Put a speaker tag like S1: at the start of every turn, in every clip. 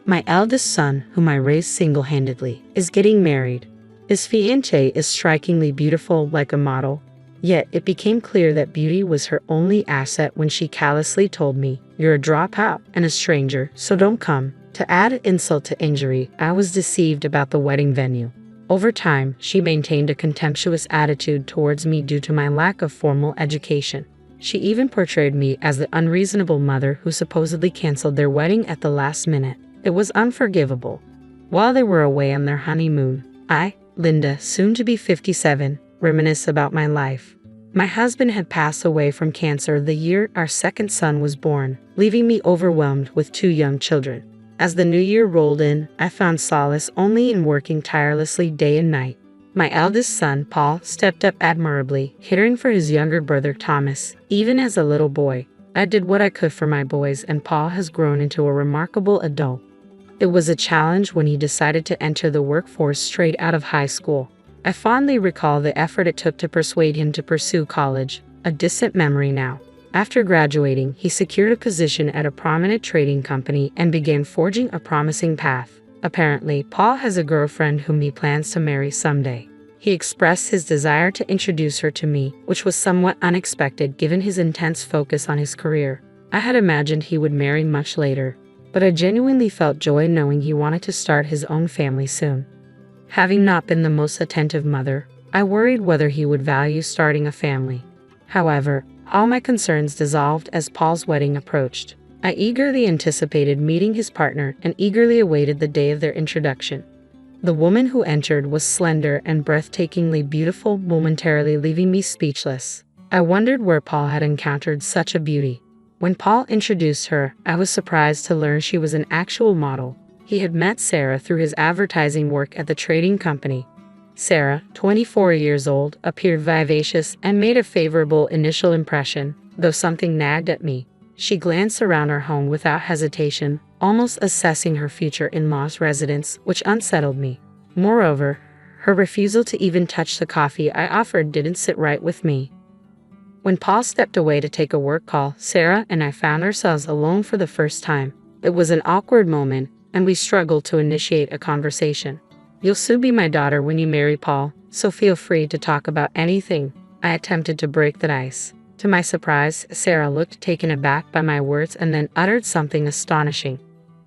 S1: My eldest son, whom I raised single-handedly, is getting married. His fiancée is strikingly beautiful like a model, yet it became clear that beauty was her only asset when she callously told me, "You're a dropout and a stranger, so don't come." To add insult to injury, I was deceived about the wedding venue. Over time, she maintained a contemptuous attitude towards me due to my lack of formal education. She even portrayed me as the unreasonable mother who supposedly canceled their wedding at the last minute. It was unforgivable. While they were away on their honeymoon, I, Linda, soon to be 57, reminisce about my life. My husband had passed away from cancer the year our second son was born, leaving me overwhelmed with 2 young children. As the new year rolled in, I found solace only in working tirelessly day and night. My eldest son, Paul, stepped up admirably, caring for his younger brother, Thomas. Even as a little boy, I did what I could for my boys, and Paul has grown into a remarkable adult. It was a challenge when he decided to enter the workforce straight out of high school. I fondly recall the effort it took to persuade him to pursue college, a distant memory now. After graduating, he secured a position at a prominent trading company and began forging a promising path. Apparently, Paul has a girlfriend whom he plans to marry someday. He expressed his desire to introduce her to me, which was somewhat unexpected given his intense focus on his career. I had imagined he would marry much later, but I genuinely felt joy knowing he wanted to start his own family soon. Having not been the most attentive mother, I worried whether he would value starting a family. However, all my concerns dissolved as Paul's wedding approached. I eagerly anticipated meeting his partner and eagerly awaited the day of their introduction. The woman who entered was slender and breathtakingly beautiful, momentarily leaving me speechless. I wondered where Paul had encountered such a beauty. When Paul introduced her, I was surprised to learn she was an actual model. He had met Sarah through his advertising work at the trading company. Sarah, 24 years old, appeared vivacious and made a favorable initial impression, though something nagged at me. She glanced around our home without hesitation, almost assessing her future in-law's residence, which unsettled me. Moreover, her refusal to even touch the coffee I offered didn't sit right with me. When Paul stepped away to take a work call, Sarah and I found ourselves alone for the first time. It was an awkward moment, and we struggled to initiate a conversation. "You'll soon be my daughter when you marry Paul, so feel free to talk about anything." I attempted to break the ice. To my surprise, Sarah looked taken aback by my words and then uttered something astonishing.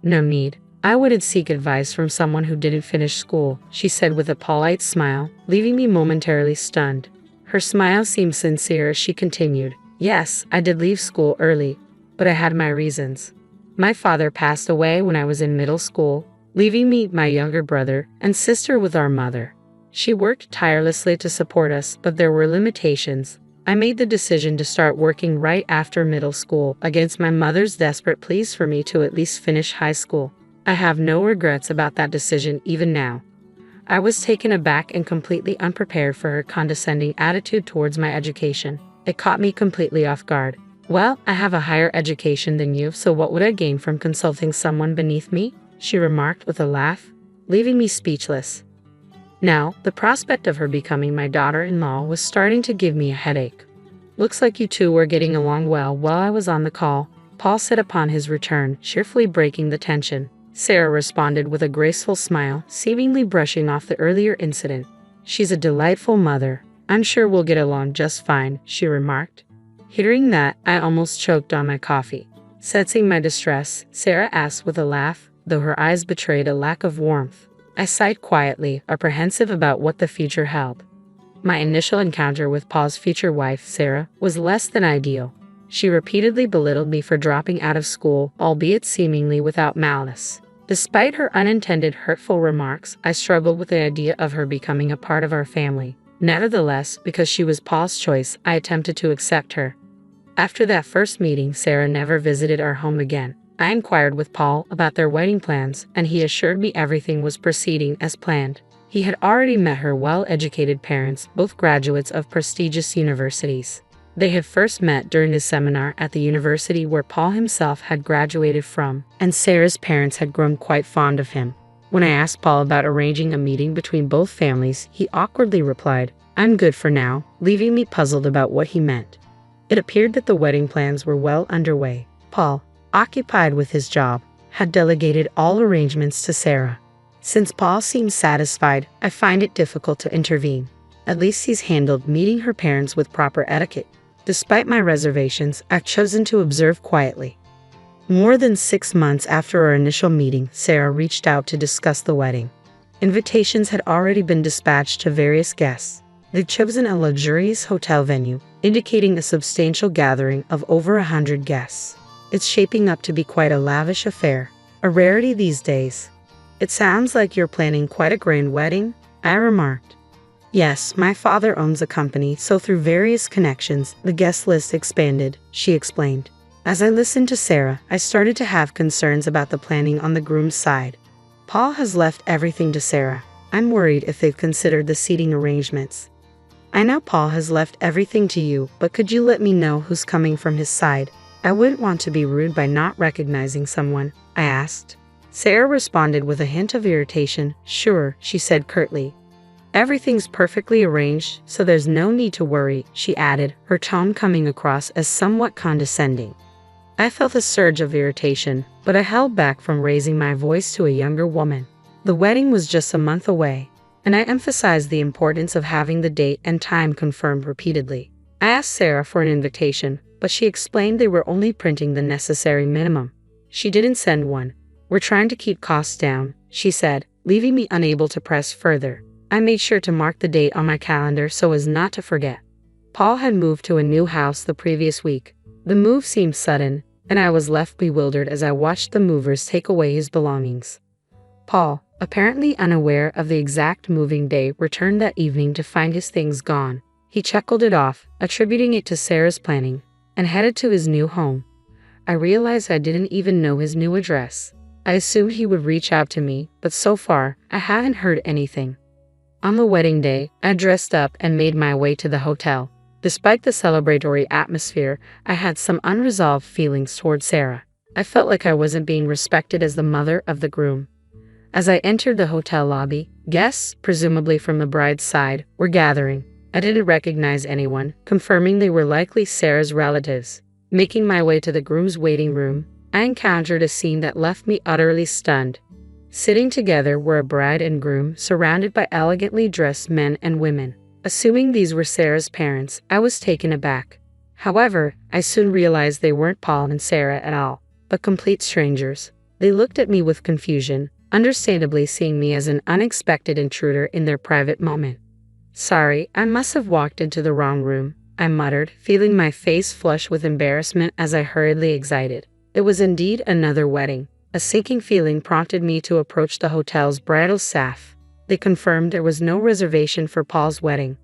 S1: "No need. I wouldn't seek advice from someone who didn't finish school," she said with a polite smile, leaving me momentarily stunned. Her smile seemed sincere as she continued, "Yes, I did leave school early, but I had my reasons. My father passed away when I was in middle school, leaving me, my younger brother, and sister with our mother. She worked tirelessly to support us, but there were limitations. I made the decision to start working right after middle school, against my mother's desperate pleas for me to at least finish high school. I have no regrets about that decision even now." I was taken aback and completely unprepared for her condescending attitude towards my education. It caught me completely off guard. "Well, I have a higher education than you, so what would I gain from consulting someone beneath me?" she remarked with a laugh, leaving me speechless. Now, the prospect of her becoming my daughter-in-law was starting to give me a headache. "Looks like you two were getting along well while I was on the call," Paul said upon his return, cheerfully breaking the tension. Sarah responded with a graceful smile, seemingly brushing off the earlier incident. "She's a delightful mother. I'm sure we'll get along just fine," she remarked. Hearing that, I almost choked on my coffee. Sensing my distress, Sarah asked with a laugh, though her eyes betrayed a lack of warmth. I sighed quietly, apprehensive about what the future held. My initial encounter with Paul's future wife, Sarah, was less than ideal. She repeatedly belittled me for dropping out of school, albeit seemingly without malice. Despite her unintended hurtful remarks, I struggled with the idea of her becoming a part of our family. Nevertheless, because she was Paul's choice, I attempted to accept her. After that first meeting, Sarah never visited our home again. I inquired with Paul about their wedding plans, and he assured me everything was proceeding as planned. He had already met her well-educated parents, both graduates of prestigious universities. They had first met during a seminar at the university where Paul himself had graduated from, and Sarah's parents had grown quite fond of him. When I asked Paul about arranging a meeting between both families, he awkwardly replied, "I'm good for now," leaving me puzzled about what he meant. It appeared that the wedding plans were well underway. Paul, occupied with his job, had delegated all arrangements to Sarah. Since Paul seems satisfied, I find it difficult to intervene. At least he's handled meeting her parents with proper etiquette. Despite my reservations, I've chosen to observe quietly. More than 6 months after our initial meeting, Sarah reached out to discuss the wedding. Invitations had already been dispatched to various guests. They'd chosen a luxurious hotel venue, indicating a substantial gathering of over 100 guests. It's shaping up to be quite a lavish affair, a rarity these days. It sounds like you're planning quite a grand wedding, I remarked. Yes, my father owns a company, so through various connections, the guest list expanded, she explained. As I listened to Sarah, I started to have concerns about the planning on the groom's side. Paul has left everything to Sarah. I'm worried if they've considered the seating arrangements. I know Paul has left everything to you, but could you let me know who's coming from his side? I wouldn't want to be rude by not recognizing someone, I asked. Sarah responded with a hint of irritation. Sure, she said curtly. Everything's perfectly arranged, so there's no need to worry, she added, her tone coming across as somewhat condescending. I felt a surge of irritation, but I held back from raising my voice to a younger woman. The wedding was just a month away, and I emphasized the importance of having the date and time confirmed repeatedly. I asked Sarah for an invitation, but she explained they were only printing the necessary minimum. She didn't send one. We're trying to keep costs down, she said, leaving me unable to press further. I made sure to mark the date on my calendar so as not to forget. Paul had moved to a new house the previous week. The move seemed sudden, and I was left bewildered as I watched the movers take away his belongings. Paul, apparently unaware of the exact moving day, returned that evening to find his things gone. He chuckled it off, attributing it to Sarah's planning, and headed to his new home. I realized I didn't even know his new address. I assumed he would reach out to me, but so far, I haven't heard anything. On the wedding day, I dressed up and made my way to the hotel. Despite the celebratory atmosphere, I had some unresolved feelings toward Sarah. I felt like I wasn't being respected as the mother of the groom. As I entered the hotel lobby, guests, presumably from the bride's side, were gathering. I didn't recognize anyone, confirming they were likely Sarah's relatives. Making my way to the groom's waiting room, I encountered a scene that left me utterly stunned. Sitting together were a bride and groom surrounded by elegantly dressed men and women. Assuming these were Sarah's parents, I was taken aback. However, I soon realized they weren't Paul and Sarah at all, but complete strangers. They looked at me with confusion, understandably seeing me as an unexpected intruder in their private moment. Sorry, I must have walked into the wrong room, I muttered, feeling my face flush with embarrassment as I hurriedly exited. It was indeed another wedding. A sinking feeling prompted me to approach the hotel's bridal staff. They confirmed there was no reservation for Paul's wedding.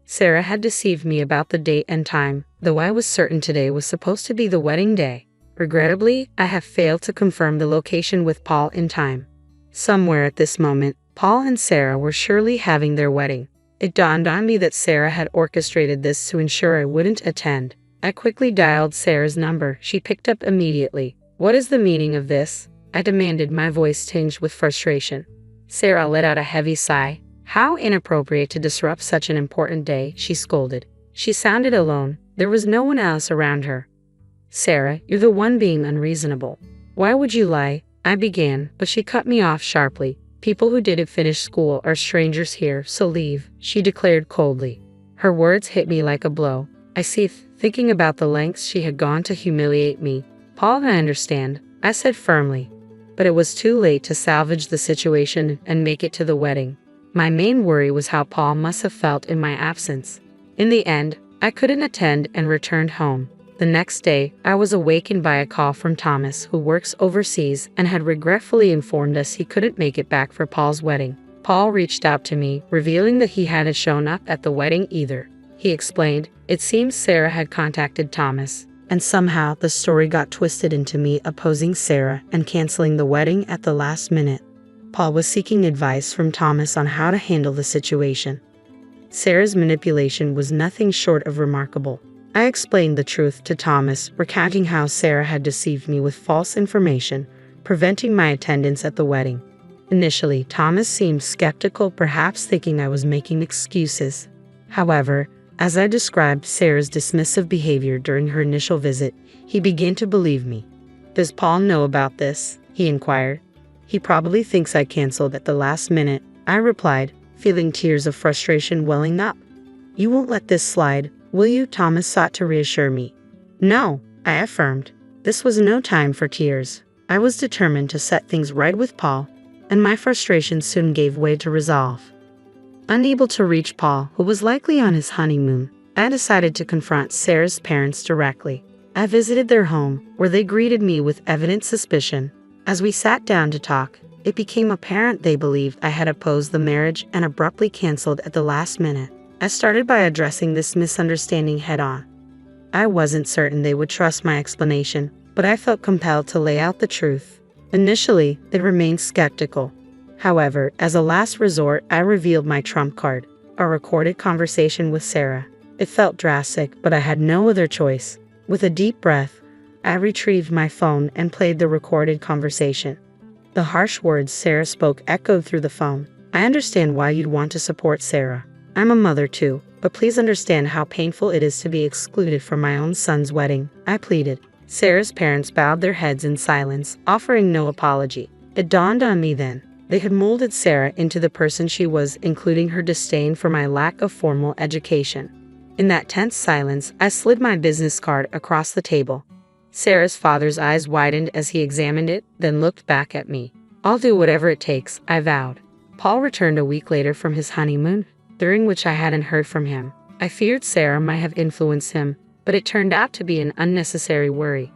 S1: Sarah had deceived me about the date and time, though I was certain today was supposed to be the wedding day. Regrettably, I have failed to confirm the location with Paul in time. Somewhere at this moment, Paul and Sarah were surely having their wedding. It dawned on me that Sarah had orchestrated this to ensure I wouldn't attend. I quickly dialed Sarah's number. She picked up immediately. What is the meaning of this? I demanded, my voice tinged with frustration. Sarah let out a heavy sigh. How inappropriate to disrupt such an important day, she scolded. She sounded alone. There was no one else around her. Sarah, you're the one being unreasonable. Why would you lie? I began, but she cut me off sharply. People who didn't finish school are strangers here, so leave, she declared coldly. Her words hit me like a blow. I seethed, thinking about the lengths she had gone to humiliate me. Paul, I understand, I said firmly. But it was too late to salvage the situation and make it to the wedding. My main worry was how Paul must have felt in my absence. In the end, I couldn't attend and returned home. The next day, I was awakened by a call from Thomas, who works overseas and had regretfully informed us he couldn't make it back for Paul's wedding. Paul reached out to me, revealing that he hadn't shown up at the wedding either. He explained, it seems Sarah had contacted Thomas, and somehow the story got twisted into me opposing Sarah and canceling the wedding at the last minute. Paul was seeking advice from Thomas on how to handle the situation. Sarah's manipulation was nothing short of remarkable. I explained the truth to Thomas, recounting how Sarah had deceived me with false information, preventing my attendance at the wedding. Initially, Thomas seemed skeptical, perhaps thinking I was making excuses. However, as I described Sarah's dismissive behavior during her initial visit, he began to believe me. Does Paul know about this? he inquired. He probably thinks I canceled at the last minute, I replied, feeling tears of frustration welling up. You won't let this slide, will you? Thomas sought to reassure me. No, I affirmed. This was no time for tears. I was determined to set things right with Paul, and my frustration soon gave way to resolve. Unable to reach Paul, who was likely on his honeymoon, I decided to confront Sarah's parents directly. I visited their home, where they greeted me with evident suspicion. As we sat down to talk, it became apparent they believed I had opposed the marriage and abruptly canceled at the last minute. I started by addressing this misunderstanding head-on. I wasn't certain they would trust my explanation, but I felt compelled to lay out the truth. Initially, they remained skeptical. However, as a last resort, I revealed my trump card, a recorded conversation with Sarah. It felt drastic, but I had no other choice. With a deep breath, I retrieved my phone and played the recorded conversation. The harsh words Sarah spoke echoed through the phone. I understand why you'd want to support Sarah. I'm a mother too, but please understand how painful it is to be excluded from my own son's wedding, I pleaded. Sarah's parents bowed their heads in silence, offering no apology. It dawned on me then. They had molded Sarah into the person she was, including her disdain for my lack of formal education. In that tense silence, I slid my business card across the table. Sarah's father's eyes widened as he examined it, then looked back at me. I'll do whatever it takes, I vowed. Paul returned a week later from his honeymoon, during which I hadn't heard from him. I feared Sarah might have influenced him, but it turned out to be an unnecessary worry.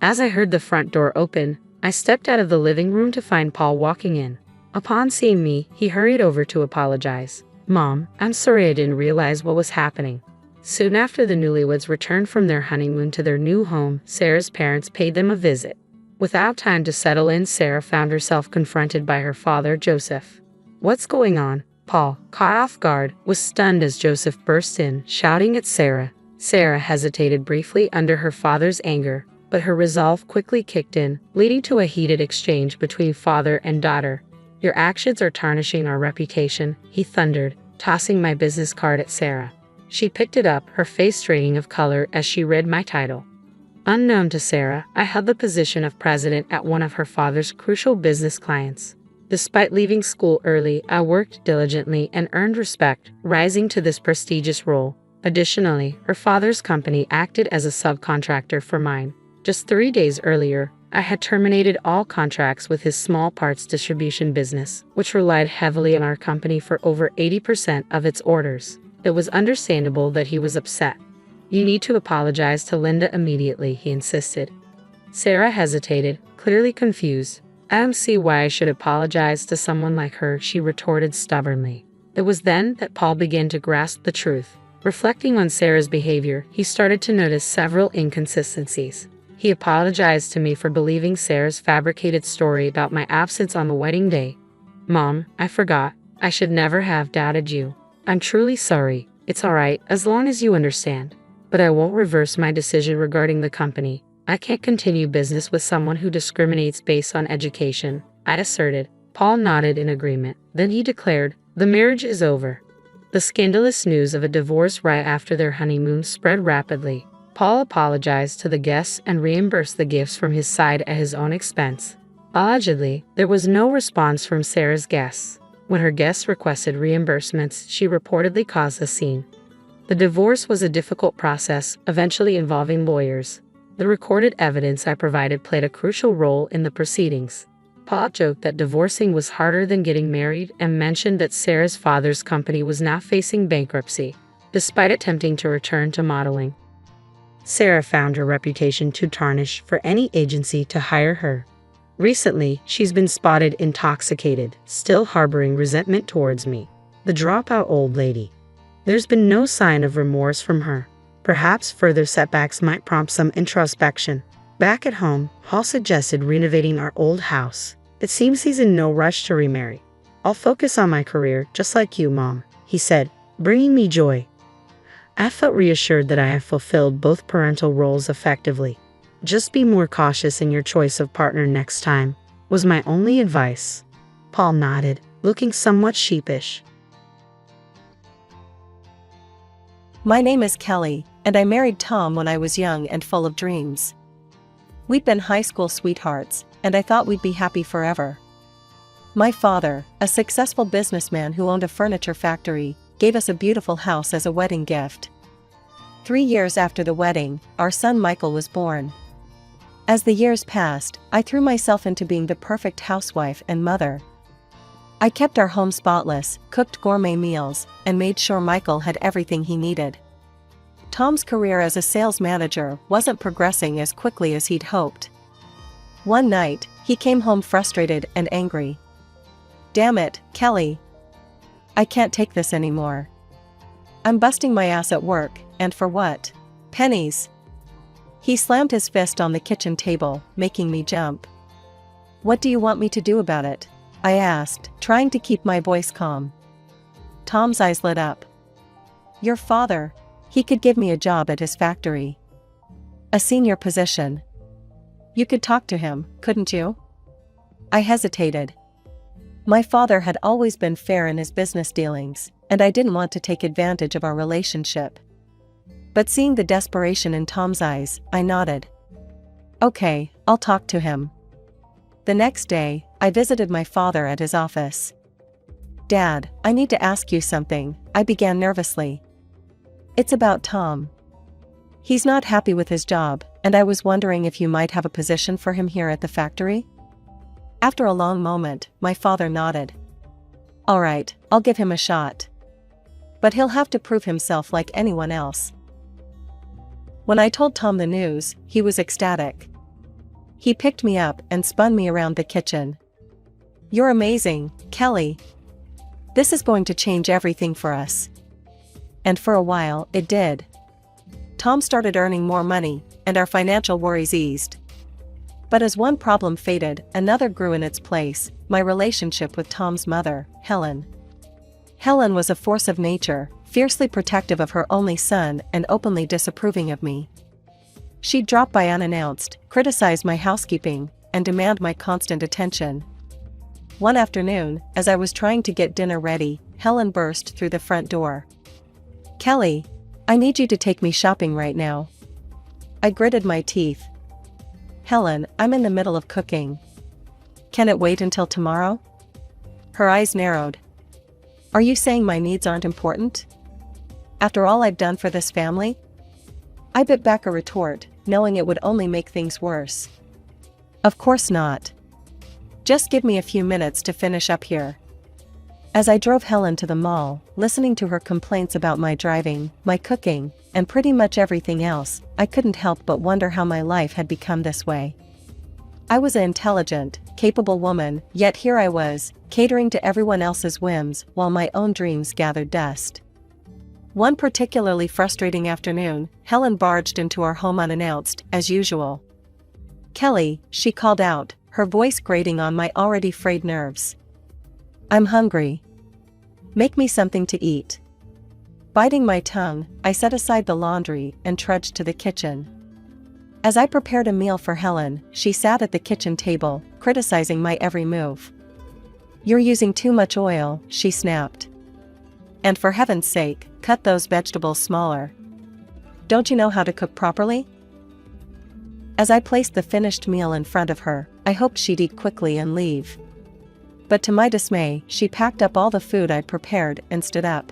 S1: As I heard the front door open, I stepped out of the living room to find Paul walking in. Upon seeing me, he hurried over to apologize. Mom, I'm sorry I didn't realize what was happening. Soon after the newlyweds returned from their honeymoon to their new home, Sarah's parents paid them a visit. Without time to settle in, Sarah found herself confronted by her father, Joseph. What's going on? Paul, caught off guard, was stunned as Joseph burst in, shouting at Sarah. Sarah hesitated briefly under her father's anger, but her resolve quickly kicked in, leading to a heated exchange between father and daughter. Your actions are tarnishing our reputation, he thundered, tossing my business card at Sarah. She picked it up, her face draining of color as she read my title. Unknown to Sarah, I held the position of president at one of her father's crucial business clients. Despite leaving school early, I worked diligently and earned respect, rising to this prestigious role. Additionally, her father's company acted as a subcontractor for mine. Just 3 days earlier, I had terminated all contracts with his small parts distribution business, which relied heavily on our company for over 80% of its orders. It was understandable that he was upset. You need to apologize to Linda immediately, he insisted. Sarah hesitated, clearly confused. I don't see why I should apologize to someone like her, she retorted stubbornly. It was then that Paul began to grasp the truth. Reflecting on Sarah's behavior, he started to notice several inconsistencies. He apologized to me for believing Sarah's fabricated story about my absence on the wedding day. Mom, I forgot. I should never have doubted you. I'm truly sorry. It's all right, as long as you understand. But I won't reverse my decision regarding the company. I can't continue business with someone who discriminates based on education, I asserted. Paul nodded in agreement. Then he declared, the marriage is over. The scandalous news of a divorce right after their honeymoon spread rapidly. Paul apologized to the guests and reimbursed the gifts from his side at his own expense. Allegedly, there was no response from Sarah's guests. When her guests requested reimbursements, she reportedly caused a scene. The divorce was a difficult process, eventually involving lawyers. The recorded evidence I provided played a crucial role in the proceedings. Paul joked that divorcing was harder than getting married and mentioned that Sarah's father's company was now facing bankruptcy, despite attempting to return to modeling. Sarah found her reputation too tarnished for any agency to hire her. Recently, she's been spotted intoxicated, still harboring resentment towards me. The dropout old lady. There's been no sign of remorse from her. Perhaps further setbacks might prompt some introspection. Back at home, Paul suggested renovating our old house. It seems he's in no rush to remarry. I'll focus on my career, just like you, Mom, he said, bringing me joy. I felt reassured that I have fulfilled both parental roles effectively. Just be more cautious in your choice of partner next time, was my only advice. Paul nodded, looking somewhat sheepish.
S2: My name is Kelly, and I married Tom when I was young and full of dreams. We'd been high school sweethearts, and I thought we'd be happy forever. My father, a successful businessman who owned a furniture factory, gave us a beautiful house as a wedding gift. 3 years after the wedding, our son Michael was born. As the years passed, I threw myself into being the perfect housewife and mother. I kept our home spotless, cooked gourmet meals, and made sure Michael had everything he needed. Tom's career as a sales manager wasn't progressing as quickly as he'd hoped. One night, he came home frustrated and angry. "Damn it, Kelly. I can't take this anymore. I'm busting my ass at work, and for what? Pennies." He slammed his fist on the kitchen table, making me jump. "What do you want me to do about it?" I asked, trying to keep my voice calm. Tom's eyes lit up. "Your father. He could give me a job at his factory. A senior position. You could talk to him, couldn't you?" I hesitated. My father had always been fair in his business dealings, and I didn't want to take advantage of our relationship. But seeing the desperation in Tom's eyes, I nodded. "Okay, I'll talk to him." The next day, I visited my father at his office. "Dad, I need to ask you something," I began nervously. "It's about Tom. He's not happy with his job, and I was wondering if you might have a position for him here at the factory?" After a long moment, my father nodded. "All right, I'll give him a shot. But he'll have to prove himself like anyone else." When I told Tom the news, he was ecstatic. He picked me up and spun me around the kitchen. "You're amazing, Kelly. This is going to change everything for us." And for a while, it did. Tom started earning more money, and our financial worries eased. But as one problem faded, another grew in its place: my relationship with Tom's mother, Helen. Helen was a force of nature, fiercely protective of her only son and openly disapproving of me. She'd drop by unannounced, criticize my housekeeping, and demand my constant attention. One afternoon, as I was trying to get dinner ready, Helen burst through the front door. "Kelly, I need you to take me shopping right now." I gritted my teeth. "Helen, I'm in the middle of cooking. Can it wait until tomorrow?" Her eyes narrowed. "Are you saying my needs aren't important? After all I've done for this family?" I bit back a retort, knowing it would only make things worse. "Of course not. Just give me a few minutes to finish up here." As I drove Helen to the mall, listening to her complaints about my driving, my cooking, and pretty much everything else, I couldn't help but wonder how my life had become this way. I was an intelligent, capable woman, yet here I was, catering to everyone else's whims while my own dreams gathered dust. One particularly frustrating afternoon, Helen barged into our home unannounced, as usual. "Kelly," she called out, her voice grating on my already frayed nerves. "I'm hungry. Make me something to eat." Biting my tongue, I set aside the laundry and trudged to the kitchen. As I prepared a meal for Helen, she sat at the kitchen table, criticizing my every move. "You're using too much oil," she snapped. "And for heaven's sake, cut those vegetables smaller. Don't you know how to cook properly?" As I placed the finished meal in front of her, I hoped she'd eat quickly and leave. But to my dismay, she packed up all the food I'd prepared and stood up.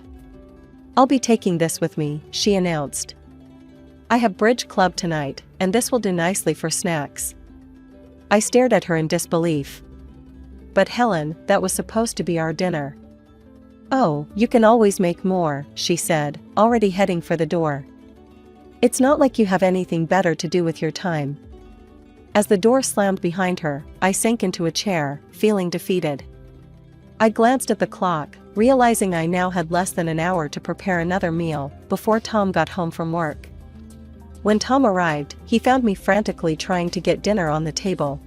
S2: "I'll be taking this with me," she announced. "I have bridge club tonight, and this will do nicely for snacks." I stared at her in disbelief. "But Helen, that was supposed to be our dinner." "Oh, you can always make more," she said, already heading for the door. "It's not like you have anything better to do with your time." As the door slammed behind her, I sank into a chair, feeling defeated. I glanced at the clock, realizing I now had less than an hour to prepare another meal before Tom got home from work. When Tom arrived, he found me frantically trying to get dinner on the table.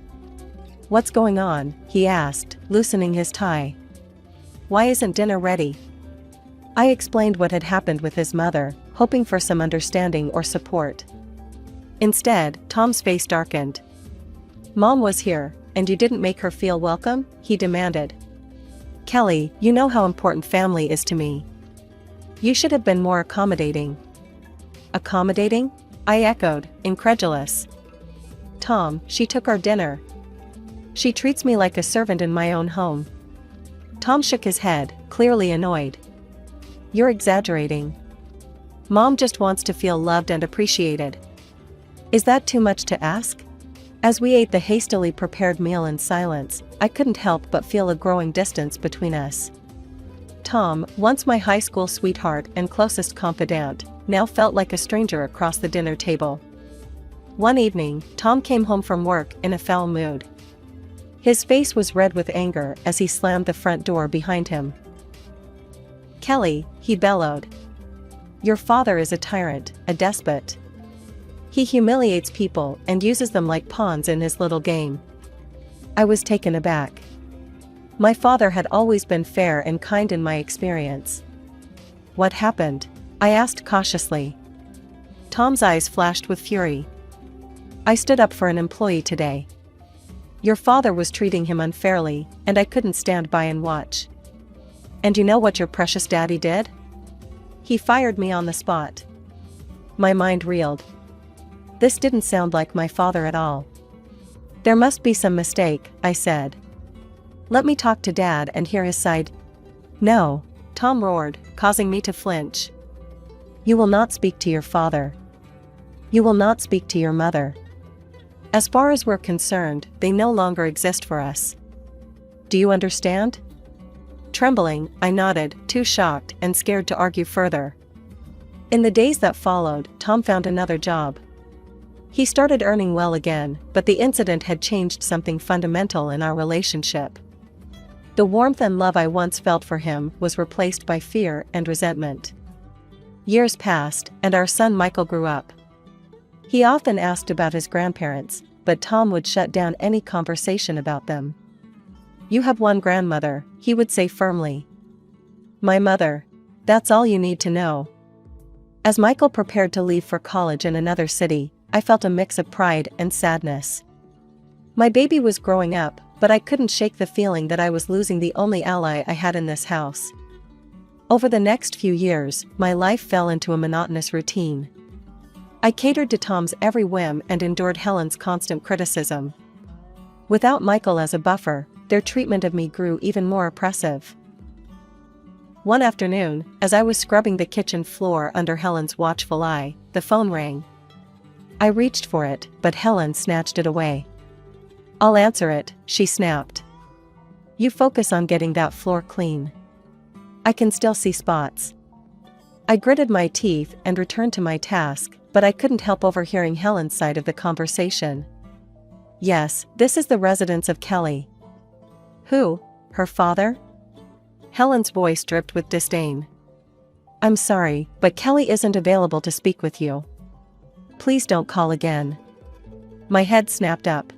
S2: "What's going on?" he asked, loosening his tie. "Why isn't dinner ready?" I explained what had happened with his mother, hoping for some understanding or support. Instead, Tom's face darkened. "Mom was here, and you didn't make her feel welcome?" he demanded. "Kelly, you know how important family is to me. You should have been more accommodating." "Accommodating?" I echoed, incredulous. "Tom, she took our dinner." She treats me like a servant in my own home. Tom shook his head, clearly annoyed. You're exaggerating. Mom just wants to feel loved and appreciated. Is that too much to ask? As we ate the hastily prepared meal in silence, I couldn't help but feel a growing distance between us. Tom, once my high school sweetheart and closest confidant, now felt like a stranger across the dinner table. One evening, Tom came home from work in a foul mood. His face was red with anger as he slammed the front door behind him. Kelly, he bellowed. Your father is a tyrant, a despot. He humiliates people and uses them like pawns in his little game. I was taken aback. My father had always been fair and kind in my experience. What happened? I asked cautiously. Tom's eyes flashed with fury. I stood up for an employee today. Your father was treating him unfairly, and I couldn't stand by and watch. And you know what your precious daddy did? He fired me on the spot. My mind reeled. This didn't sound like my father at all. There must be some mistake, I said. Let me talk to Dad and hear his side. No, Tom roared, causing me to flinch. You will not speak to your father. You will not speak to your mother. As far as we're concerned, they no longer exist for us. Do you understand? Trembling, I nodded, too shocked and scared to argue further. In the days that followed, Tom found another job. He started earning well again, but the incident had changed something fundamental in our relationship. The warmth and love I once felt for him was replaced by fear and resentment. Years passed, and our son Michael grew up. He often asked about his grandparents, but Tom would shut down any conversation about them. You have one grandmother, he would say firmly. My mother. That's all you need to know. As Michael prepared to leave for college in another city, I felt a mix of pride and sadness. My baby was growing up, but I couldn't shake the feeling that I was losing the only ally I had in this house. Over the next few years, my life fell into a monotonous routine. I catered to Tom's every whim and endured Helen's constant criticism. Without Michael as a buffer, their treatment of me grew even more oppressive. One afternoon, as I was scrubbing the kitchen floor under Helen's watchful eye, the phone rang. I reached for it, but Helen snatched it away. I'll answer it, she snapped. You focus on getting that floor clean. I can still see spots. I gritted my teeth and returned to my task, but I couldn't help overhearing Helen's side of the conversation. Yes, this is the residence of Kelly. Who? Her father? Helen's voice dripped with disdain. I'm sorry, but Kelly isn't available to speak with you. Please don't call again. My head snapped up.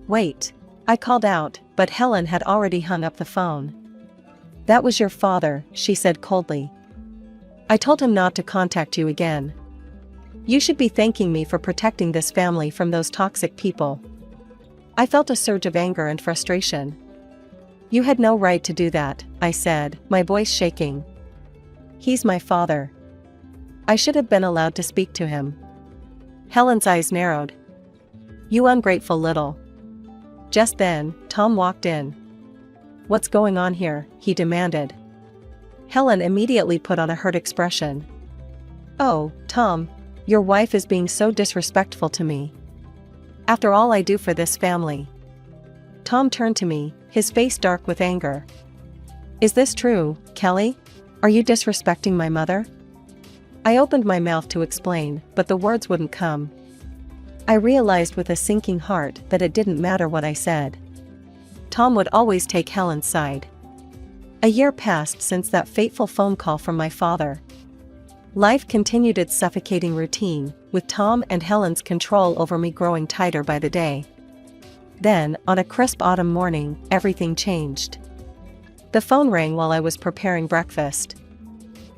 S2: Wait, I called out, but Helen had already hung up the phone. That was your father, she said coldly. I told him not to contact you again. You should be thanking me for protecting this family from those toxic people. I felt a surge of anger and frustration. You had no right to do that, I said, my voice shaking. He's my father. I should have been allowed to speak to him. Helen's eyes narrowed. You ungrateful little. Just then, Tom walked in. What's going on here? He demanded. Helen immediately put on a hurt expression. Oh, Tom, your wife is being so disrespectful to me. After all I do for this family. Tom turned to me, his face dark with anger. Is this true, Kelly? Are you disrespecting my mother? I opened my mouth to explain, but the words wouldn't come. I realized with a sinking heart that it didn't matter what I said. Tom would always take Helen's side. A year passed since that fateful phone call from my father. Life continued its suffocating routine, with Tom and Helen's control over me growing tighter by the day. Then, on a crisp autumn morning, everything changed. The phone rang while I was preparing breakfast.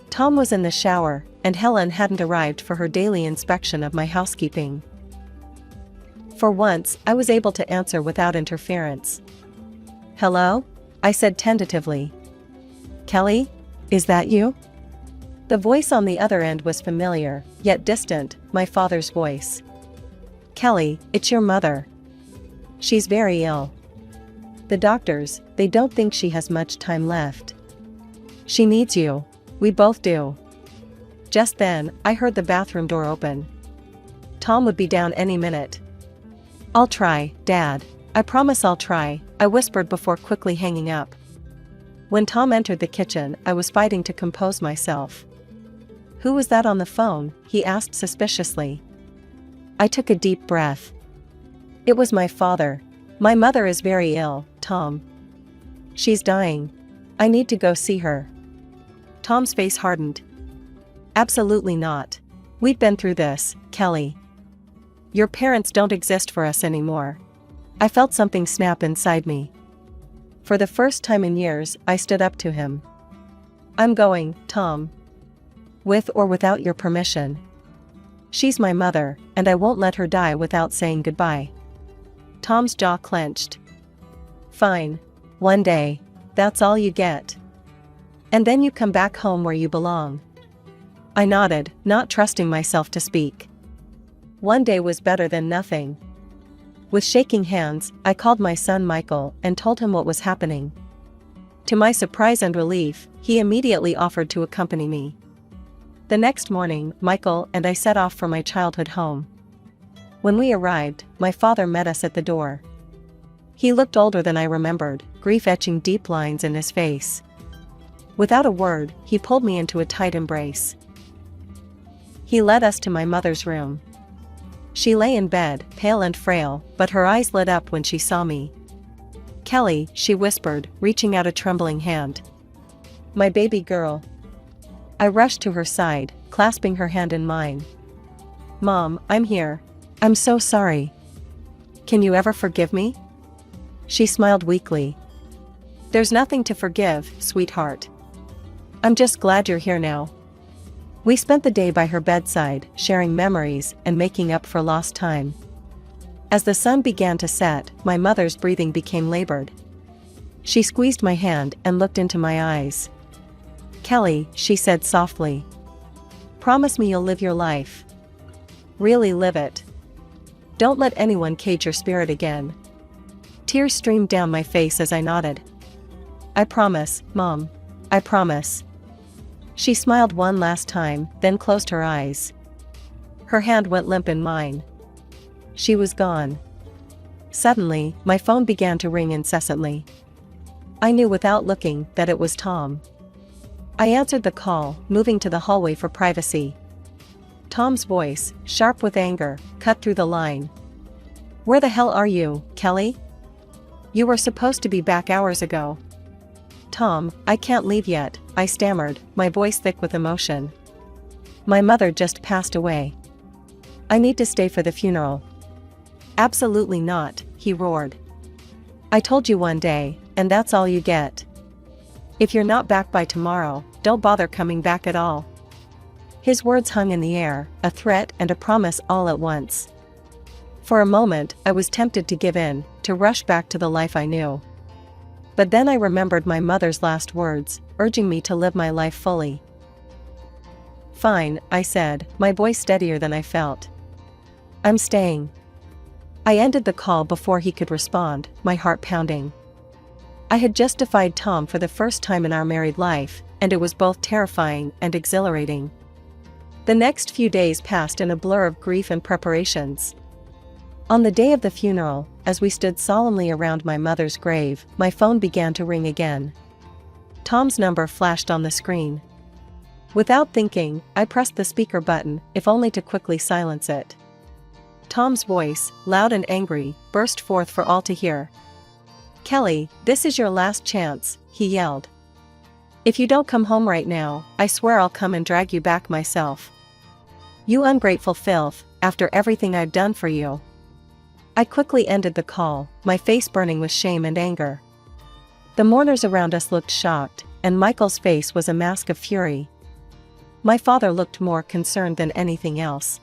S2: Tom was in the shower, and Helen hadn't arrived for her daily inspection of my housekeeping. For once, I was able to answer without interference. Hello? I said tentatively. Kelly? Is that you? The voice on the other end was familiar, yet distant, my father's voice. Kelly, it's your mother. She's very ill. The doctors, they don't think she has much time left. She needs you. We both do. Just then, I heard the bathroom door open. Tom would be down any minute. I'll try, Dad. I promise I'll try, I whispered before quickly hanging up. When Tom entered the kitchen, I was fighting to compose myself. Who was that on the phone? He asked suspiciously. I took a deep breath. It was my father. My mother is very ill, Tom. She's dying. I need to go see her. Tom's face hardened. Absolutely not. We've been through this, Kelly. Your parents don't exist for us anymore. I felt something snap inside me. For the first time in years, I stood up to him. I'm going, Tom. With or without your permission. She's my mother, and I won't let her die without saying goodbye. Tom's jaw clenched. Fine. One day. That's all you get. And then you come back home where you belong. I nodded, not trusting myself to speak. One day was better than nothing. With shaking hands, I called my son Michael and told him what was happening. To my surprise and relief, he immediately offered to accompany me. The next morning, Michael and I set off for my childhood home. When we arrived, my father met us at the door. He looked older than I remembered, grief etching deep lines in his face. Without a word, he pulled me into a tight embrace. He led us to my mother's room. She lay in bed, pale and frail, but her eyes lit up when she saw me. Kelly, she whispered, reaching out a trembling hand. My baby girl. I rushed to her side, clasping her hand in mine. Mom, I'm here. I'm so sorry. Can you ever forgive me? She smiled weakly. There's nothing to forgive, sweetheart. I'm just glad you're here now. We spent the day by her bedside, sharing memories and making up for lost time. As the sun began to set, my mother's breathing became labored. She squeezed my hand and looked into my eyes. Kelly, she said softly. Promise me you'll live your life. Really live it. Don't let anyone cage your spirit again. Tears streamed down my face as I nodded. I promise, Mom. I promise. She smiled one last time, then closed her eyes. Her hand went limp in mine. She was gone. Suddenly, my phone began to ring incessantly. I knew without looking that it was Tom. I answered the call, moving to the hallway for privacy. Tom's voice, sharp with anger, cut through the line. Where the hell are you, Kelly? You were supposed to be back hours ago. Tom, I can't leave yet, I stammered, my voice thick with emotion. My mother just passed away. I need to stay for the funeral. Absolutely not, he roared. I told you one day, and that's all you get. If you're not back by tomorrow, don't bother coming back at all. His words hung in the air, a threat and a promise all at once. For a moment, I was tempted to give in, to rush back to the life I knew. But then I remembered my mother's last words, urging me to live my life fully. Fine, I said, my voice steadier than I felt. I'm staying. I ended the call before he could respond, my heart pounding. I had just defied Tom for the first time in our married life, and it was both terrifying and exhilarating. The next few days passed in a blur of grief and preparations. On the day of the funeral, as we stood solemnly around my mother's grave, my phone began to ring again. Tom's number flashed on the screen. Without thinking, I pressed the speaker button, if only to quickly silence it. Tom's voice, loud and angry, burst forth for all to hear. Kelly, this is your last chance, he yelled. If you don't come home right now, I swear I'll come and drag you back myself. You ungrateful filth, after everything I've done for you. I quickly ended the call, my face burning with shame and anger. The mourners around us looked shocked, and Michael's face was a mask of fury. My father looked more concerned than anything else.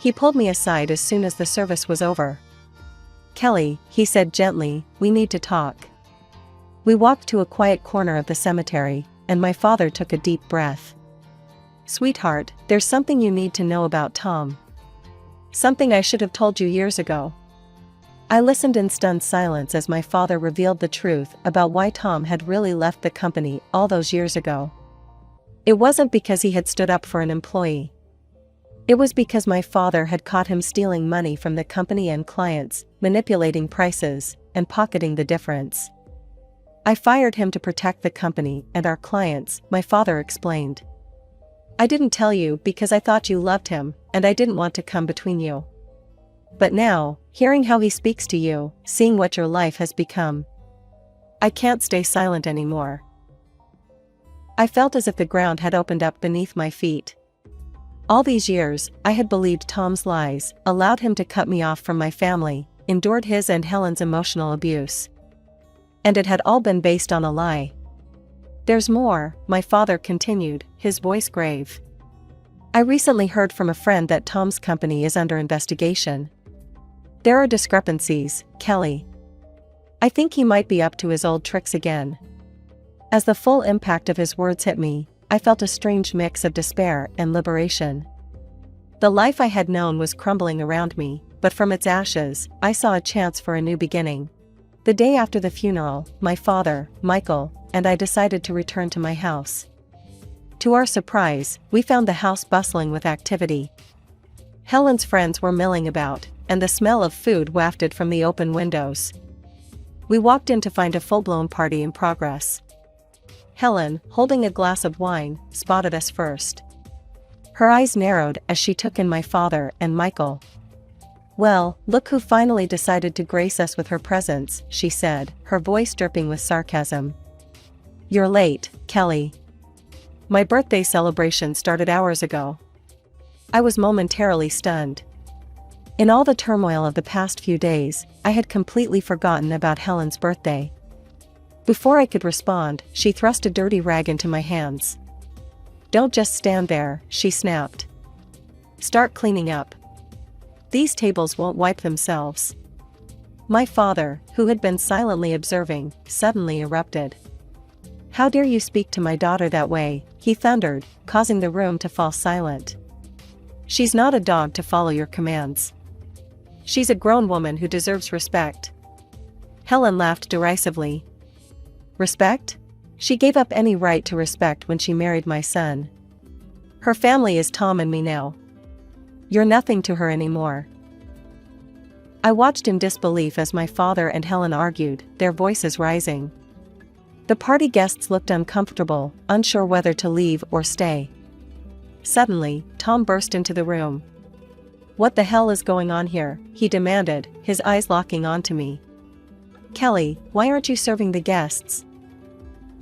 S2: He pulled me aside as soon as the service was over. Kelly, he said gently, we need to talk. We walked to a quiet corner of the cemetery, and my father took a deep breath. Sweetheart, there's something you need to know about Tom. Something I should have told you years ago. I listened in stunned silence as my father revealed the truth about why Tom had really left the company all those years ago. It wasn't because he had stood up for an employee. It was because my father had caught him stealing money from the company and clients, manipulating prices, and pocketing the difference. I fired him to protect the company and our clients, my father explained. I didn't tell you because I thought you loved him, and I didn't want to come between you. But now, hearing how he speaks to you, seeing what your life has become, I can't stay silent anymore. I felt as if the ground had opened up beneath my feet. All these years, I had believed Tom's lies, allowed him to cut me off from my family, endured his and Helen's emotional abuse. And it had all been based on a lie. There's more, my father continued, his voice grave. I recently heard from a friend that Tom's company is under investigation. There are discrepancies, Kelly. I think he might be up to his old tricks again. As the full impact of his words hit me, I felt a strange mix of despair and liberation. The life I had known was crumbling around me, but from its ashes, I saw a chance for a new beginning. The day after the funeral, my father, Michael, and I decided to return to my house. To our surprise, we found the house bustling with activity. Helen's friends were milling about, and the smell of food wafted from the open windows. We walked in to find a full-blown party in progress. Helen, holding a glass of wine, spotted us first. Her eyes narrowed as she took in my father and Michael. "Well, look who finally decided to grace us with her presence," she said, her voice dripping with sarcasm. "You're late, Kelly. My birthday celebration started hours ago." I was momentarily stunned. In all the turmoil of the past few days, I had completely forgotten about Helen's birthday. Before I could respond, she thrust a dirty rag into my hands. "Don't just stand there," she snapped. "Start cleaning up. These tables won't wipe themselves." My father, who had been silently observing, suddenly erupted. "How dare you speak to my daughter that way?" he thundered, causing the room to fall silent. "She's not a dog to follow your commands. She's a grown woman who deserves respect." Helen laughed derisively. "Respect? She gave up any right to respect when she married my son. Her family is Tom and me now. You're nothing to her anymore." I watched in disbelief as my father and Helen argued, their voices rising. The party guests looked uncomfortable, unsure whether to leave or stay. Suddenly, Tom burst into the room. "What the hell is going on here?" he demanded, his eyes locking onto me. "Kelly, why aren't you serving the guests?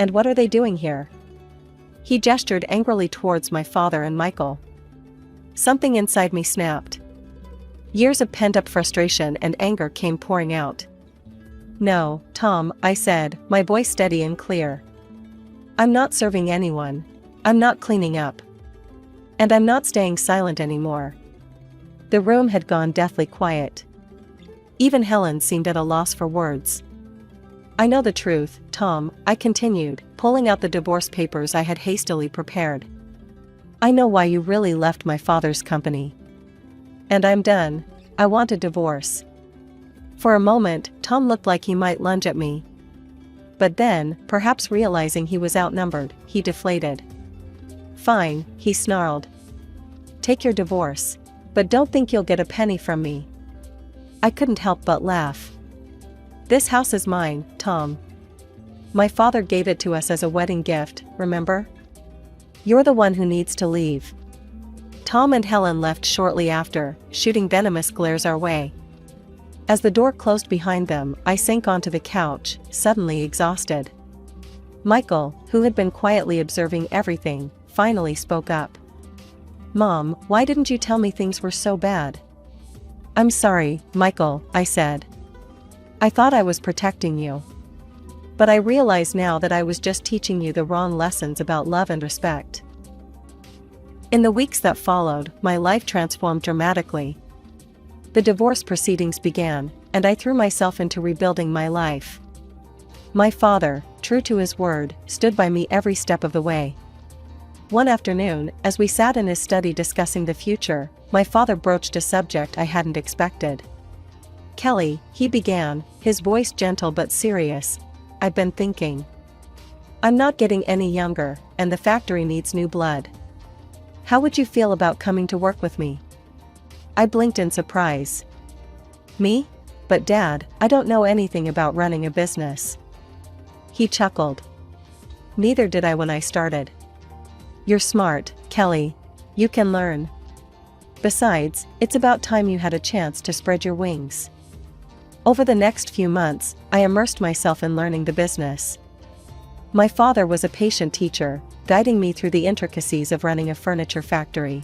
S2: And what are they doing here?" He gestured angrily towards my father and Michael. Something inside me snapped. Years of pent-up frustration and anger came pouring out. "No, Tom," I said, my voice steady and clear. "I'm not serving anyone. I'm not cleaning up. And I'm not staying silent anymore." The room had gone deathly quiet. Even Helen seemed at a loss for words. "I know the truth, Tom," I continued, pulling out the divorce papers I had hastily prepared. "I know why you really left my father's company. And I'm done. I want a divorce." For a moment, Tom looked like he might lunge at me. But then, perhaps realizing he was outnumbered, he deflated. "Fine," he snarled. "Take your divorce. But don't think you'll get a penny from me." I couldn't help but laugh. "This house is mine, Tom. My father gave it to us as a wedding gift, remember? You're the one who needs to leave." Tom and Helen left shortly after, shooting venomous glares our way. As the door closed behind them, I sank onto the couch, suddenly exhausted. Michael, who had been quietly observing everything, finally spoke up. "Mom, why didn't you tell me things were so bad?" "I'm sorry, Michael," I said. "I thought I was protecting you. But I realize now that I was just teaching you the wrong lessons about love and respect." In the weeks that followed, my life transformed dramatically. The divorce proceedings began, and I threw myself into rebuilding my life. My father, true to his word, stood by me every step of the way. One afternoon, as we sat in his study discussing the future, my father broached a subject I hadn't expected. Kelly, he began, his voice gentle but serious, I've been thinking. I'm not getting any younger, and the factory needs new blood. How would you feel about coming to work with me? I blinked in surprise. Me? But Dad, I don't know anything about running a business. He chuckled. Neither did I when I started. You're smart, Kelly. You can learn. Besides, it's about time you had a chance to spread your wings. Over the next few months, I immersed myself in learning the business. My father was a patient teacher, guiding me through the intricacies of running a furniture factory.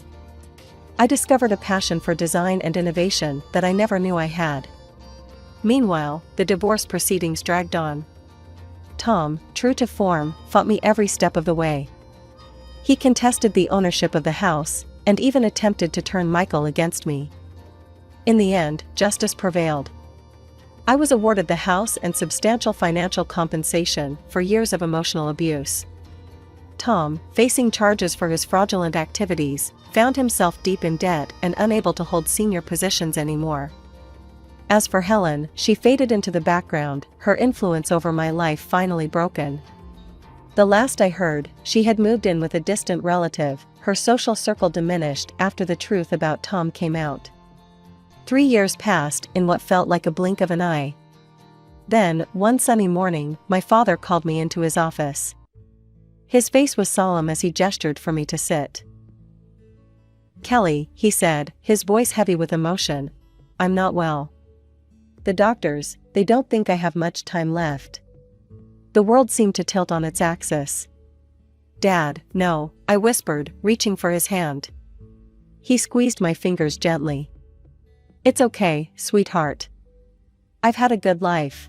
S2: I discovered a passion for design and innovation that I never knew I had. Meanwhile, the divorce proceedings dragged on. Tom, true to form, fought me every step of the way. He contested the ownership of the house, and even attempted to turn Michael against me. In the end, justice prevailed. I was awarded the house and substantial financial compensation for years of emotional abuse. Tom, facing charges for his fraudulent activities, found himself deep in debt and unable to hold senior positions anymore. As for Helen, she faded into the background, her influence over my life finally broken. The last I heard, she had moved in with a distant relative, her social circle diminished after the truth about Tom came out. 3 years passed in what felt like a blink of an eye. Then, one sunny morning, my father called me into his office. His face was solemn as he gestured for me to sit. Kelly, he said, his voice heavy with emotion, I'm not well. The doctors, they don't think I have much time left. The world seemed to tilt on its axis. Dad, no, I whispered, reaching for his hand. He squeezed my fingers gently. It's okay, sweetheart. I've had a good life.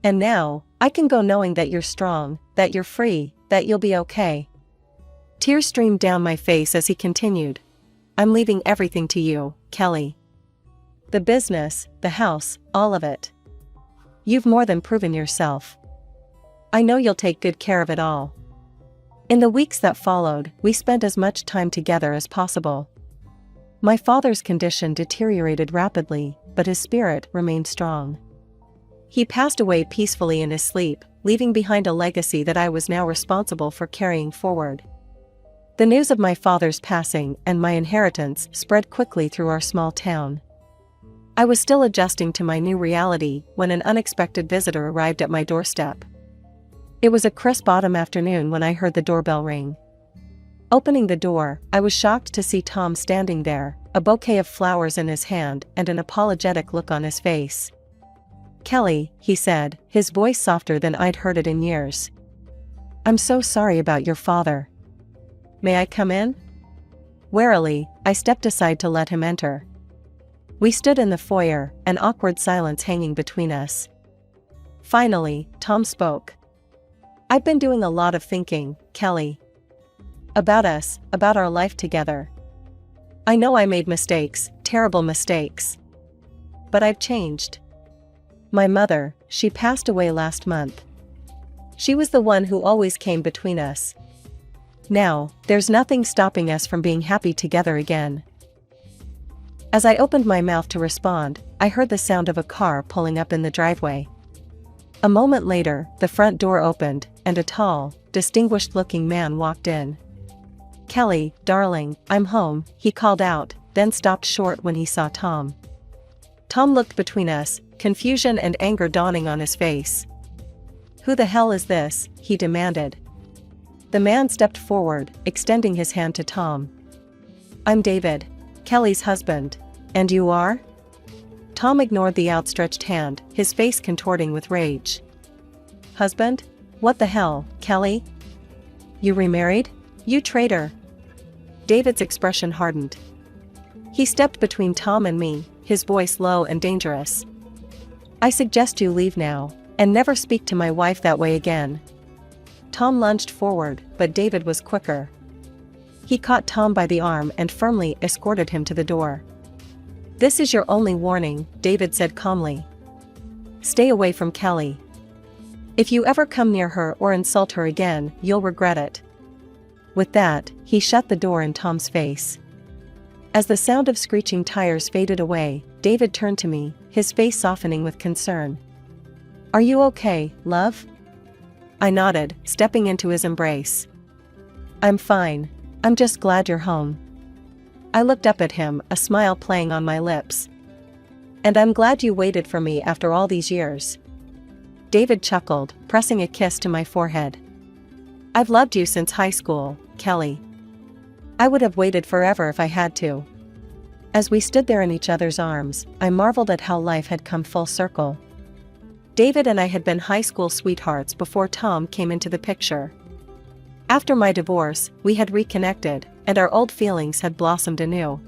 S2: And now, I can go knowing that you're strong, that you're free, that you'll be okay. Tears streamed down my face as he continued. I'm leaving everything to you, Kelly. The business, the house, all of it. You've more than proven yourself. I know you'll take good care of it all. In the weeks that followed, we spent as much time together as possible. My father's condition deteriorated rapidly, but his spirit remained strong. He passed away peacefully in his sleep, leaving behind a legacy that I was now responsible for carrying forward. The news of my father's passing and my inheritance spread quickly through our small town. I was still adjusting to my new reality when an unexpected visitor arrived at my doorstep. It was a crisp autumn afternoon when I heard the doorbell ring. Opening the door, I was shocked to see Tom standing there, a bouquet of flowers in his hand and an apologetic look on his face. Kelly, he said, his voice softer than I'd heard it in years. I'm so sorry about your father. May I come in? Warily, I stepped aside to let him enter. We stood in the foyer, an awkward silence hanging between us. Finally, Tom spoke. I've been doing a lot of thinking, Kelly. About us, about our life together. I know I made mistakes, terrible mistakes. But I've changed. My mother, she passed away last month. She was the one who always came between us. Now, there's nothing stopping us from being happy together again. As I opened my mouth to respond, I heard the sound of a car pulling up in the driveway. A moment later, the front door opened, and a tall, distinguished-looking man walked in. Kelly, darling, I'm home, he called out, then stopped short when he saw Tom. Tom looked between us, confusion and anger dawning on his face. Who the hell is this? He demanded. The man stepped forward, extending his hand to Tom. I'm David, Kelly's husband. And you are? Tom ignored the outstretched hand, his face contorting with rage. Husband? What the hell, Kelly? You remarried? You traitor! David's expression hardened. He stepped between Tom and me, his voice low and dangerous. I suggest you leave now, and never speak to my wife that way again. Tom lunged forward, but David was quicker. He caught Tom by the arm and firmly escorted him to the door. This is your only warning, David said calmly. Stay away from Kelly. If you ever come near her or insult her again, you'll regret it. With that, he shut the door in Tom's face. As the sound of screeching tires faded away, David turned to me, his face softening with concern. "Are you okay, love?" I nodded, stepping into his embrace. "I'm fine. I'm just glad you're home." I looked up at him, a smile playing on my lips. "And I'm glad you waited for me after all these years." David chuckled, pressing a kiss to my forehead. "I've loved you since high school, Kelly. I would have waited forever if I had to." As we stood there in each other's arms, I marveled at how life had come full circle. David and I had been high school sweethearts before Tom came into the picture. After my divorce, we had reconnected, and our old feelings had blossomed anew.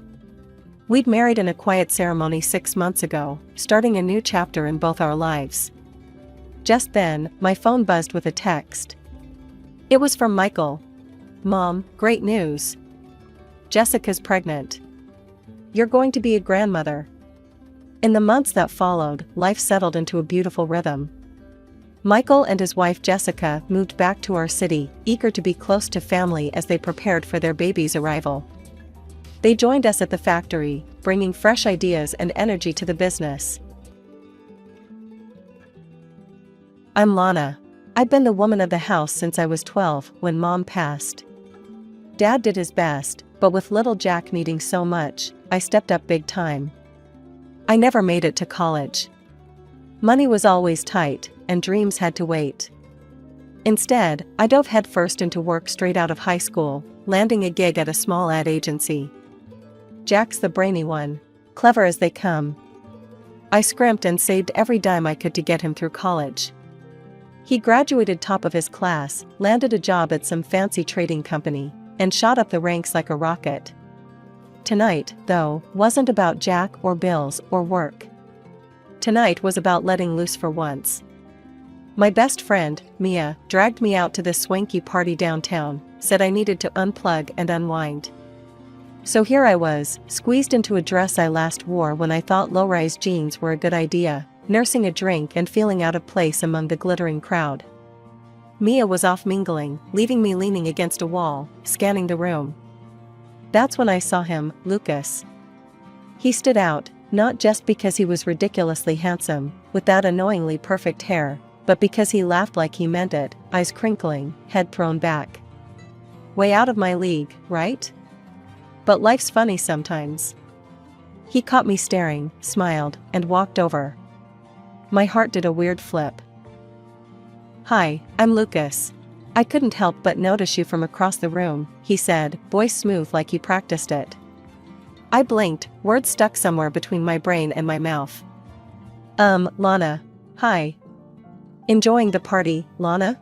S2: We'd married in a quiet ceremony 6 months ago, starting a new chapter in both our lives. Just then, my phone buzzed with a text. It was from Michael. "Mom, great news. Jessica's pregnant. You're going to be a grandmother." In the months that followed, life settled into a beautiful rhythm. Michael and his wife Jessica moved back to our city, eager to be close to family as they prepared for their baby's arrival. They joined us at the factory, bringing fresh ideas and energy to the business. I'm Lana. I've been the woman of the house since I was 12 when Mom passed. Dad did his best, but with little Jack needing so much, I stepped up big time. I never made it to college. Money was always tight, and dreams had to wait. Instead, I dove headfirst into work straight out of high school, landing a gig at a small ad agency. Jack's the brainy one, clever as they come. I scrimped and saved every dime I could to get him through college. He graduated top of his class, landed a job at some fancy trading company, and shot up the ranks like a rocket. Tonight, though, wasn't about Jack or bills or work. Tonight was about letting loose for once. My best friend, Mia, dragged me out to this swanky party downtown, said I needed to unplug and unwind. So here I was, squeezed into a dress I last wore when I thought low-rise jeans were a good idea, nursing a drink and feeling out of place among the glittering crowd. Mia was off mingling, leaving me leaning against a wall, scanning the room. That's when I saw him, Lucas. He stood out, not just because he was ridiculously handsome, with that annoyingly perfect hair, but because he laughed like he meant it, eyes crinkling, head thrown back. Way out of my league, right? But life's funny sometimes. He caught me staring, smiled, and walked over. My heart did a weird flip. "Hi, I'm Lucas. I couldn't help but notice you from across the room," he said, voice smooth like he practiced it. I blinked, words stuck somewhere between my brain and my mouth. Lana. Hi. Enjoying the party, Lana?"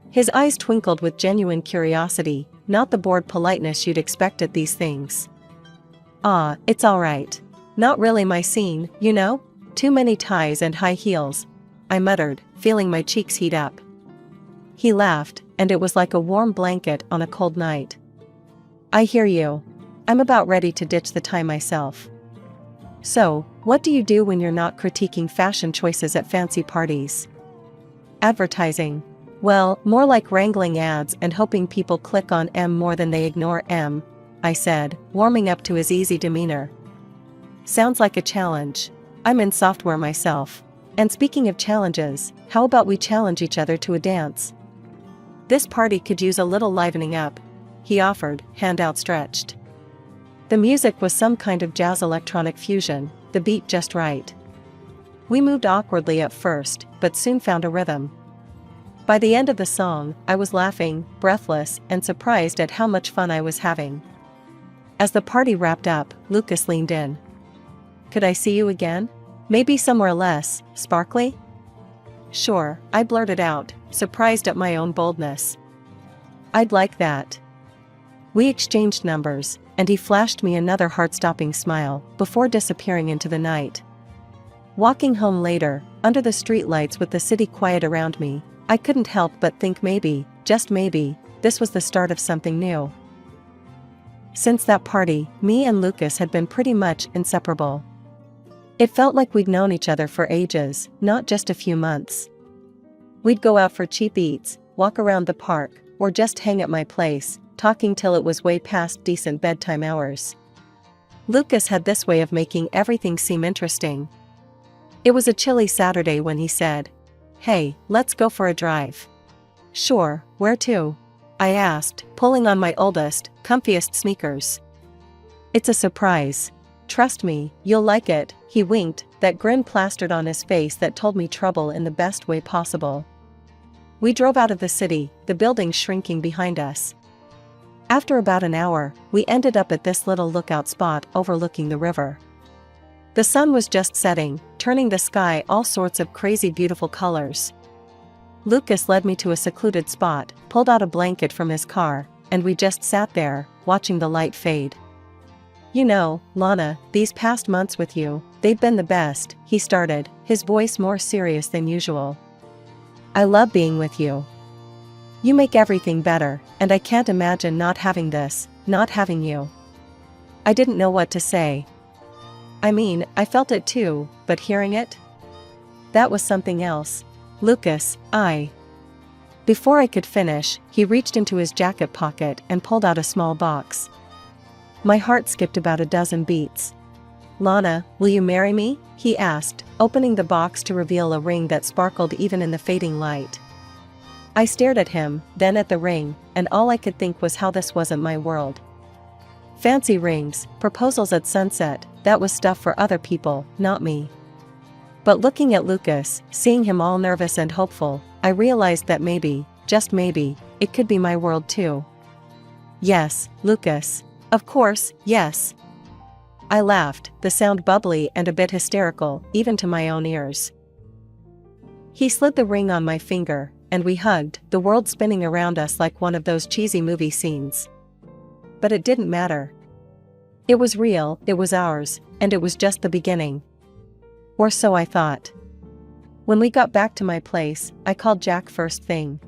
S2: His eyes twinkled with genuine curiosity, not the bored politeness you'd expect at these things. It's all right. Not really my scene, you know? Too many ties and high heels," I muttered, feeling my cheeks heat up. He laughed, and it was like a warm blanket on a cold night. "I hear you. I'm about ready to ditch the tie myself." "So, what do you do when you're not critiquing fashion choices at fancy parties?" "Advertising. Well, more like wrangling ads and hoping people click on M more than they ignore M," I said, warming up to his easy demeanor. "Sounds like a challenge. I'm in software myself. And speaking of challenges, how about we challenge each other to a dance? This party could use a little livening up," he offered, hand outstretched. The music was some kind of jazz electronic fusion, the beat just right. We moved awkwardly at first, but soon found a rhythm. By the end of the song, I was laughing, breathless, and surprised at how much fun I was having. As the party wrapped up, Lucas leaned in. "Could I see you again? Maybe somewhere less sparkly?" "Sure," I blurted out, surprised at my own boldness. "I'd like that." We exchanged numbers, and he flashed me another heart-stopping smile, before disappearing into the night. Walking home later, under the streetlights with the city quiet around me, I couldn't help but think maybe, just maybe, this was the start of something new. Since that party, me and Lucas had been pretty much inseparable. It felt like we'd known each other for ages, not just a few months. We'd go out for cheap eats, walk around the park, or just hang at my place, talking till it was way past decent bedtime hours. Lucas had this way of making everything seem interesting. It was a chilly Saturday when he said, "Hey, let's go for a drive." "Sure, where to?" I asked, pulling on my oldest, comfiest sneakers. "It's a surprise. Trust me, you'll like it," he winked, that grin plastered on his face that told me trouble in the best way possible. We drove out of the city, the buildings shrinking behind us. After about an hour, we ended up at this little lookout spot overlooking the river. The sun was just setting, turning the sky all sorts of crazy beautiful colors. Lucas led me to a secluded spot, pulled out a blanket from his car, and we just sat there, watching the light fade. "You know, Lana, these past months with you, they've been the best," he started, his voice more serious than usual. "I love being with you. You make everything better, and I can't imagine not having this, not having you." I didn't know what to say. I mean, I felt it too, but hearing it? That was something else. "Lucas, Before I could finish, he reached into his jacket pocket and pulled out a small box. My heart skipped about a dozen beats. "Lana, will you marry me?" he asked, opening the box to reveal a ring that sparkled even in the fading light. I stared at him, then at the ring, and all I could think was how this wasn't my world. Fancy rings, proposals at sunset, that was stuff for other people, not me. But looking at Lucas, seeing him all nervous and hopeful, I realized that maybe, just maybe, it could be my world too. "Yes, Lucas. Of course, yes." I laughed, the sound bubbly and a bit hysterical, even to my own ears. He slid the ring on my finger, and we hugged, the world spinning around us like one of those cheesy movie scenes. But it didn't matter. It was real, it was ours, and it was just the beginning. Or so I thought. When we got back to my place, I called Jack first thing.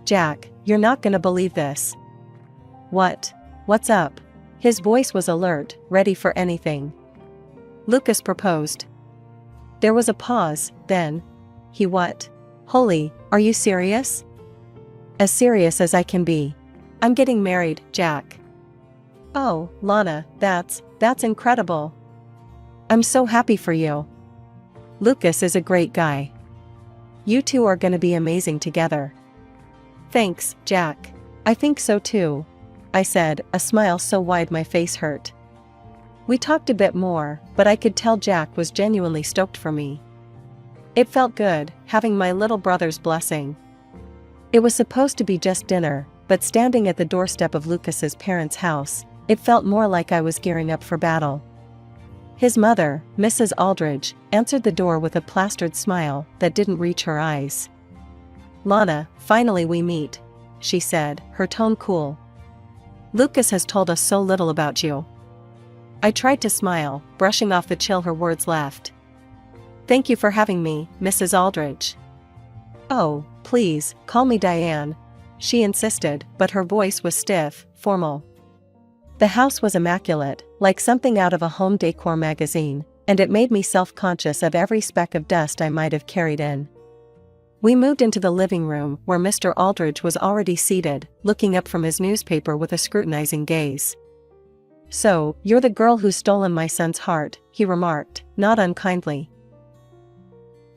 S2: "Jack, you're not gonna believe this." "What? What's up?" His voice was alert, ready for anything. "Lucas proposed." There was a pause, then. "He what? Holy, are you serious?" "As serious as I can be. I'm getting married, Jack." "Oh, Lana, that's incredible. I'm so happy for you. Lucas is a great guy. You two are gonna be amazing together." "Thanks, Jack. I think so too," I said, a smile so wide my face hurt. We talked a bit more, but I could tell Jack was genuinely stoked for me. It felt good, having my little brother's blessing. It was supposed to be just dinner, but standing at the doorstep of Lucas's parents' house, it felt more like I was gearing up for battle. His mother, Mrs. Aldridge, answered the door with a plastered smile that didn't reach her eyes. "Lana, finally we meet," she said, her tone cool. "Lucas has told us so little about you." I tried to smile, brushing off the chill her words left. "Thank you for having me, Mrs. Aldridge." "Oh, please, call me Diane," she insisted, but her voice was stiff, formal. The house was immaculate, like something out of a home decor magazine, and it made me self-conscious of every speck of dust I might have carried in. We moved into the living room where Mr. Aldridge was already seated, looking up from his newspaper with a scrutinizing gaze. "So, you're the girl who's stolen my son's heart," he remarked, not unkindly.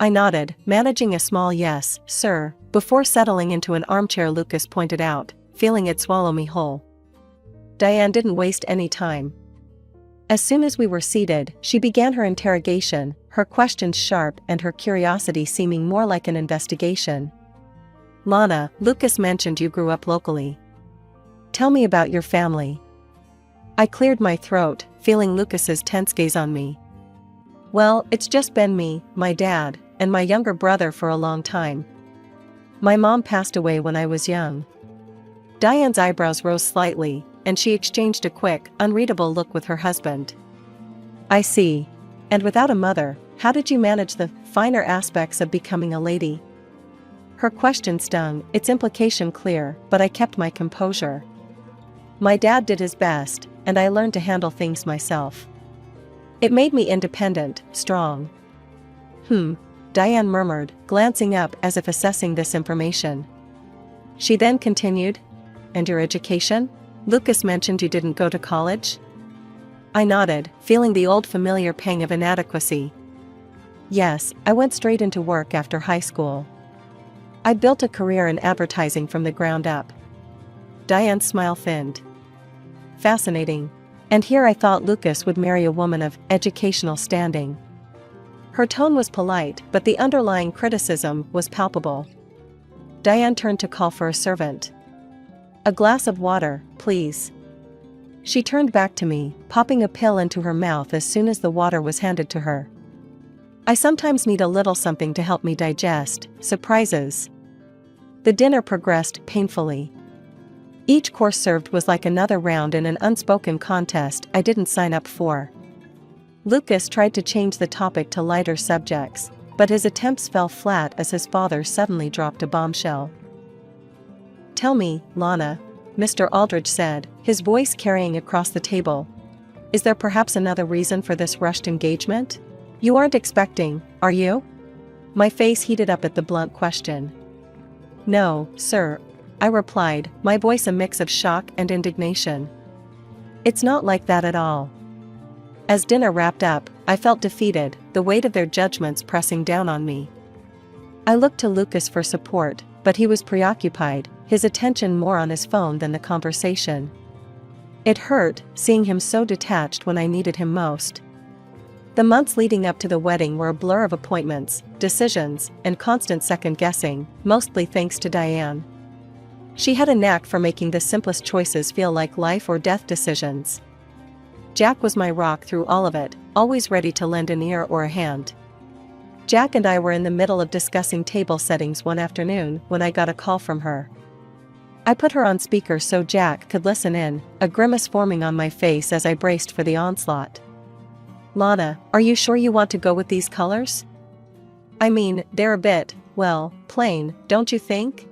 S2: I nodded, managing a small "yes, sir," before settling into an armchair Lucas pointed out, feeling it swallow me whole. Diane didn't waste any time. As soon as we were seated, she began her interrogation, her questions sharp and her curiosity seeming more like an investigation. "Lana, Lucas mentioned you grew up locally. Tell me about your family." I cleared my throat, feeling Lucas's tense gaze on me. "Well, it's just been me, my dad, and my younger brother for a long time. My mom passed away when I was young." Diane's eyebrows rose slightly, and she exchanged a quick, unreadable look with her husband. "I see. And without a mother, how did you manage the finer aspects of becoming a lady?" Her question stung, its implication clear, but I kept my composure. "My dad did his best, and I learned to handle things myself. It made me independent, strong." Diane murmured, glancing up as if assessing this information. She then continued, "And your education? Lucas mentioned you didn't go to college?" I nodded, feeling the old familiar pang of inadequacy. Yes, I went straight into work after high school. I built a career in advertising from the ground up. Diane's smile thinned. Fascinating. And here I thought Lucas would marry a woman of educational standing. Her tone was polite, but the underlying criticism was palpable. Diane turned to call for a servant. "A glass of water, please." She turned back to me, popping a pill into her mouth as soon as the water was handed to her. I sometimes need a little something to help me digest, surprises. The dinner progressed painfully. Each course served was like another round in an unspoken contest I didn't sign up for. Lucas tried to change the topic to lighter subjects, but his attempts fell flat as his father suddenly dropped a bombshell. "Tell me, Lana," Mr. Aldridge said, his voice carrying across the table. "Is there perhaps another reason for this rushed engagement? You aren't expecting, are you?" My face heated up at the blunt question. "No, sir," I replied, my voice a mix of shock and indignation. "It's not like that at all." As dinner wrapped up, I felt defeated, the weight of their judgments pressing down on me. I looked to Lucas for support, but he was preoccupied, his attention more on his phone than the conversation. It hurt, seeing him so detached when I needed him most. The months leading up to the wedding were a blur of appointments, decisions, and constant second-guessing, mostly thanks to Diane. She had a knack for making the simplest choices feel like life or death decisions. Jack was my rock through all of it, always ready to lend an ear or a hand. Jack and I were in the middle of discussing table settings one afternoon when I got a call from her. I put her on speaker so Jack could listen in, a grimace forming on my face as I braced for the onslaught. "Lana, are you sure you want to go with these colors? I mean, they're a bit, well, plain, don't you think?"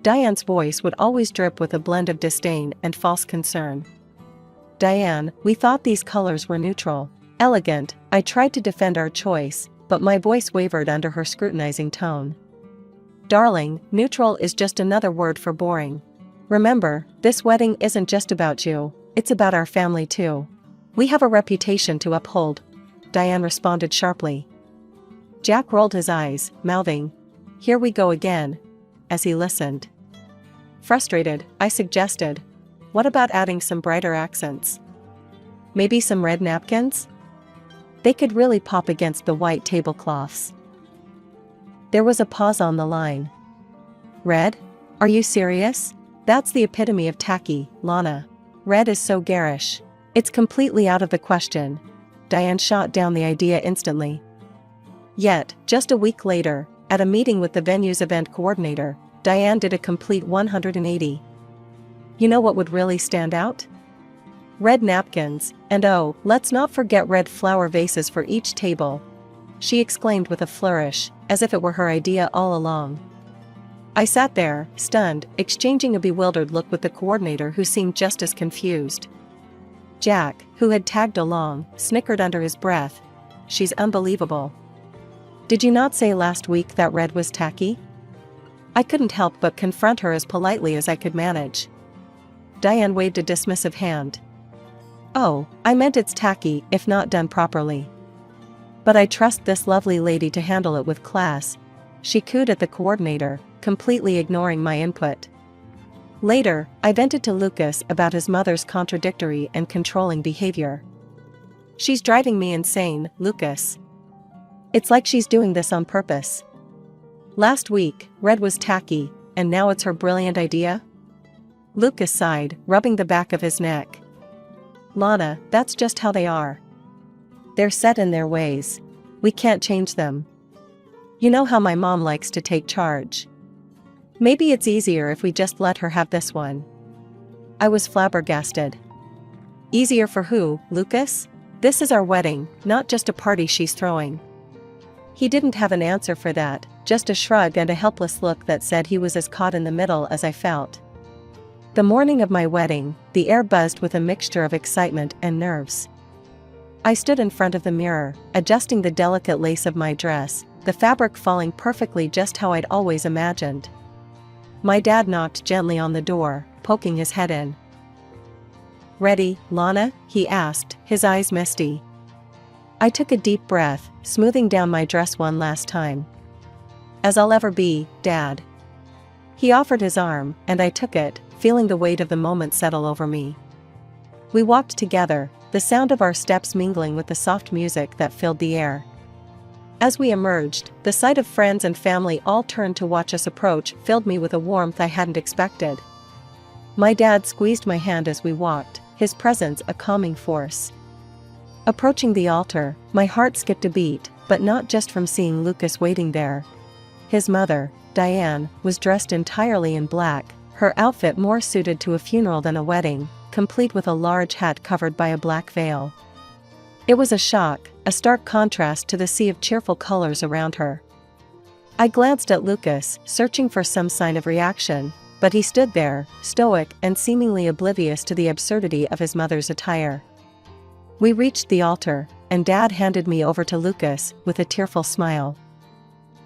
S2: Diane's voice would always drip with a blend of disdain and false concern. "Diane, we thought these colors were neutral, elegant." I tried to defend our choice, but my voice wavered under her scrutinizing tone. "Darling, neutral is just another word for boring. Remember, this wedding isn't just about you, it's about our family too. We have a reputation to uphold," Diane responded sharply. Jack rolled his eyes, mouthing, "Here we go again," as he listened. Frustrated, I suggested, "What about adding some brighter accents? Maybe some red napkins? They could really pop against the white tablecloths." There was a pause on the line. "Red? Are you serious? That's the epitome of tacky, Lana. Red is so garish. It's completely out of the question." Diane shot down the idea instantly. Yet, just a week later, at a meeting with the venue's event coordinator, Diane did a complete 180. "You know what would really stand out? Red napkins, and oh, let's not forget red flower vases for each table," she exclaimed with a flourish, as if it were her idea all along. I sat there, stunned, exchanging a bewildered look with the coordinator who seemed just as confused. Jack, who had tagged along, snickered under his breath. "She's unbelievable. Did you not say last week that red was tacky?" I couldn't help but confront her as politely as I could manage. Diane waved a dismissive hand. "Oh, I meant it's tacky if not done properly. But I trust this lovely lady to handle it with class," she cooed at the coordinator, completely ignoring my input. Later, I vented to Lucas about his mother's contradictory and controlling behavior. "She's driving me insane, Lucas. It's like she's doing this on purpose. Last week, red was tacky, and now it's her brilliant idea?" Lucas sighed, rubbing the back of his neck. "Lana, that's just how they are. They're set in their ways. We can't change them. You know how my mom likes to take charge. Maybe it's easier if we just let her have this one." I was flabbergasted. "Easier for who, Lucas? This is our wedding, not just a party she's throwing." He didn't have an answer for that, just a shrug and a helpless look that said he was as caught in the middle as I felt. The morning of my wedding, the air buzzed with a mixture of excitement and nerves. I stood in front of the mirror, adjusting the delicate lace of my dress, the fabric falling perfectly just how I'd always imagined. My dad knocked gently on the door, poking his head in. "Ready, Lana?" he asked, his eyes misty. I took a deep breath, smoothing down my dress one last time. "As I'll ever be, Dad." He offered his arm, and I took it, feeling the weight of the moment settle over me. We walked together, the sound of our steps mingling with the soft music that filled the air. As we emerged, the sight of friends and family all turned to watch us approach filled me with a warmth I hadn't expected. My dad squeezed my hand as we walked, his presence a calming force. Approaching the altar, my heart skipped a beat, but not just from seeing Lucas waiting there. His mother, Diane, was dressed entirely in black, her outfit more suited to a funeral than a wedding, complete with a large hat covered by a black veil. It was a shock, a stark contrast to the sea of cheerful colors around her. I glanced at Lucas, searching for some sign of reaction, but he stood there, stoic and seemingly oblivious to the absurdity of his mother's attire. We reached the altar, and Dad handed me over to Lucas, with a tearful smile.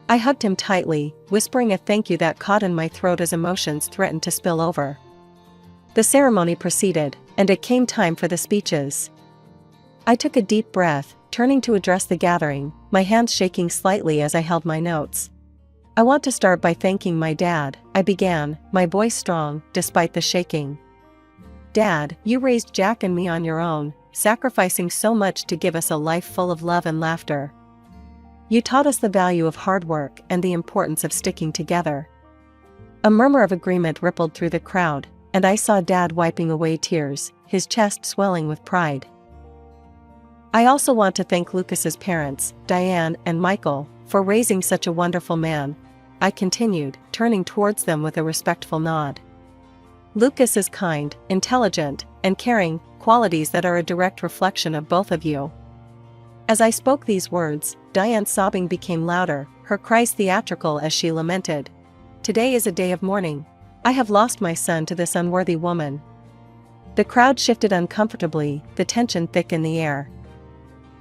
S2: I hugged him tightly, whispering a thank you that caught in my throat as emotions threatened to spill over. The ceremony proceeded, and it came time for the speeches. I took a deep breath, turning to address the gathering, my hands shaking slightly as I held my notes. "I want to start by thanking my dad," I began, my voice strong, despite the shaking. "Dad, you raised Jack and me on your own, sacrificing so much to give us a life full of love and laughter. You taught us the value of hard work and the importance of sticking together." A murmur of agreement rippled through the crowd, and I saw Dad wiping away tears, his chest swelling with pride. "I also want to thank Lucas's parents, Diane and Michael, for raising such a wonderful man," I continued, turning towards them with a respectful nod. "Lucas is kind, intelligent, and caring, qualities that are a direct reflection of both of you." As I spoke these words, Diane's sobbing became louder, her cries theatrical as she lamented, "Today is a day of mourning. I have lost my son to this unworthy woman." The crowd shifted uncomfortably, the tension thick in the air.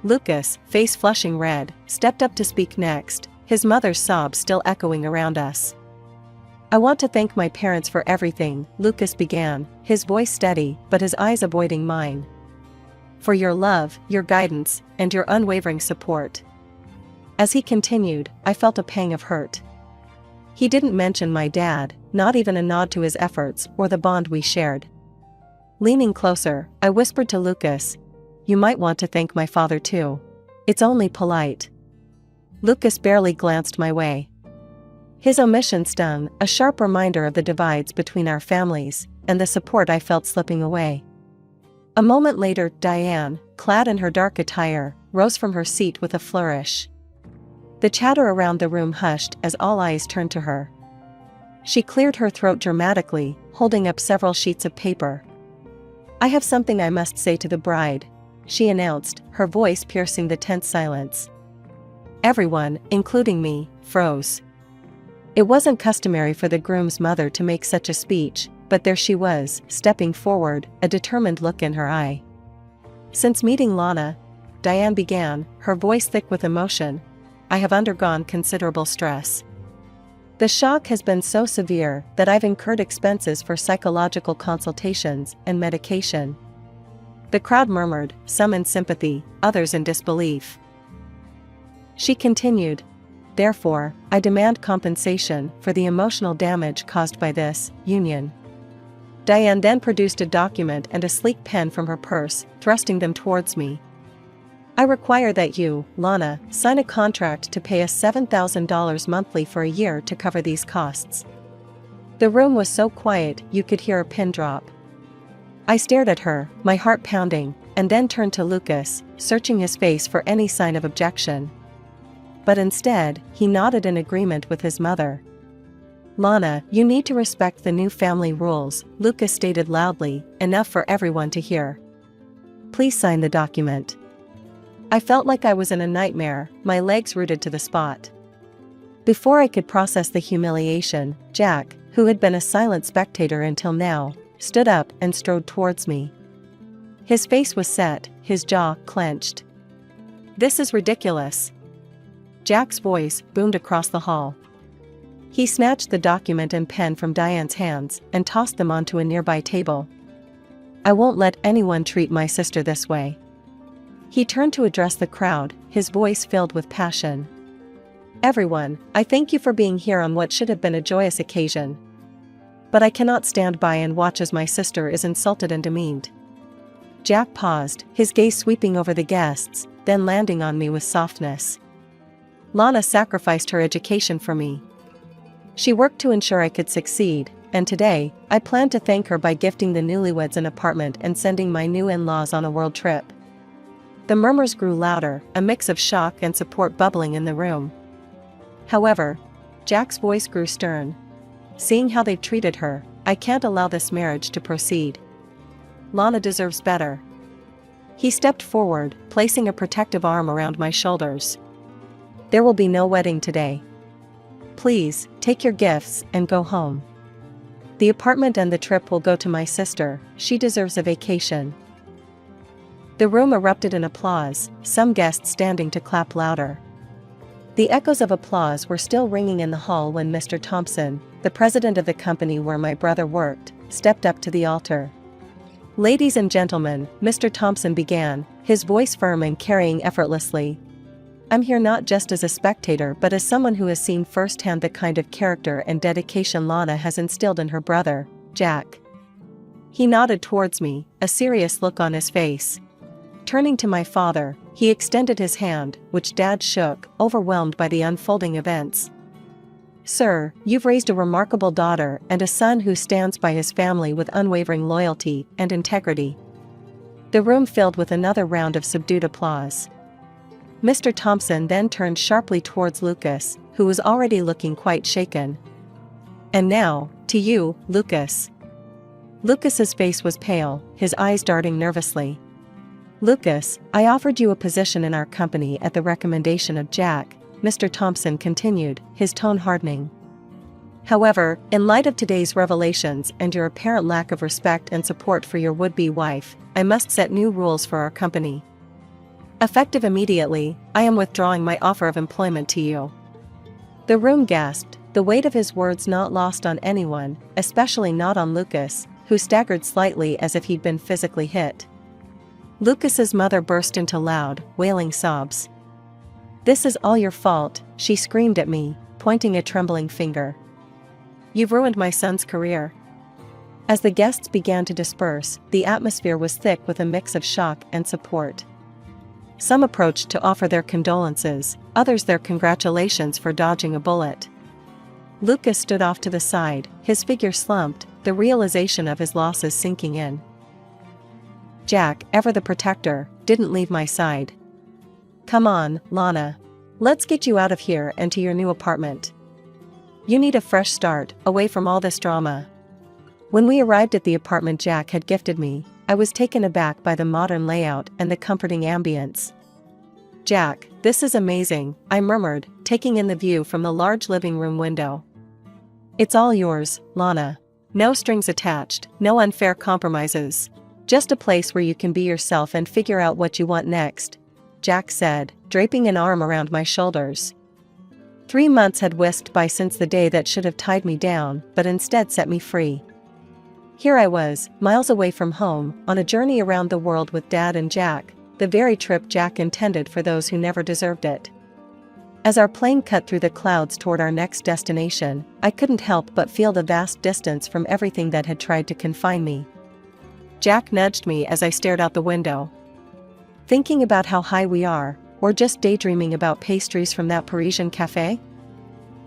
S2: Lucas, face flushing red, stepped up to speak next, his mother's sobs still echoing around us. "I want to thank my parents for everything," Lucas began, his voice steady, but his eyes avoiding mine. "For your love, your guidance, and your unwavering support." As he continued, I felt a pang of hurt. He didn't mention my dad, not even a nod to his efforts or the bond we shared. Leaning closer, I whispered to Lucas, "You might want to thank my father too. It's only polite." Lucas barely glanced my way. His omission stung, a sharp reminder of the divides between our families, and the support I felt slipping away. A moment later, Diane, clad in her dark attire, rose from her seat with a flourish. The chatter around the room hushed as all eyes turned to her. She cleared her throat dramatically, holding up several sheets of paper. "I have something I must say to the bride," she announced, her voice piercing the tense silence. Everyone, including me, froze. It wasn't customary for the groom's mother to make such a speech, but there she was, stepping forward, a determined look in her eye. "Since meeting Lana," Diane began, her voice thick with emotion, "I have undergone considerable stress. The shock has been so severe that I've incurred expenses for psychological consultations and medication." The crowd murmured, some in sympathy, others in disbelief. She continued, "Therefore, I demand compensation for the emotional damage caused by this union." Diane then produced a document and a sleek pen from her purse, thrusting them towards me. "I require that you, Lana, sign a contract to pay us $7,000 monthly for a year to cover these costs." The room was so quiet you could hear a pin drop. I stared at her, my heart pounding, and then turned to Lucas, searching his face for any sign of objection. But instead, he nodded in agreement with his mother. "Lana, you need to respect the new family rules," Lucas stated loudly, enough for everyone to hear. "Please sign the document." I felt like I was in a nightmare, my legs rooted to the spot. Before I could process the humiliation, Jack, who had been a silent spectator until now, stood up and strode towards me. His face was set, his jaw clenched. "This is ridiculous." Jack's voice boomed across the hall. He snatched the document and pen from Diane's hands and tossed them onto a nearby table. I won't let anyone treat my sister this way." He turned to address the crowd, his voice filled with passion. "Everyone, I thank you for being here on what should have been a joyous occasion. But I cannot stand by and watch as my sister is insulted and demeaned." Jack paused, his gaze sweeping over the guests, then landing on me with softness. "Lana sacrificed her education for me. She worked to ensure I could succeed, and today, I plan to thank her by gifting the newlyweds an apartment and sending my new in-laws on a world trip." The murmurs grew louder, a mix of shock and support bubbling in the room. However, Jack's voice grew stern. "Seeing how they've treated her, I can't allow this marriage to proceed. Lana deserves better." He stepped forward, placing a protective arm around my shoulders. "There will be no wedding today. Please, take your gifts and go home. The apartment and the trip will go to my sister, she deserves a vacation." The room erupted in applause, some guests standing to clap louder. The echoes of applause were still ringing in the hall when Mr. Thompson, the president of the company where my brother worked, stepped up to the altar. "Ladies and gentlemen," Mr. Thompson began, his voice firm and carrying effortlessly. "I'm here not just as a spectator but as someone who has seen firsthand the kind of character and dedication Lana has instilled in her brother, Jack." He nodded towards me, a serious look on his face. Turning to my father, he extended his hand, which Dad shook, overwhelmed by the unfolding events. "Sir, you've raised a remarkable daughter and a son who stands by his family with unwavering loyalty and integrity." The room filled with another round of subdued applause. Mr. Thompson then turned sharply towards Lucas, who was already looking quite shaken. "And now, to you, Lucas." Lucas's face was pale, his eyes darting nervously. "Lucas, I offered you a position in our company at the recommendation of Jack," Mr. Thompson continued, his tone hardening. "However, in light of today's revelations and your apparent lack of respect and support for your would-be wife, I must set new rules for our company. Effective immediately, I am withdrawing my offer of employment to you." The room gasped, the weight of his words not lost on anyone, especially not on Lucas, who staggered slightly as if he'd been physically hit. Lucas's mother burst into loud, wailing sobs. "This is all your fault," she screamed at me, pointing a trembling finger. "You've ruined my son's career." As the guests began to disperse, the atmosphere was thick with a mix of shock and support. Some approached to offer their condolences, others their congratulations for dodging a bullet. Lucas stood off to the side, his figure slumped, the realization of his losses sinking in. Jack, ever the protector, didn't leave my side. "Come on, Lana. Let's get you out of here and to your new apartment. You need a fresh start, away from all this drama." When we arrived at the apartment Jack had gifted me, I was taken aback by the modern layout and the comforting ambience. "Jack, this is amazing," I murmured, taking in the view from the large living room window. "It's all yours, Lana. No strings attached, no unfair compromises. Just a place where you can be yourself and figure out what you want next," Jack said, draping an arm around my shoulders. 3 months had whisked by since the day that should have tied me down, but instead set me free. Here I was, miles away from home, on a journey around the world with Dad and Jack, the very trip Jack intended for those who never deserved it. As our plane cut through the clouds toward our next destination, I couldn't help but feel the vast distance from everything that had tried to confine me. Jack nudged me as I stared out the window. "Thinking about how high we are, or just daydreaming about pastries from that Parisian cafe?"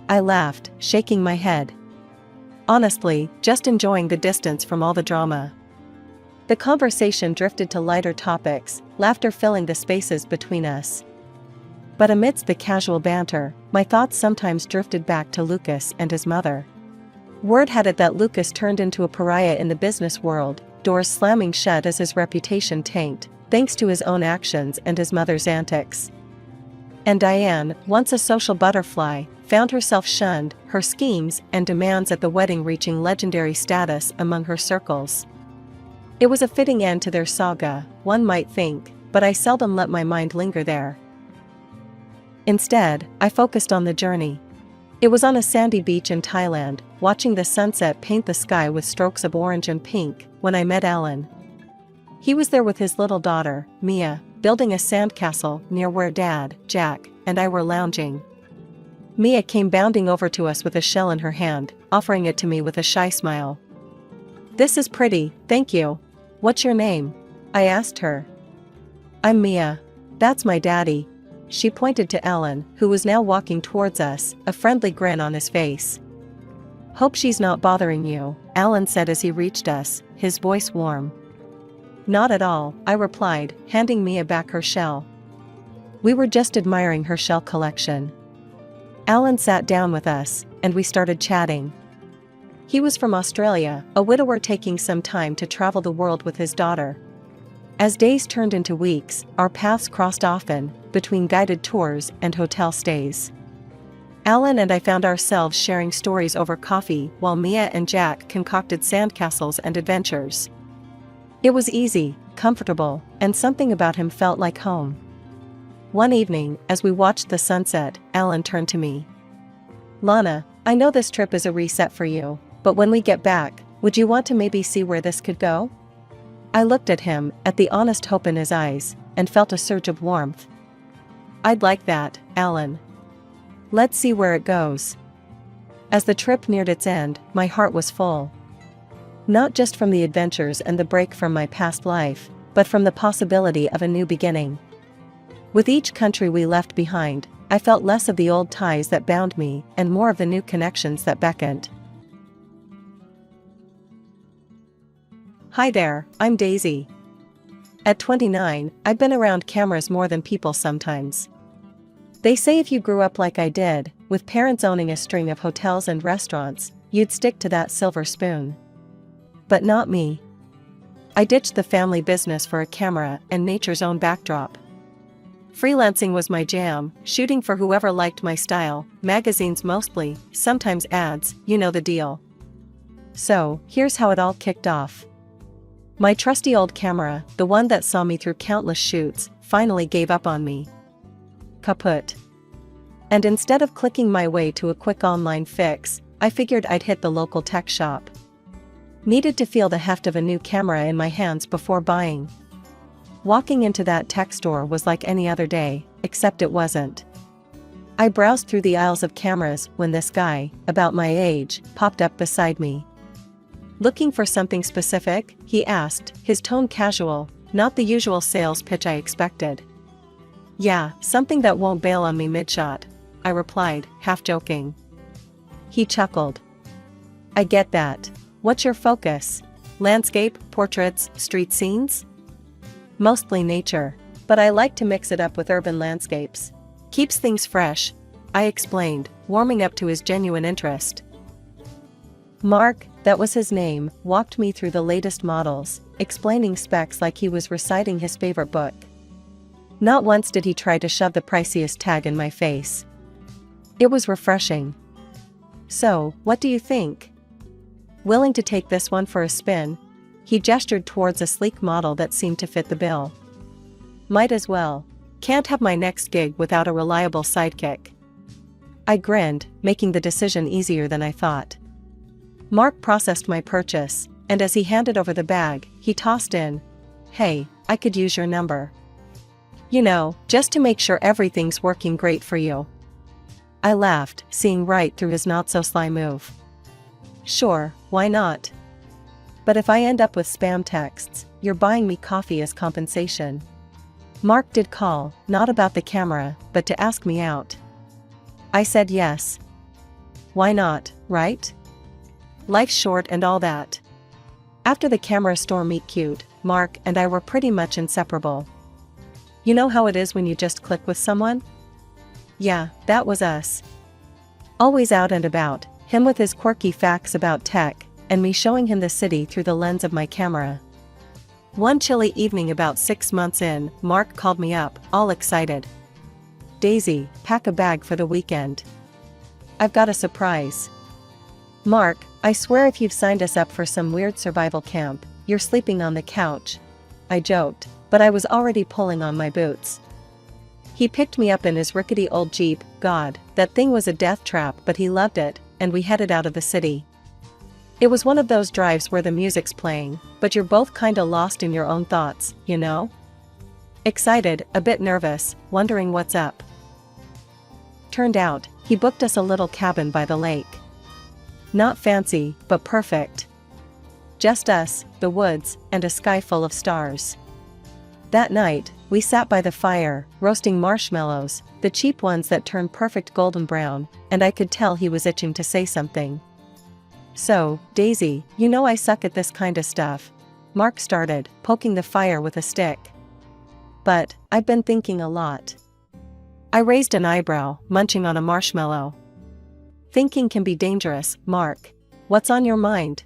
S2: I laughed, shaking my head. "Honestly, just enjoying the distance from all the drama." The conversation drifted to lighter topics, laughter filling the spaces between us. But amidst the casual banter, my thoughts sometimes drifted back to Lucas and his mother. Word had it that Lucas turned into a pariah in the business world, doors slamming shut as his reputation tanked, thanks to his own actions and his mother's antics. And Diane, once a social butterfly, found herself shunned, her schemes and demands at the wedding reaching legendary status among her circles. It was a fitting end to their saga, one might think, but I seldom let my mind linger there. Instead, I focused on the journey. It was on a sandy beach in Thailand, watching the sunset paint the sky with strokes of orange and pink, when I met Alan. He was there with his little daughter, Mia, building a sandcastle near where Dad, Jack, and I were lounging. Mia came bounding over to us with a shell in her hand, offering it to me with a shy smile. "This is pretty, thank you. What's your name?" I asked her. "I'm Mia. That's my daddy." She pointed to Alan, who was now walking towards us, a friendly grin on his face. "Hope she's not bothering you," Alan said as he reached us, his voice warm. "Not at all," I replied, handing Mia back her shell. We were just admiring her shell collection. Alan sat down with us, and we started chatting. He was from Australia, a widower taking some time to travel the world with his daughter. As days turned into weeks, our paths crossed often, between guided tours and hotel stays. Alan and I found ourselves sharing stories over coffee while Mia and Jack concocted sandcastles and adventures. It was easy, comfortable, and something about him felt like home. One evening, as we watched the sunset, Alan turned to me. "Lana, I know this trip is a reset for you, but when we get back, would you want to maybe see where this could go?" I looked at him, at the honest hope in his eyes, and felt a surge of warmth. "I'd like that, Alan. Let's see where it goes." As the trip neared its end, my heart was full. Not just from the adventures and the break from my past life, but from the possibility of a new beginning. With each country we left behind, I felt less of the old ties that bound me and more of the new connections that beckoned. Hi there, I'm Daisy. At 29, I've been around cameras more than people sometimes. They say if you grew up like I did, with parents owning a string of hotels and restaurants, you'd stick to that silver spoon. But not me. I ditched the family business for a camera and nature's own backdrop. Freelancing was my jam, shooting for whoever liked my style, magazines mostly, sometimes ads, you know the deal. So, here's how it all kicked off. My trusty old camera, the one that saw me through countless shoots, finally gave up on me. Kaput. And instead of clicking my way to a quick online fix, I figured I'd hit the local tech shop. Needed to feel the heft of a new camera in my hands before buying. Walking into that tech store was like any other day, except it wasn't. I browsed through the aisles of cameras when this guy, about my age, popped up beside me. "Looking for something specific?" he asked, his tone casual, not the usual sales pitch I expected. "Yeah, something that won't bail on me mid-shot," I replied, half joking. He chuckled. "I get that. What's your focus? Landscape, portraits, street scenes?" "Mostly nature, but I like to mix it up with urban landscapes. Keeps things fresh," I explained, warming up to his genuine interest. Mark, that was his name, walked me through the latest models, explaining specs like he was reciting his favorite book. Not once did he try to shove the priciest tag in my face. It was refreshing. "So, what do you think? Willing to take this one for a spin?" He gestured towards a sleek model that seemed to fit the bill. "Might as well. Can't have my next gig without a reliable sidekick." I grinned, making the decision easier than I thought. Mark processed my purchase, and as he handed over the bag, he tossed in, "Hey, I could use your number. You know, just to make sure everything's working great for you." I laughed, seeing right through his not-so-sly move. "Sure, why not? But if I end up with spam texts, you're buying me coffee as compensation." Mark did call, not about the camera, but to ask me out. I said yes. Why not, right? Life's short and all that. After the camera store meet cute, Mark and I were pretty much inseparable. You know how it is when you just click with someone? Yeah, that was us. Always out and about, him with his quirky facts about tech, and me showing him the city through the lens of my camera. One chilly evening about 6 months in, Mark called me up, all excited. "Daisy, pack a bag for the weekend. I've got a surprise." "Mark, I swear if you've signed us up for some weird survival camp, you're sleeping on the couch." I joked, but I was already pulling on my boots. He picked me up in his rickety old Jeep. God, that thing was a death trap, but he loved it, and we headed out of the city. It was one of those drives where the music's playing, but you're both kinda lost in your own thoughts, you know? Excited, a bit nervous, wondering what's up. Turned out, he booked us a little cabin by the lake. Not fancy, but perfect. Just us, the woods, and a sky full of stars. That night, we sat by the fire, roasting marshmallows, the cheap ones that turn perfect golden brown, and I could tell he was itching to say something. "So, Daisy, you know I suck at this kinda stuff," Mark started, poking the fire with a stick. "But, I've been thinking a lot." I raised an eyebrow, munching on a marshmallow. "Thinking can be dangerous, Mark. What's on your mind?"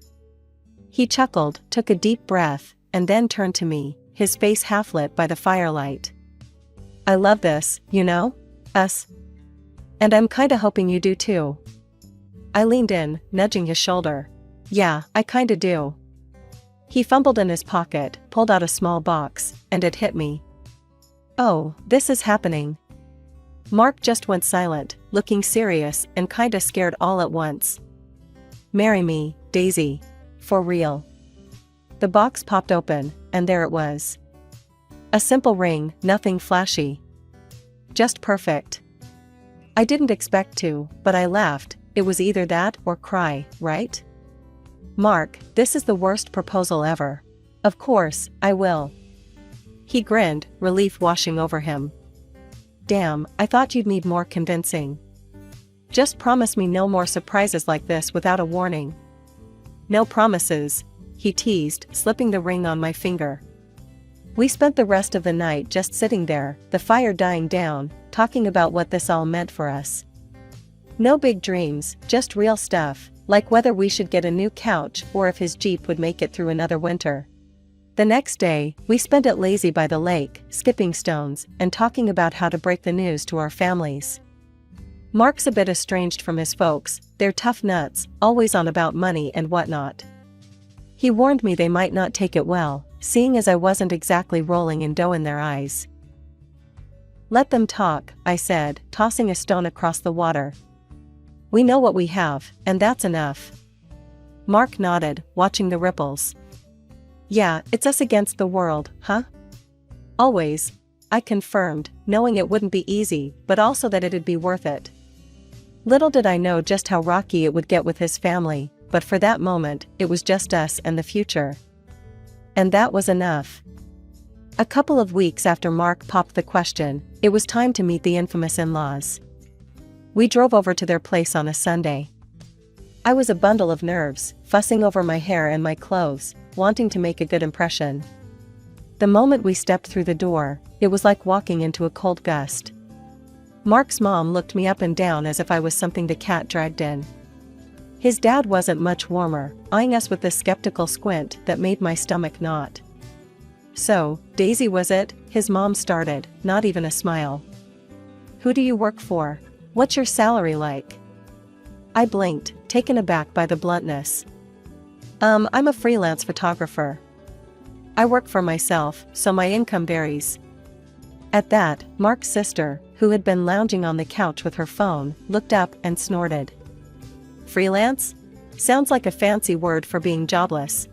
S2: He chuckled, took a deep breath, and then turned to me, his face half lit by the firelight. "I love this, you know? Us. And I'm kinda hoping you do too." I leaned in, nudging his shoulder. "Yeah, I kinda do." He fumbled in his pocket, pulled out a small box, and it hit me. "Oh, this is happening." Mark just went silent, looking serious and kinda scared all at once. "Marry me, Daisy. For real." The box popped open, and there it was. A simple ring, nothing flashy. Just perfect. I didn't expect to, but I laughed. It was either that or cry, right? "Mark, this is the worst proposal ever." "Of course, I will." He grinned, relief washing over him. "Damn, I thought you'd need more convincing. Just promise me no more surprises like this without a warning." "No promises," he teased, slipping the ring on my finger. We spent the rest of the night just sitting there, the fire dying down, talking about what this all meant for us. No big dreams, just real stuff, like whether we should get a new couch or if his Jeep would make it through another winter. The next day, we spent it lazy by the lake, skipping stones, and talking about how to break the news to our families. Mark's a bit estranged from his folks, they're tough nuts, always on about money and whatnot. He warned me they might not take it well, seeing as I wasn't exactly rolling in dough in their eyes. "Let them talk," I said, tossing a stone across the water. "We know what we have, and that's enough." Mark nodded, watching the ripples. "Yeah, it's us against the world, huh?" "Always," I confirmed, knowing it wouldn't be easy, but also that it'd be worth it. Little did I know just how rocky it would get with his family, but for that moment, it was just us and the future. And that was enough. A couple of weeks after Mark popped the question, it was time to meet the infamous in-laws. We drove over to their place on a Sunday. I was a bundle of nerves, fussing over my hair and my clothes, wanting to make a good impression. The moment we stepped through the door, it was like walking into a cold gust. Mark's mom looked me up and down as if I was something the cat dragged in. His dad wasn't much warmer, eyeing us with a skeptical squint that made my stomach knot. "So, Daisy was it?" his mom started, not even a smile. "Who do you work for? What's your salary like?" I blinked, taken aback by the bluntness. I'm a freelance photographer. I work for myself, so my income varies." At that, Mark's sister, who had been lounging on the couch with her phone, looked up and snorted. "Freelance? Sounds like a fancy word for being jobless."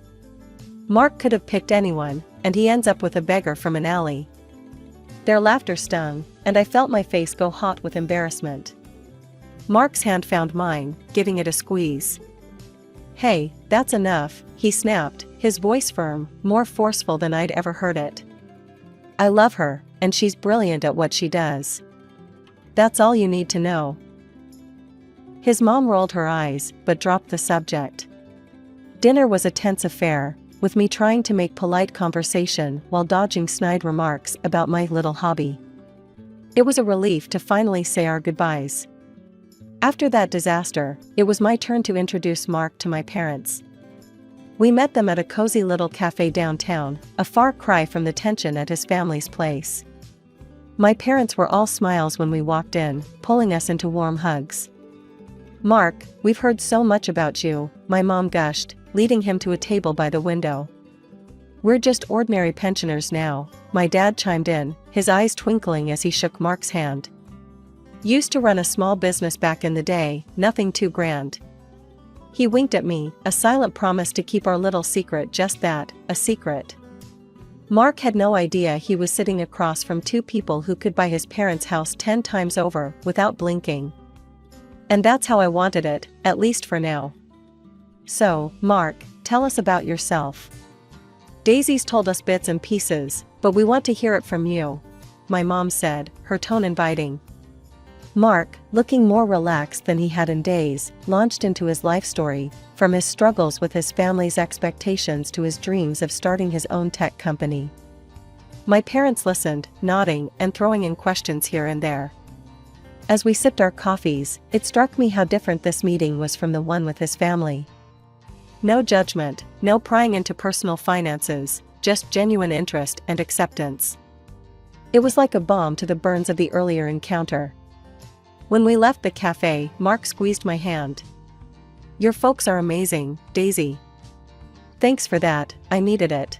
S2: Mark could have picked anyone, and he ends up with a beggar from an alley. Their laughter stung, and I felt my face go hot with embarrassment. Mark's hand found mine, giving it a squeeze. "Hey, that's enough," he snapped, his voice firm, more forceful than I'd ever heard it. "I love her, and she's brilliant at what she does. That's all you need to know." His mom rolled her eyes, but dropped the subject. Dinner was a tense affair, with me trying to make polite conversation while dodging snide remarks about my little hobby. It was a relief to finally say our goodbyes. After that disaster, it was my turn to introduce Mark to my parents. We met them at a cozy little cafe downtown, a far cry from the tension at his family's place. My parents were all smiles when we walked in, pulling us into warm hugs. "Mark, we've heard so much about you," my mom gushed, leading him to a table by the window. "We're just ordinary pensioners now," my dad chimed in, his eyes twinkling as he shook Mark's hand. "Used to run a small business back in the day, nothing too grand." He winked at me, a silent promise to keep our little secret just that, a secret. Mark had no idea he was sitting across from two people who could buy his parents' house 10 times over without blinking. And that's how I wanted it, at least for now. So, Mark, tell us about yourself. Daisy's told us bits and pieces, but we want to hear it from you, my mom said, her tone inviting. Mark, looking more relaxed than he had in days, launched into his life story, from his struggles with his family's expectations to his dreams of starting his own tech company. My parents listened, nodding and throwing in questions here and there. As we sipped our coffees, it struck me how different this meeting was from the one with his family. No judgment, no prying into personal finances, just genuine interest and acceptance. It was like a balm to the burns of the earlier encounter. When we left the cafe, Mark squeezed my hand. Your folks are amazing, Daisy. Thanks for that, I needed it.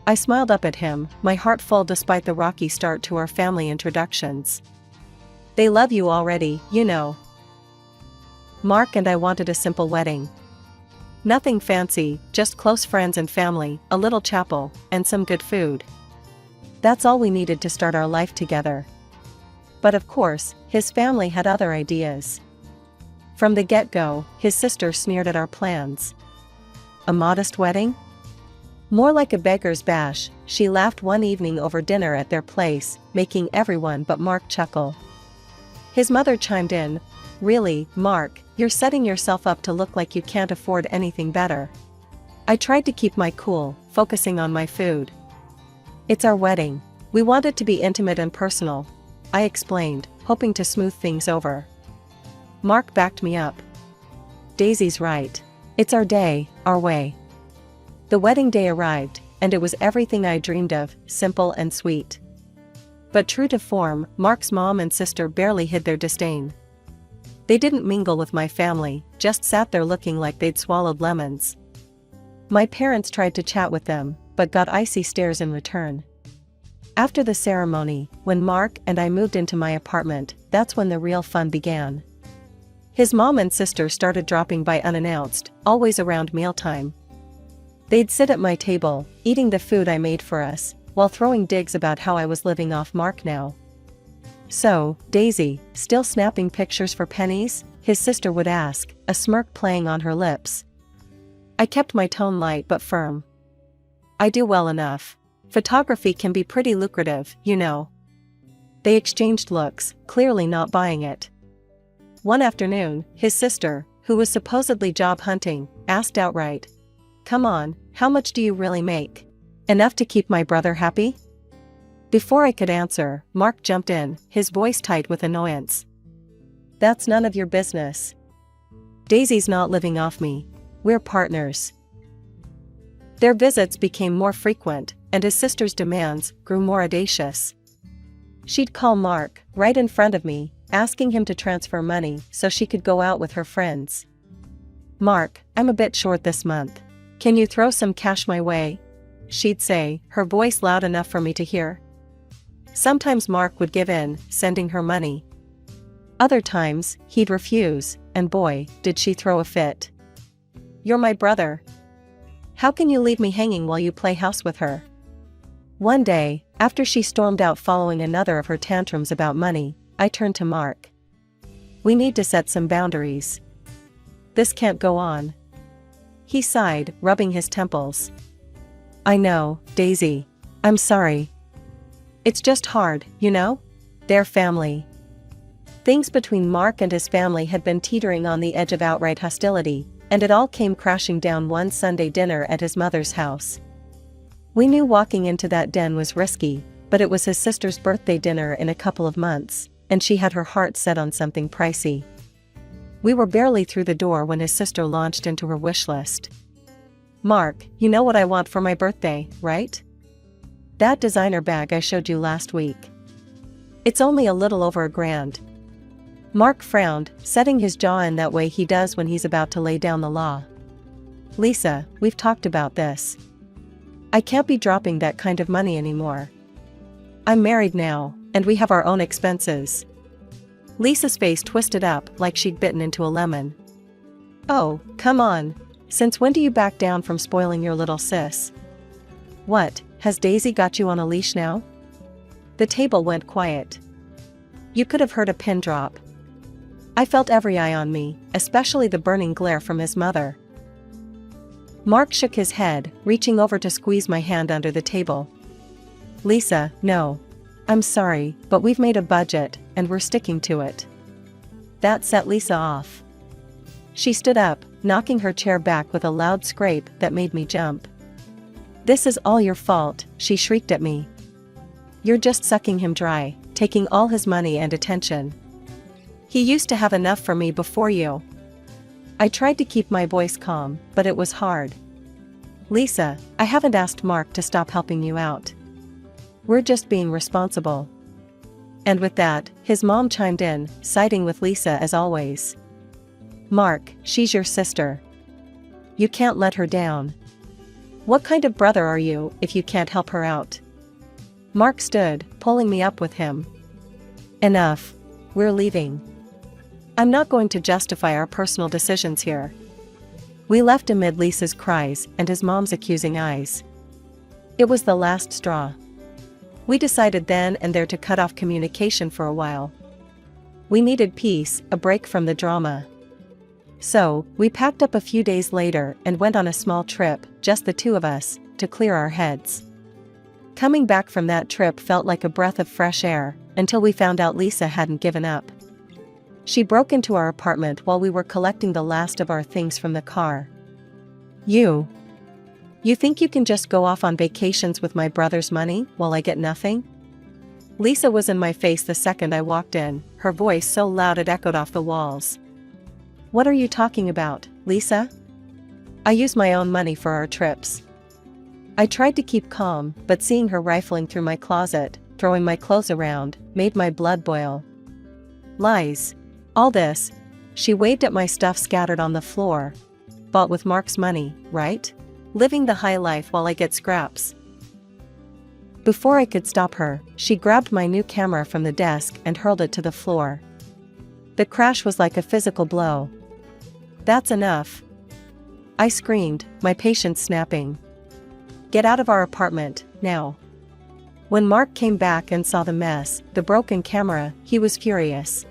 S2: I smiled up at him, my heart full despite the rocky start to our family introductions. They love you already, you know. Mark and I wanted a simple wedding. Nothing fancy, just close friends and family, a little chapel, and some good food. That's all we needed to start our life together. But of course, his family had other ideas. From the get-go, his sister sneered at our plans. A modest wedding? More like a beggar's bash, she laughed one evening over dinner at their place, making everyone but Mark chuckle. His mother chimed in, Really, Mark, you're setting yourself up to look like you can't afford anything better. I tried to keep my cool, focusing on my food. It's our wedding. We want it to be intimate and personal, I explained, hoping to smooth things over. Mark backed me up. Daisy's right. It's our day, our way. The wedding day arrived, and it was everything I dreamed of, simple and sweet. But true to form, Mark's mom and sister barely hid their disdain. They didn't mingle with my family, just sat there looking like they'd swallowed lemons. My parents tried to chat with them, but got icy stares in return. After the ceremony, when Mark and I moved into my apartment, that's when the real fun began. His mom and sister started dropping by unannounced, always around mealtime. They'd sit at my table, eating the food I made for us, while throwing digs about how I was living off Mark now. So, Daisy, still snapping pictures for pennies? His sister would ask, a smirk playing on her lips. I kept my tone light but firm. I do well enough. Photography can be pretty lucrative, you know. They exchanged looks, clearly not buying it. One afternoon, his sister, who was supposedly job hunting, asked outright, Come on, how much do you really make? Enough to keep my brother happy? Before I could answer, Mark jumped in, his voice tight with annoyance. That's none of your business. Daisy's not living off me. We're partners. Their visits became more frequent, and his sister's demands grew more audacious. She'd call Mark, right in front of me, asking him to transfer money so she could go out with her friends. Mark, I'm a bit short this month. Can you throw some cash my way? She'd say, her voice loud enough for me to hear. Sometimes Mark would give in, sending her money. Other times, he'd refuse, and boy, did she throw a fit. You're my brother. How can you leave me hanging while you play house with her? One day, after she stormed out following another of her tantrums about money, I turned to Mark. We need to set some boundaries. This can't go on. He sighed, rubbing his temples. I know, Daisy. I'm sorry. It's just hard, you know? They're family. Things between Mark and his family had been teetering on the edge of outright hostility, and it all came crashing down one Sunday dinner at his mother's house. We knew walking into that den was risky, but it was his sister's birthday dinner in a couple of months, and she had her heart set on something pricey. We were barely through the door when his sister launched into her wish list. Mark, you know what I want for my birthday, right? That designer bag I showed you last week. It's only a little over $1,000. Mark frowned, setting his jaw in that way he does when he's about to lay down the law. Lisa, we've talked about this. I can't be dropping that kind of money anymore. I'm married now, and we have our own expenses. Lisa's face twisted up like she'd bitten into a lemon. Oh, come on. Since when do you back down from spoiling your little sis? What, has Daisy got you on a leash now? The table went quiet. You could have heard a pin drop. I felt every eye on me, especially the burning glare from his mother. Mark shook his head, reaching over to squeeze my hand under the table. Lisa, no. I'm sorry, but we've made a budget, and we're sticking to it. That set Lisa off. She stood up, knocking her chair back with a loud scrape that made me jump. This is all your fault, she shrieked at me. You're just sucking him dry, taking all his money and attention. He used to have enough for me before you. I tried to keep my voice calm, but it was hard. Lisa, I haven't asked Mark to stop helping you out. We're just being responsible. And with that, his mom chimed in, siding with Lisa as always. Mark, she's your sister. You can't let her down. What kind of brother are you if you can't help her out? Mark stood, pulling me up with him. Enough. We're leaving. I'm not going to justify our personal decisions here. We left amid Lisa's cries and his mom's accusing eyes. It was the last straw. We decided then and there to cut off communication for a while. We needed peace, a break from the drama. So, we packed up a few days later and went on a small trip, just the two of us, to clear our heads. Coming back from that trip felt like a breath of fresh air, until we found out Lisa hadn't given up. She broke into our apartment while we were collecting the last of our things from the car. You think you can just go off on vacations with my brother's money while I get nothing? Lisa was in my face the second I walked in, her voice so loud it echoed off the walls. What are you talking about, Lisa? I use my own money for our trips. I tried to keep calm, but seeing her rifling through my closet, throwing my clothes around, made my blood boil. Lies. All this. She waved at my stuff scattered on the floor. Bought with Mark's money, right? Living the high life while I get scraps. Before I could stop her, she grabbed my new camera from the desk and hurled it to the floor. The crash was like a physical blow. That's enough. I screamed, my patience snapping. Get out of our apartment, now. When Mark came back and saw the mess, the broken camera, he was furious.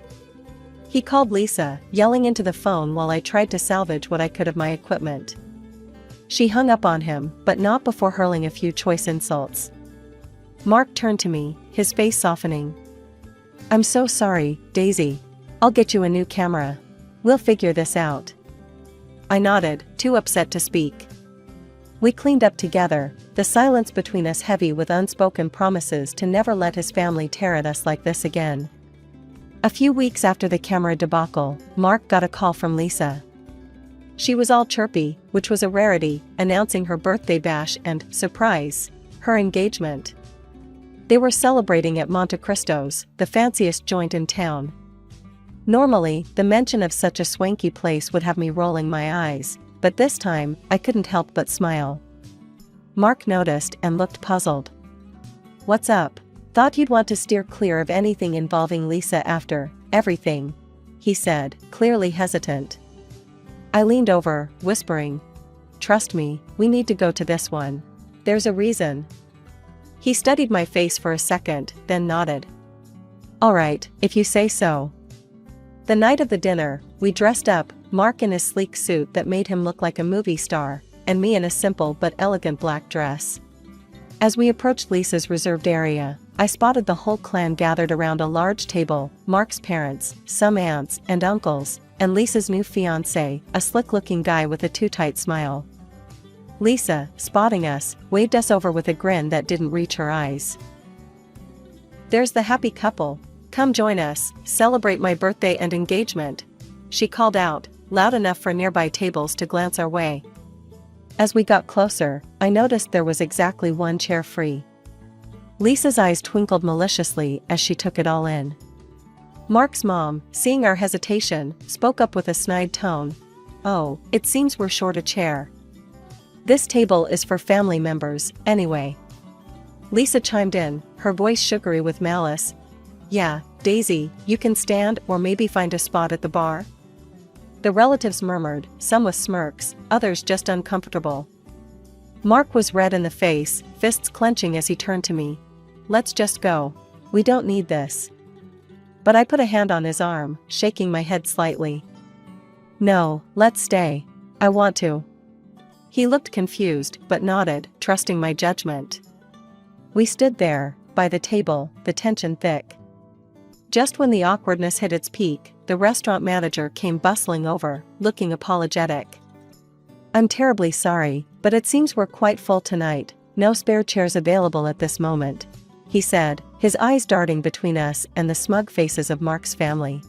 S2: He called Lisa, yelling into the phone while I tried to salvage what I could of my equipment. She hung up on him, but not before hurling a few choice insults. Mark turned to me, his face softening. I'm so sorry, Daisy. I'll get you a new camera. We'll figure this out. I nodded, too upset to speak. We cleaned up together, the silence between us heavy with unspoken promises to never let his family tear at us like this again. A few weeks after the camera debacle, Mark got a call from Lisa. She was all chirpy, which was a rarity, announcing her birthday bash and, surprise, her engagement. They were celebrating at Monte Cristo's, the fanciest joint in town. Normally, the mention of such a swanky place would have me rolling my eyes, but this time, I couldn't help but smile. Mark noticed and looked puzzled. What's up? Thought you'd want to steer clear of anything involving Lisa after everything, he said, clearly hesitant. I leaned over, whispering, Trust me, we need to go to this one. There's a reason. He studied my face for a second, then nodded. All right, if you say so. The night of the dinner, we dressed up, Mark in his sleek suit that made him look like a movie star, and me in a simple but elegant black dress. As we approached Lisa's reserved area, I spotted the whole clan gathered around a large table, Mark's parents, some aunts and uncles, and Lisa's new fiancé, a slick-looking guy with a too-tight smile. Lisa, spotting us, waved us over with a grin that didn't reach her eyes. There's the happy couple. Come join us, celebrate my birthday and engagement, she called out, loud enough for nearby tables to glance our way. As we got closer, I noticed there was exactly one chair free. Lisa's eyes twinkled maliciously as she took it all in. Mark's mom, seeing our hesitation, spoke up with a snide tone. Oh, it seems we're short a chair. This table is for family members, anyway. Lisa chimed in, her voice sugary with malice. Yeah, Daisy, you can stand or maybe find a spot at the bar. The relatives murmured, some with smirks, others just uncomfortable. Mark was red in the face, fists clenching as he turned to me. "Let's just go. We don't need this." But I put a hand on his arm, shaking my head slightly. "No, let's stay. I want to." He looked confused, but nodded, trusting my judgment. We stood there, by the table, the tension thick. Just when the awkwardness hit its peak, the restaurant manager came bustling over, looking apologetic. "I'm terribly sorry, but it seems we're quite full tonight, no spare chairs available at this moment," he said, his eyes darting between us and the smug faces of Mark's family.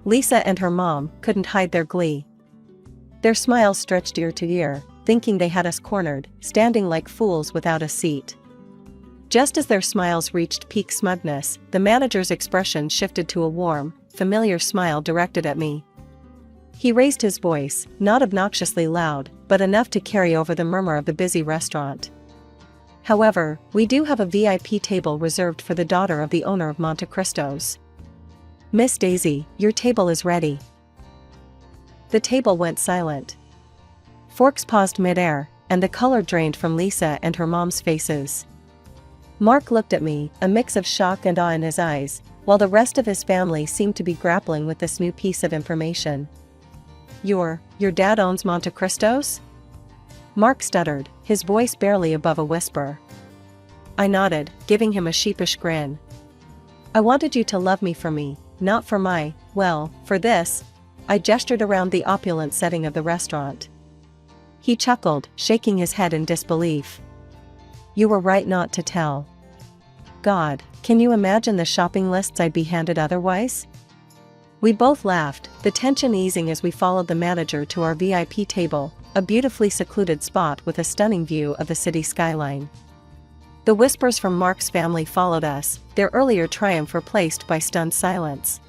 S2: Lisa and her mom couldn't hide their glee. Their smiles stretched ear to ear, thinking they had us cornered, standing like fools without a seat. Just as their smiles reached peak smugness, the manager's expression shifted to a warm, familiar smile directed at me. He raised his voice, not obnoxiously loud, but enough to carry over the murmur of the busy restaurant. "However, we do have a VIP table reserved for the daughter of the owner of Monte Cristo's. Miss Daisy, your table is ready." The table went silent. Forks paused midair, and the color drained from Lisa and her mom's faces. Mark looked at me, a mix of shock and awe in his eyes, while the rest of his family seemed to be grappling with this new piece of information. Your dad owns Monte Cristo's?" Mark stuttered, his voice barely above a whisper. I nodded, giving him a sheepish grin. "I wanted you to love me for me, not for for this." I gestured around the opulent setting of the restaurant. He chuckled, shaking his head in disbelief. "You were right not to tell. God, can you imagine the shopping lists I'd be handed otherwise?" We both laughed, the tension easing as we followed the manager to our VIP table, a beautifully secluded spot with a stunning view of the city skyline. The whispers from Mark's family followed us, their earlier triumph replaced by stunned silence.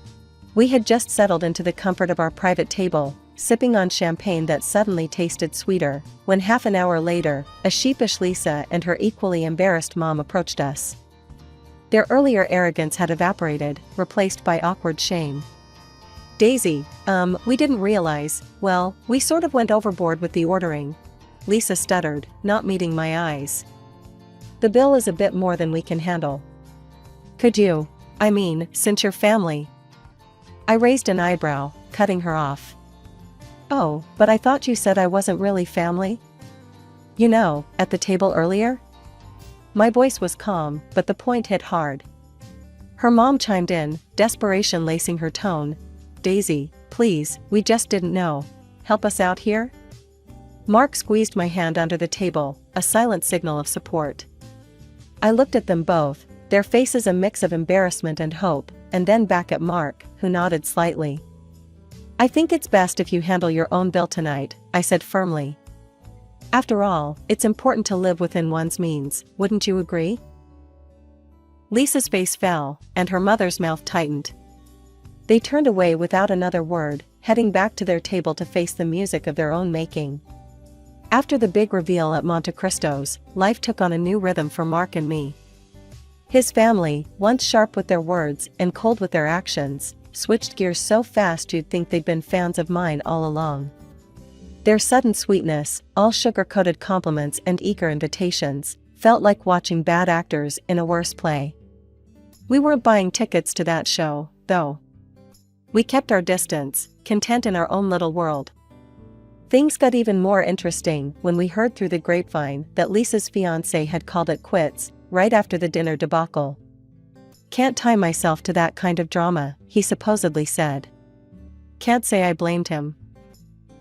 S2: We had just settled into the comfort of our private table, sipping on champagne that suddenly tasted sweeter, when half an hour later, a sheepish Lisa and her equally embarrassed mom approached us. Their earlier arrogance had evaporated, replaced by awkward shame. "Daisy, we didn't realize, we sort of went overboard with the ordering," Lisa stuttered, not meeting my eyes. "The bill is a bit more than we can handle. Could you, since you're family." I raised an eyebrow, cutting her off. "Oh, but I thought you said I wasn't really family? You know, at the table earlier?" My voice was calm, but the point hit hard. Her mom chimed in, desperation lacing her tone. "Daisy, please, we just didn't know. Help us out here?" Mark squeezed my hand under the table, a silent signal of support. I looked at them both, their faces a mix of embarrassment and hope, and then back at Mark, who nodded slightly. "I think it's best if you handle your own bill tonight," I said firmly. "After all, it's important to live within one's means, wouldn't you agree?" Lisa's face fell, and her mother's mouth tightened. They turned away without another word, heading back to their table to face the music of their own making. After the big reveal at Monte Cristo's, life took on a new rhythm for Mark and me. His family, once sharp with their words and cold with their actions, switched gears so fast you'd think they'd been fans of mine all along. Their sudden sweetness, all sugar-coated compliments and eager invitations, felt like watching bad actors in a worse play. We weren't buying tickets to that show, though. We kept our distance, content in our own little world. Things got even more interesting when we heard through the grapevine that Lisa's fiancé had called it quits, right after the dinner debacle. "Can't tie myself to that kind of drama," he supposedly said. Can't say I blamed him.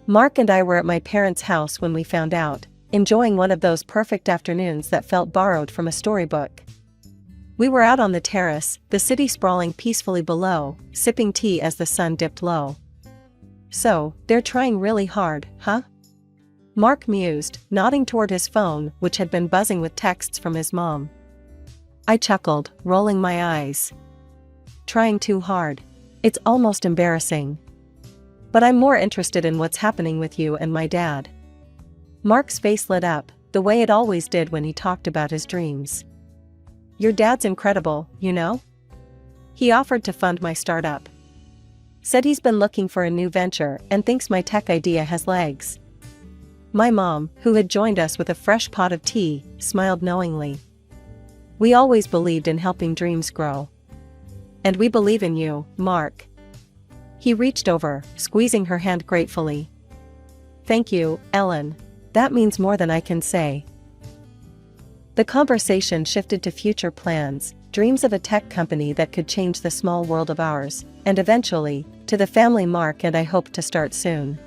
S2: Mark and I were at my parents' house when we found out, enjoying one of those perfect afternoons that felt borrowed from a storybook. We were out on the terrace, the city sprawling peacefully below, sipping tea as the sun dipped low. "So, they're trying really hard, huh?" Mark mused, nodding toward his phone, which had been buzzing with texts from his mom. I chuckled, rolling my eyes. "Trying too hard. It's almost embarrassing. But I'm more interested in what's happening with you and my dad." Mark's face lit up, the way it always did when he talked about his dreams. "Your dad's incredible, you know? He offered to fund my startup." Said he's been looking for a new venture and thinks my tech idea has legs. My mom, who had joined us with a fresh pot of tea, smiled knowingly. We always believed in helping dreams grow. And we believe in you, Mark. He reached over, squeezing her hand gratefully. Thank you, Ellen. That means more than I can say. The conversation shifted to future plans, dreams of a tech company that could change the small world of ours, and eventually, to the family Mark and I hope to start soon.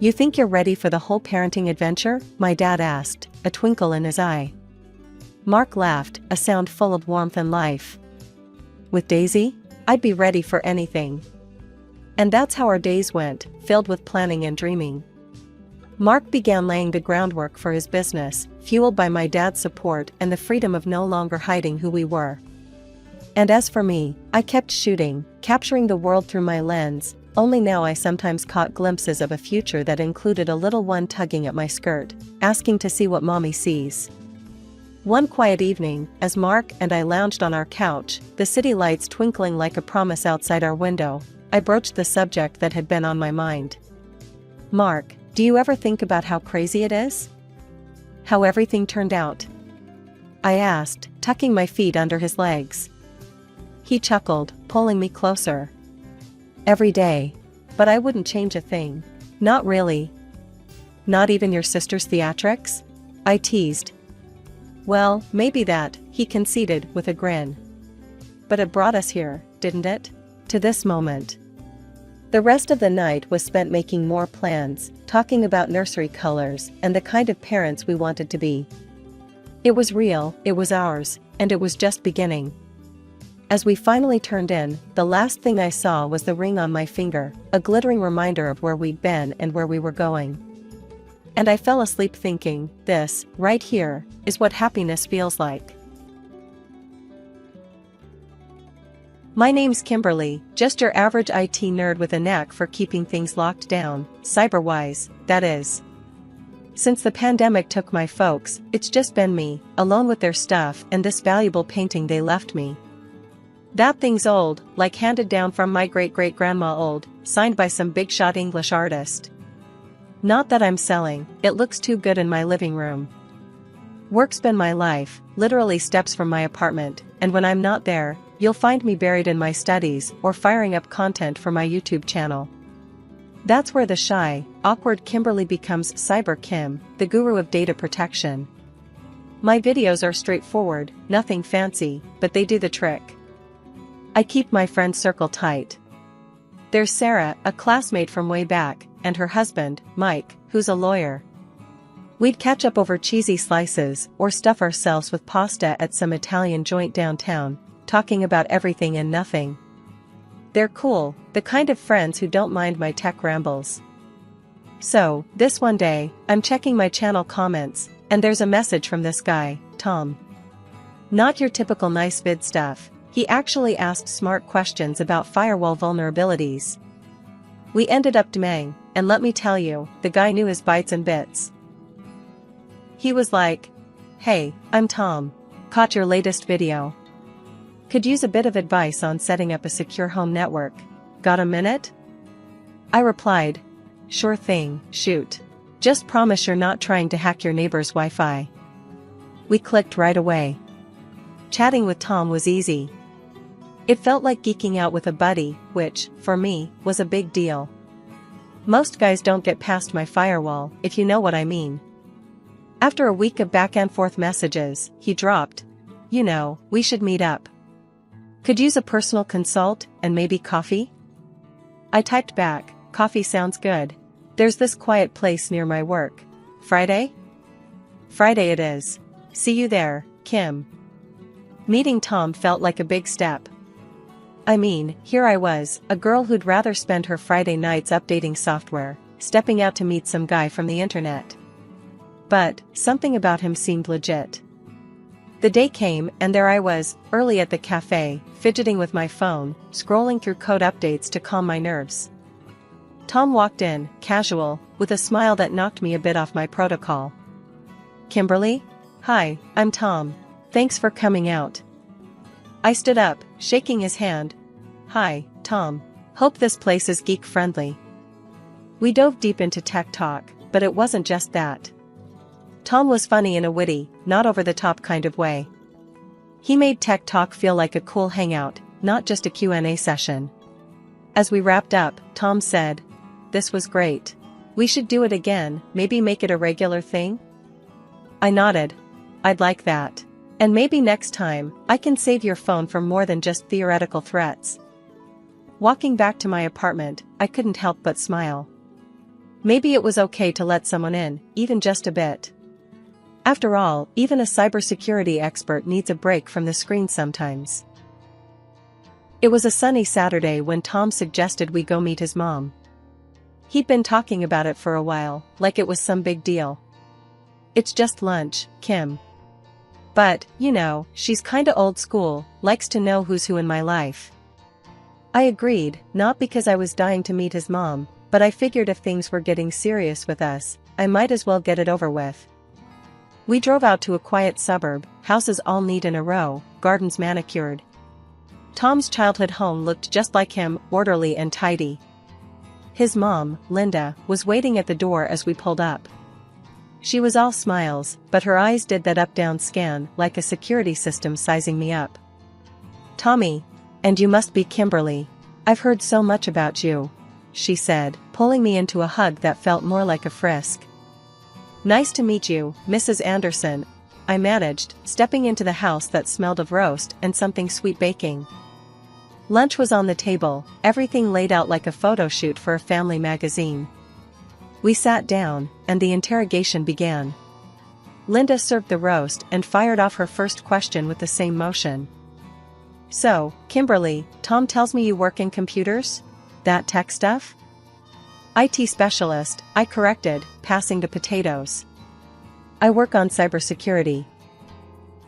S2: You think you're ready for the whole parenting adventure? My dad asked, a twinkle in his eye. Mark laughed, a sound full of warmth and life. With Daisy? I'd be ready for anything. And that's how our days went, filled with planning and dreaming. Mark began laying the groundwork for his business, fueled by my dad's support and the freedom of no longer hiding who we were. And as for me, I kept shooting, capturing the world through my lens, only now I sometimes caught glimpses of a future that included a little one tugging at my skirt, asking to see what mommy sees. One quiet evening, as Mark and I lounged on our couch, the city lights twinkling like a promise outside our window, I broached the subject that had been on my mind. Mark, do you ever think about how crazy it is? How everything turned out? I asked, tucking my feet under his legs. He chuckled, pulling me closer. Every day. But I wouldn't change a thing. Not really. Not even your sister's theatrics? I teased. Well, maybe that, he conceded with a grin. But it brought us here, didn't it? To this moment. The rest of the night was spent making more plans, talking about nursery colors and the kind of parents we wanted to be. It was real, it was ours, and it was just beginning. As we finally turned in, the last thing I saw was the ring on my finger, a glittering reminder of where we'd been and where we were going. And I fell asleep thinking, this, right here, is what happiness feels like. My name's Kimberly, just your average IT nerd with a knack for keeping things locked down, cyber-wise, that is. Since the pandemic took my folks, it's just been me, alone with their stuff and this valuable painting they left me. That thing's old, like handed down from my great-great-grandma old, signed by some big-shot English artist. Not that I'm selling, it looks too good in my living room. Work's been my life, literally steps from my apartment, and when I'm not there, you'll find me buried in my studies or firing up content for my YouTube channel. That's where the shy, awkward Kimberly becomes Cyber Kim, the guru of data protection. My videos are straightforward, nothing fancy, but they do the trick. I keep my friend circle tight. There's Sarah, a classmate from way back, and her husband, Mike, who's a lawyer. We'd catch up over cheesy slices or stuff ourselves with pasta at some Italian joint downtown, talking about everything and nothing. They're cool, the kind of friends who don't mind my tech rambles. So, this one day, I'm checking my channel comments, and there's a message from this guy, Tom. Not your typical nice vid stuff. He actually asked smart questions about firewall vulnerabilities. We ended up DMing, and let me tell you, the guy knew his bytes and bits. He was like, "Hey, I'm Tom. Caught your latest video. Could use a bit of advice on setting up a secure home network. Got a minute?" I replied, "Sure thing, shoot. Just promise you're not trying to hack your neighbor's Wi-Fi." We clicked right away. Chatting with Tom was easy. It felt like geeking out with a buddy, which, for me, was a big deal. Most guys don't get past my firewall, if you know what I mean. After a week of back-and-forth messages, he dropped, "You know, we should meet up. Could use a personal consult, and maybe coffee?" I typed back, "Coffee sounds good. There's this quiet place near my work. Friday?" Friday it is. See you there, Kim. Meeting Tom felt like a big step. I mean, here I was, a girl who'd rather spend her Friday nights updating software, stepping out to meet some guy from the internet. But, something about him seemed legit. The day came and there I was, early at the cafe, fidgeting with my phone, scrolling through code updates to calm my nerves. Tom walked in, casual, with a smile that knocked me a bit off my protocol. "Kimberly? Hi, I'm Tom. Thanks for coming out." I stood up, shaking his hand. "Hi, Tom. Hope this place is geek-friendly. We dove deep into tech talk, but it wasn't just that. Tom was funny in a witty, not over-the-top kind of way. He made tech talk feel like a cool hangout, not just a Q&A session. As we wrapped up, Tom said, "This was great. We should do it again, maybe make it a regular thing?" I nodded. "I'd like that. And maybe next time, I can save your phone from more than just theoretical threats." Walking back to my apartment, I couldn't help but smile. Maybe it was okay to let someone in, even just a bit. After all, even a cybersecurity expert needs a break from the screen sometimes. It was a sunny Saturday when Tom suggested we go meet his mom. He'd been talking about it for a while, like it was some big deal. "It's just lunch, Kim. But, you know, she's kinda old school, likes to know who's who in my life." I agreed, not because I was dying to meet his mom, but I figured if things were getting serious with us, I might as well get it over with. We drove out to a quiet suburb, houses all neat in a row, gardens manicured. Tom's childhood home looked just like him, orderly and tidy. His mom, Linda, was waiting at the door as we pulled up. She was all smiles, but her eyes did that up-down scan, like a security system sizing me up. "Tommy, and you must be Kimberly. I've heard so much about you," she said, pulling me into a hug that felt more like a frisk. "Nice to meet you, Mrs. Anderson," I managed, stepping into the house that smelled of roast and something sweet baking. Lunch was on the table, everything laid out like a photo shoot for a family magazine. We sat down, and the interrogation began. Linda served the roast and fired off her first question with the same motion. "So, Kimberly, Tom tells me you work in computers? That tech stuff?" "IT specialist," I corrected, passing the potatoes. "I work on cybersecurity."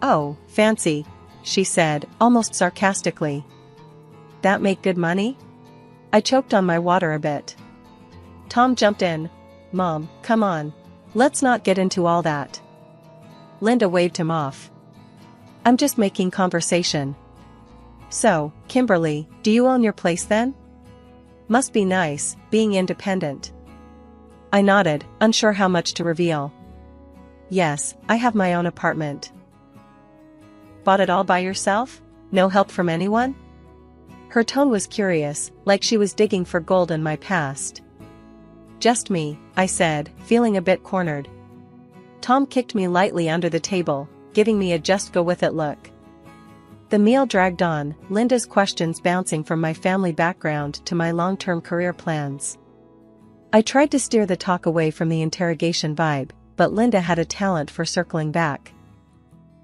S2: "Oh, fancy," she said, almost sarcastically. "That make good money?" I choked on my water a bit. Tom jumped in. "Mom, come on. Let's not get into all that." Linda waved him off. "I'm just making conversation." "So, Kimberly, do you own your place then? Must be nice, being independent." I nodded, unsure how much to reveal. "Yes, I have my own apartment." "Bought it all by yourself? No help from anyone?" Her tone was curious, like she was digging for gold in my past. "Just me," I said, feeling a bit cornered. Tom kicked me lightly under the table, giving me a just-go-with-it look. The meal dragged on, Linda's questions bouncing from my family background to my long-term career plans. I tried to steer the talk away from the interrogation vibe, but Linda had a talent for circling back.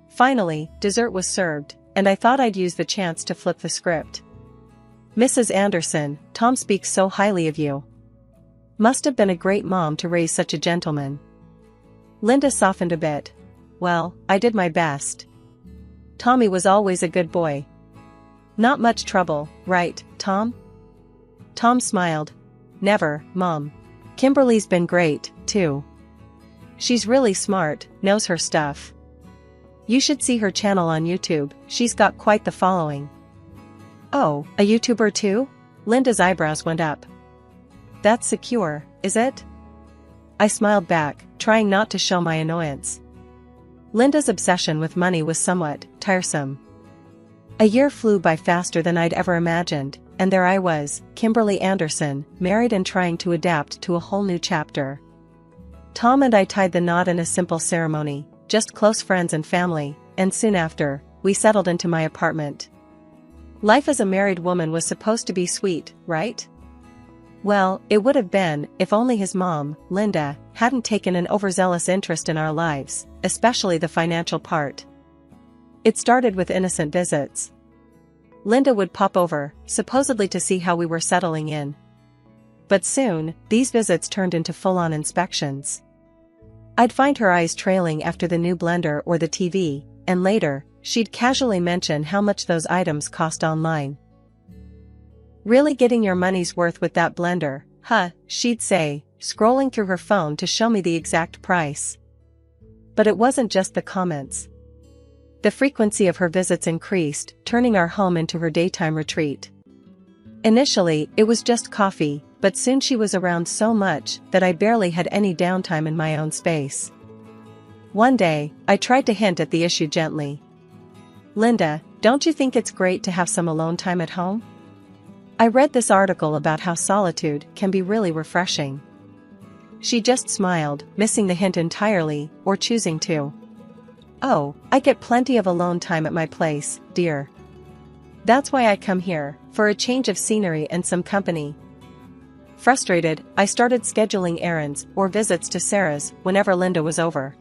S2: Finally, dessert was served, and I thought I'd use the chance to flip the script. "Mrs. Anderson, Tom speaks so highly of you. Must have been a great mom to raise such a gentleman." Linda softened a bit. "Well, I did my best. Tommy was always a good boy. Not much trouble, right, Tom?" Tom smiled. "Never, Mom. Kimberly's been great, too. She's really smart, knows her stuff. You should see her channel on YouTube, she's got quite the following." "Oh, a YouTuber too?" Linda's eyebrows went up. "That's secure, is it?" I smiled back, trying not to show my annoyance. Linda's obsession with money was somewhat tiresome. A year flew by faster than I'd ever imagined, and there I was, Kimberly Anderson, married and trying to adapt to a whole new chapter. Tom and I tied the knot in a simple ceremony, just close friends and family, and soon after, we settled into my apartment. Life as a married woman was supposed to be sweet, right? Well, it would have been, if only his mom, Linda, hadn't taken an overzealous interest in our lives, especially the financial part. It started with innocent visits. Linda would pop over, supposedly to see how we were settling in. But soon, these visits turned into full-on inspections. I'd find her eyes trailing after the new blender or the TV, and later, she'd casually mention how much those items cost online. "Really getting your money's worth with that blender, huh?" she'd say, scrolling through her phone to show me the exact price. But it wasn't just the comments. The frequency of her visits increased, turning our home into her daytime retreat. Initially, it was just coffee, but soon she was around so much that I barely had any downtime in my own space. One day, I tried to hint at the issue gently. "Linda, don't you think it's great to have some alone time at home? I read this article about how solitude can be really refreshing." She just smiled, missing the hint entirely, or choosing to. "Oh, I get plenty of alone time at my place, dear. That's why I come here, for a change of scenery and some company." Frustrated, I started scheduling errands or visits to Sarah's whenever Linda was over.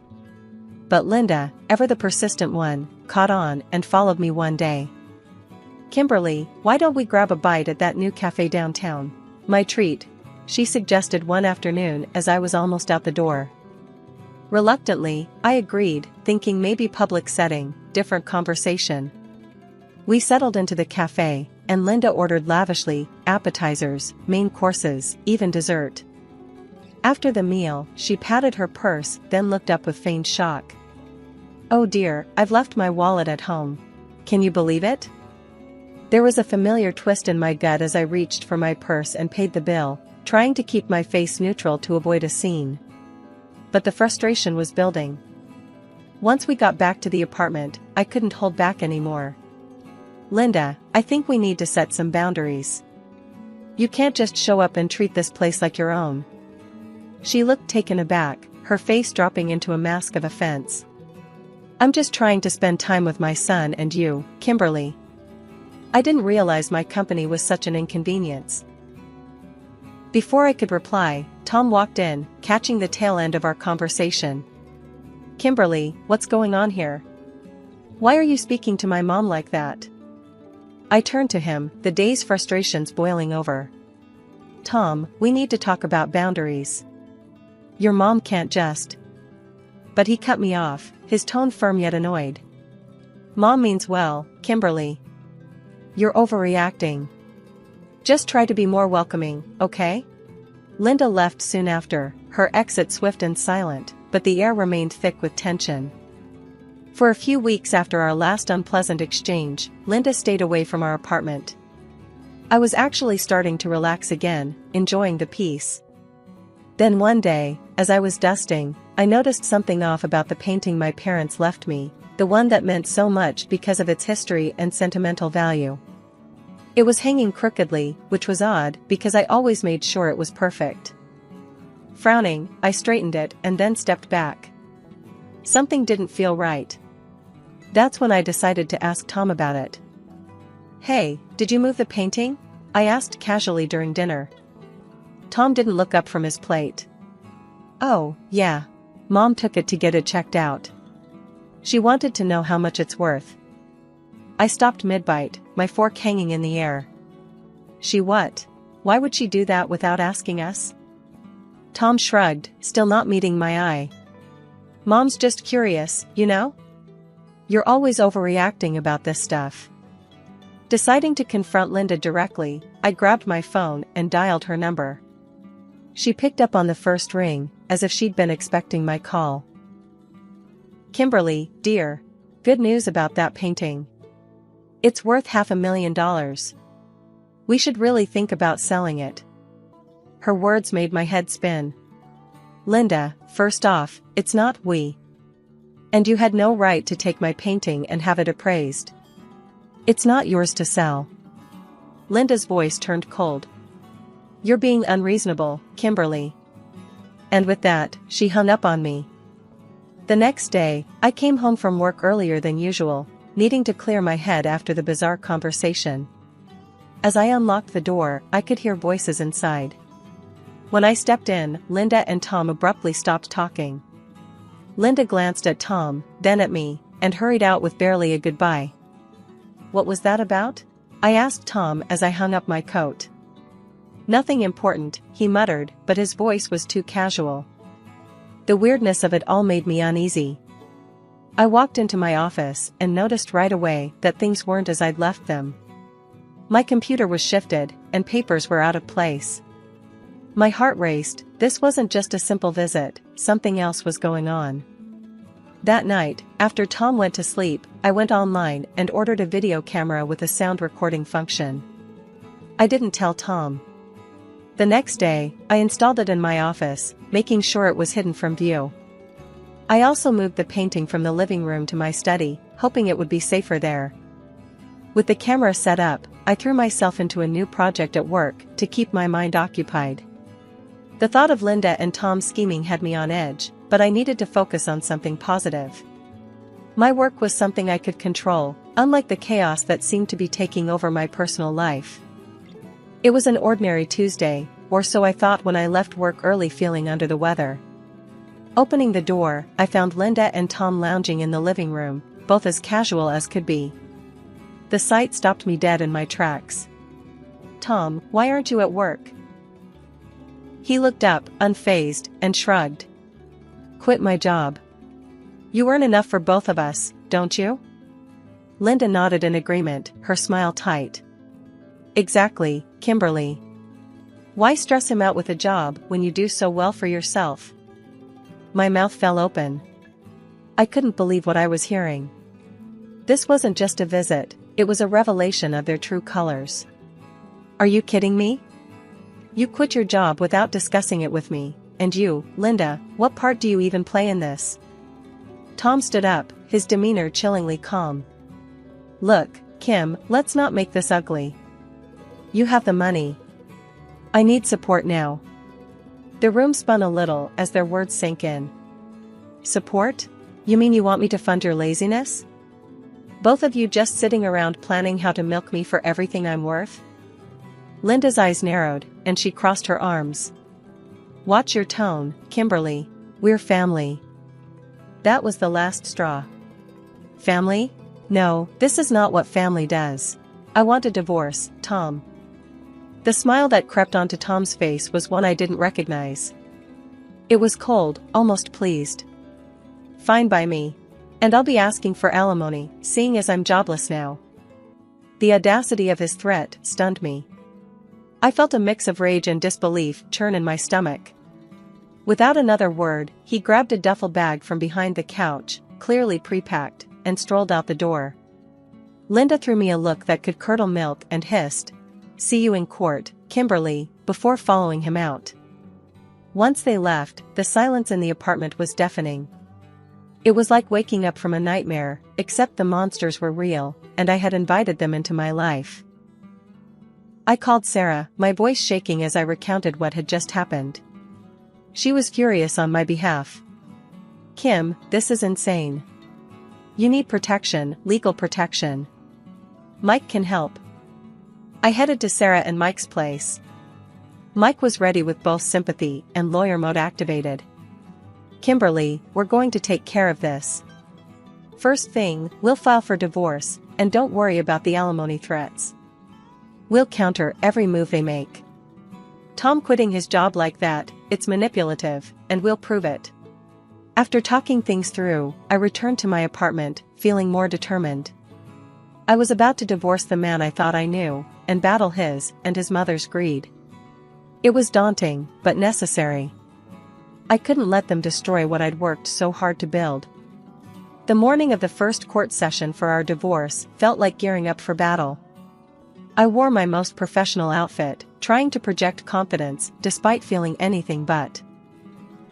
S2: But Linda, ever the persistent one, caught on and followed me one day. "Kimberly, why don't we grab a bite at that new cafe downtown? My treat," she suggested one afternoon as I was almost out the door. Reluctantly, I agreed, thinking maybe public setting, different conversation. We settled into the cafe, and Linda ordered lavishly, appetizers, main courses, even dessert. After the meal, she patted her purse, then looked up with feigned shock. "Oh dear, I've left my wallet at home. Can you believe it?" There was a familiar twist in my gut as I reached for my purse and paid the bill, trying to keep my face neutral to avoid a scene. But the frustration was building. Once we got back to the apartment, I couldn't hold back anymore. "Linda, I think we need to set some boundaries. You can't just show up and treat this place like your own." She looked taken aback, her face dropping into a mask of offense. "I'm just trying to spend time with my son and you, Kimberly. I didn't realize my company was such an inconvenience." Before I could reply, Tom walked in, catching the tail end of our conversation. "Kimberly, what's going on here? Why are you speaking to my mom like that?" I turned to him, the day's frustrations boiling over. "Tom, we need to talk about boundaries. Your mom can't just..." But he cut me off, his tone firm yet annoyed. "Mom means well, Kimberly. You're overreacting. Just try to be more welcoming, okay?" Linda left soon after, her exit swift and silent, but the air remained thick with tension. For a few weeks after our last unpleasant exchange, Linda stayed away from our apartment. I was actually starting to relax again, enjoying the peace. Then one day, as I was dusting, I noticed something off about the painting my parents left me, the one that meant so much because of its history and sentimental value. It was hanging crookedly, which was odd because I always made sure it was perfect. Frowning, I straightened it and then stepped back. Something didn't feel right. That's when I decided to ask Tom about it. "Hey, did you move the painting?" I asked casually during dinner. Tom didn't look up from his plate. "Oh, yeah. Mom took it to get it checked out. She wanted to know how much it's worth." I stopped mid-bite, my fork hanging in the air. "She what? Why would she do that without asking us?" Tom shrugged, still not meeting my eye. "Mom's just curious, you know? You're always overreacting about this stuff." Deciding to confront Linda directly, I grabbed my phone and dialed her number. She picked up on the first ring, as if she'd been expecting my call. "Kimberly, dear. Good news about that painting. It's worth $500,000. We should really think about selling it." Her words made my head spin. "Linda, first off, it's not we. And you had no right to take my painting and have it appraised. It's not yours to sell." Linda's voice turned cold. "You're being unreasonable, Kimberly." And with that, she hung up on me. The next day, I came home from work earlier than usual, needing to clear my head after the bizarre conversation. As I unlocked the door, I could hear voices inside. When I stepped in, Linda and Tom abruptly stopped talking. Linda glanced at Tom, then at me, and hurried out with barely a goodbye. "What was that about?" I asked Tom as I hung up my coat. "Nothing important," he muttered, but his voice was too casual. The weirdness of it all made me uneasy. I walked into my office and noticed right away that things weren't as I'd left them. My computer was shifted, and papers were out of place. My heart raced. This wasn't just a simple visit, something else was going on. That night, after Tom went to sleep, I went online and ordered a video camera with a sound recording function. I didn't tell Tom. The next day, I installed it in my office, making sure it was hidden from view. I also moved the painting from the living room to my study, hoping it would be safer there. With the camera set up, I threw myself into a new project at work to keep my mind occupied. The thought of Linda and Tom scheming had me on edge, but I needed to focus on something positive. My work was something I could control, unlike the chaos that seemed to be taking over my personal life. It was an ordinary Tuesday, or so I thought when I left work early feeling under the weather. Opening the door, I found Linda and Tom lounging in the living room, both as casual as could be. The sight stopped me dead in my tracks. "Tom, why aren't you at work?" He looked up, unfazed, and shrugged. "Quit my job." "You earn enough for both of us, don't you?" Linda nodded in agreement, her smile tight. "Exactly, Kimberly. Why stress him out with a job when you do so well for yourself?" My mouth fell open. I couldn't believe what I was hearing. This wasn't just a visit, it was a revelation of their true colors. "Are you kidding me? You quit your job without discussing it with me, and you, Linda, what part do you even play in this?" Tom stood up, his demeanor chillingly calm. "Look, Kim, let's not make this ugly. You have the money. I need support now." The room spun a little as their words sank in. "Support? You mean you want me to fund your laziness? Both of you just sitting around planning how to milk me for everything I'm worth?" Linda's eyes narrowed, and she crossed her arms. "Watch your tone, Kimberly. We're family." That was the last straw. "Family? No, this is not what family does. I want a divorce, Tom." The smile that crept onto Tom's face was one I didn't recognize. It was cold, almost pleased. "Fine by me. And I'll be asking for alimony, seeing as I'm jobless now." The audacity of his threat stunned me. I felt a mix of rage and disbelief churn in my stomach. Without another word, he grabbed a duffel bag from behind the couch, clearly pre-packed, and strolled out the door. Linda threw me a look that could curdle milk and hissed, "See you in court, Kimberly," before following him out. Once they left, the silence in the apartment was deafening. It was like waking up from a nightmare, except the monsters were real, and I had invited them into my life. I called Sarah, my voice shaking as I recounted what had just happened. She was furious on my behalf. "Kim, this is insane. You need protection, legal protection. Mike can help." I headed to Sarah and Mike's place. Mike was ready with both sympathy and lawyer mode activated. "Kimberly, we're going to take care of this. First thing, we'll file for divorce, and don't worry about the alimony threats. We'll counter every move they make. Tom quitting his job like that, it's manipulative, and we'll prove it." After talking things through, I returned to my apartment, feeling more determined. I was about to divorce the man I thought I knew, and battle his and his mother's greed. It was daunting, but necessary. I couldn't let them destroy what I'd worked so hard to build. The morning of the first court session for our divorce felt like gearing up for battle. I wore my most professional outfit, trying to project confidence despite feeling anything but.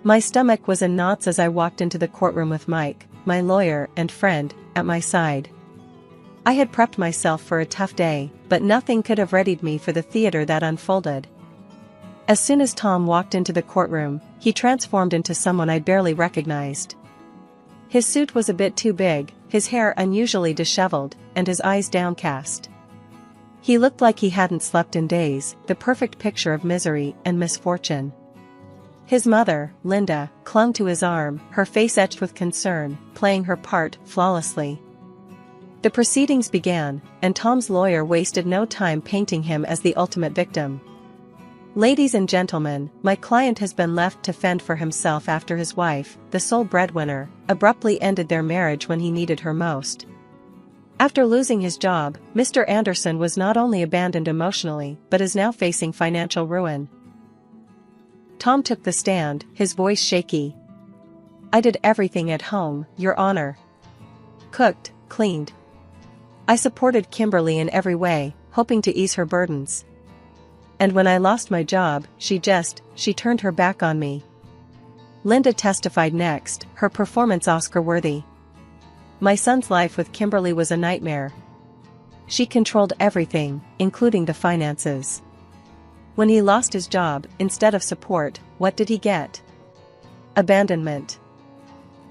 S2: My stomach was in knots as I walked into the courtroom with Mike, my lawyer and friend, at my side. I had prepped myself for a tough day, but nothing could have readied me for the theater that unfolded. As soon as Tom walked into the courtroom, he transformed into someone I barely recognized. His suit was a bit too big, his hair unusually disheveled, and his eyes downcast. He looked like he hadn't slept in days, the perfect picture of misery and misfortune. His mother, Linda, clung to his arm, her face etched with concern, playing her part flawlessly. The proceedings began, and Tom's lawyer wasted no time painting him as the ultimate victim. "Ladies and gentlemen, my client has been left to fend for himself after his wife, the sole breadwinner, abruptly ended their marriage when he needed her most. After losing his job, Mr. Anderson was not only abandoned emotionally but is now facing financial ruin." Tom took the stand, his voice shaky. "I did everything at home, Your Honor. Cooked, cleaned. I supported Kimberly in every way, hoping to ease her burdens. And when I lost my job, she turned her back on me. Linda testified next, her performance Oscar-worthy. My son's life with Kimberly was a nightmare. She controlled everything, including the finances. When he lost his job, instead of support, what did he get? Abandonment.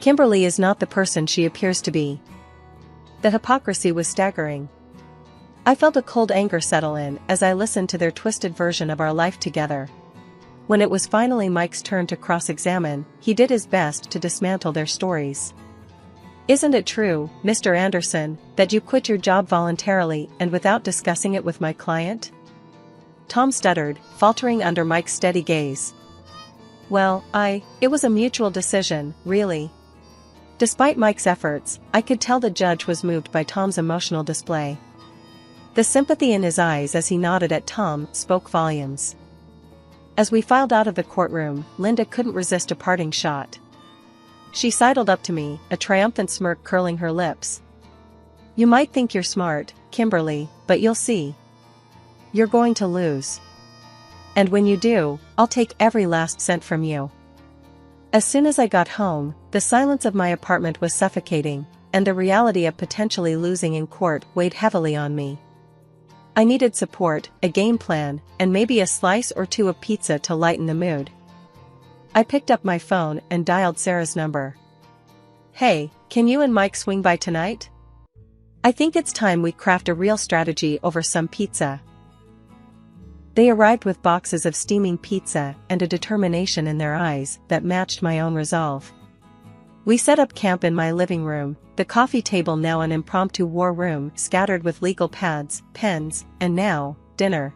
S2: Kimberly is not the person she appears to be. The hypocrisy was staggering. I felt a cold anger settle in as I listened to their twisted version of our life together. When it was finally Mike's turn to cross-examine, he did his best to dismantle their stories. Isn't it true, Mr. Anderson, that you quit your job voluntarily and without discussing it with my client? Tom stuttered, faltering under Mike's steady gaze. Well, it was a mutual decision, really. Despite Mike's efforts, I could tell the judge was moved by Tom's emotional display. The sympathy in his eyes as he nodded at Tom spoke volumes. As we filed out of the courtroom, Linda couldn't resist a parting shot. She sidled up to me, a triumphant smirk curling her lips. You might think you're smart, Kimberly, but you'll see. You're going to lose. And when you do, I'll take every last cent from you. As soon as I got home, the silence of my apartment was suffocating, and the reality of potentially losing in court weighed heavily on me. I needed support, a game plan, and maybe a slice or two of pizza to lighten the mood. I picked up my phone and dialed Sarah's number. Hey, can you and Mike swing by tonight? I think it's time we craft a real strategy over some pizza. They arrived with boxes of steaming pizza and a determination in their eyes that matched my own resolve. We set up camp in my living room, the coffee table now an impromptu war room scattered with legal pads, pens, and now, dinner.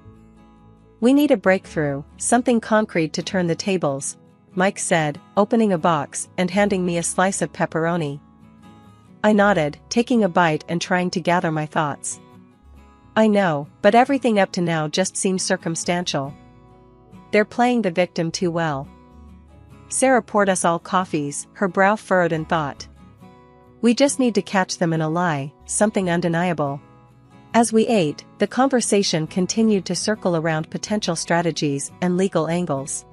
S2: We need a breakthrough, something concrete to turn the tables, Mike said, opening a box and handing me a slice of pepperoni. I nodded, taking a bite and trying to gather my thoughts. I know, but everything up to now just seems circumstantial. They're playing the victim too well. Sarah poured us all coffees, her brow furrowed in thought. We just need to catch them in a lie, something undeniable. As we ate, the conversation continued to circle around potential strategies and legal angles.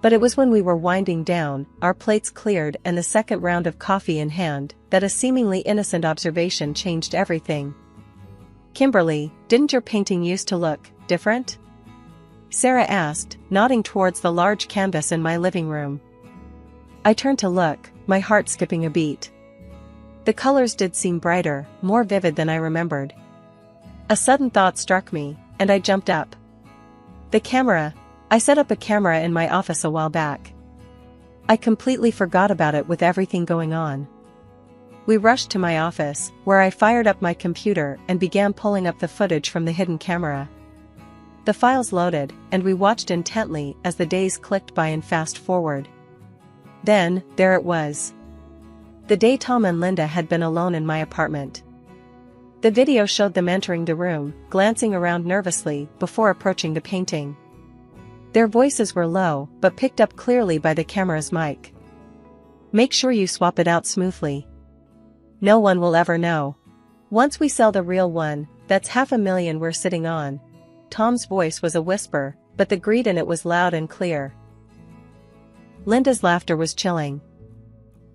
S2: But it was when we were winding down, our plates cleared and the second round of coffee in hand, that a seemingly innocent observation changed everything. Kimberly, didn't your painting used to look different? Sarah asked, nodding towards the large canvas in my living room. I turned to look, my heart skipping a beat. The colors did seem brighter, more vivid than I remembered. A sudden thought struck me, and I jumped up. The camera. I set up a camera in my office a while back. I completely forgot about it with everything going on. We rushed to my office, where I fired up my computer and began pulling up the footage from the hidden camera. The files loaded, and we watched intently as the days clicked by and fast forward. Then, there it was. The day Tom and Linda had been alone in my apartment. The video showed them entering the room, glancing around nervously before approaching the painting. Their voices were low, but picked up clearly by the camera's mic. Make sure you swap it out smoothly. No one will ever know. Once we sell the real one, that's $500,000 we're sitting on. Tom's voice was a whisper, but the greed in it was loud and clear. Linda's laughter was chilling.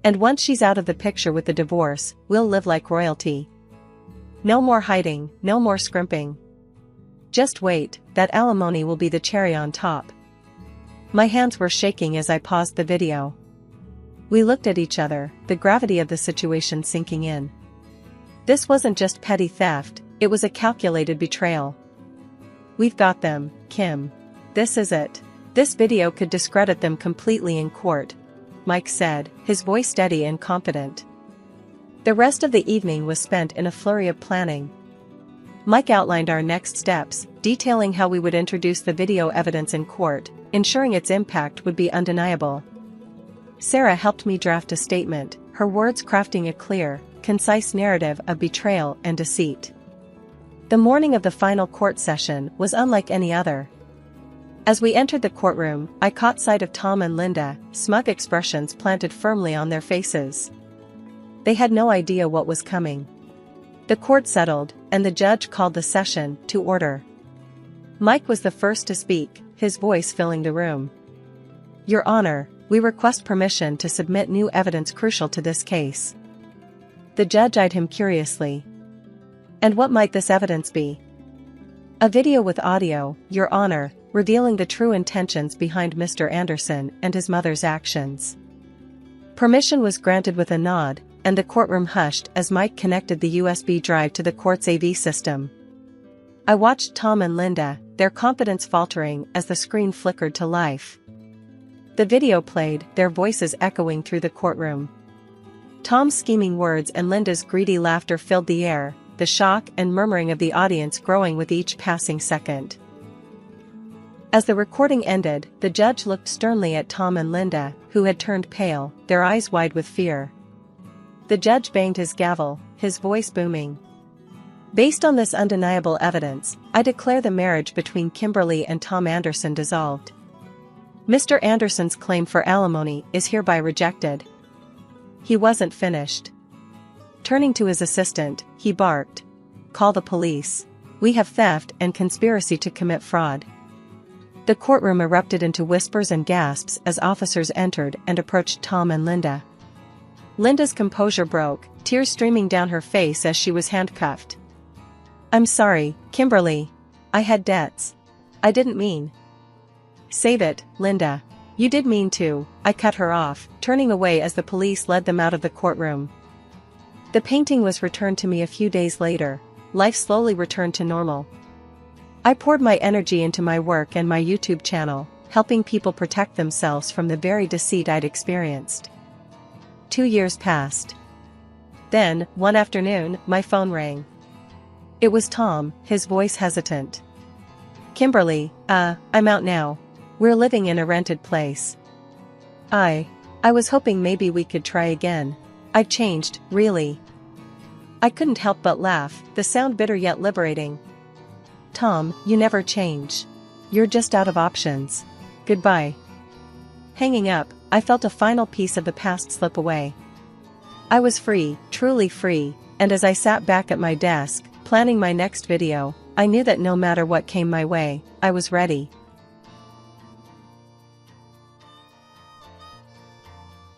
S2: And once she's out of the picture with the divorce, we'll live like royalty. No more hiding, no more scrimping. Just wait, that alimony will be the cherry on top. My hands were shaking as I paused the video. We looked at each other, the gravity of the situation sinking in. This wasn't just petty theft, it was a calculated betrayal. We've got them, Kim. This is it. This video could discredit them completely in court, Mike said, his voice steady and confident. The rest of the evening was spent in a flurry of planning. Mike outlined our next steps, detailing how we would introduce the video evidence in court, ensuring its impact would be undeniable. Sarah helped me draft a statement, her words crafting a clear, concise narrative of betrayal and deceit. The morning of the final court session was unlike any other. As we entered the courtroom, I caught sight of Tom and Linda, smug expressions planted firmly on their faces. They had no idea what was coming. The court settled, and the judge called the session to order. Mike was the first to speak, his voice filling the room. "Your Honor, we request permission to submit new evidence crucial to this case." The judge eyed him curiously. "And what might this evidence be?" "A video with audio, Your Honor, revealing the true intentions behind Mr. Anderson and his mother's actions." Permission was granted with a nod, and the courtroom hushed as Mike connected the USB drive to the court's AV system. I watched Tom and Linda, their confidence faltering as the screen flickered to life. The video played, their voices echoing through the courtroom. Tom's scheming words and Linda's greedy laughter filled the air, the shock and murmuring of the audience growing with each passing second. As the recording ended, the judge looked sternly at Tom and Linda, who had turned pale, their eyes wide with fear. The judge banged his gavel, his voice booming. "Based on this undeniable evidence, I declare the marriage between Kimberly and Tom Anderson dissolved. Mr. Anderson's claim for alimony is hereby rejected." He wasn't finished. Turning to his assistant, he barked, "Call the police. We have theft and conspiracy to commit fraud." The courtroom erupted into whispers and gasps as officers entered and approached Tom and Linda. Linda's composure broke, tears streaming down her face as she was handcuffed. "I'm sorry, Kimberly. I had debts. I didn't mean." "Save it, Linda. You did mean to," I cut her off, turning away as the police led them out of the courtroom. The painting was returned to me a few days later. Life slowly returned to normal. I poured my energy into my work and my YouTube channel, helping people protect themselves from the very deceit I'd experienced. 2 years passed. Then, one afternoon, my phone rang. It was Tom, his voice hesitant. "Kimberly, I'm out now. We're living in a rented place." I was hoping maybe we could try again. I've changed, really." I couldn't help but laugh, the sound bitter yet liberating. "Tom, you never change. You're just out of options. Goodbye." Hanging up, I felt a final piece of the past slip away. I was free, truly free, and as I sat back at my desk, planning my next video, I knew that no matter what came my way, I was ready.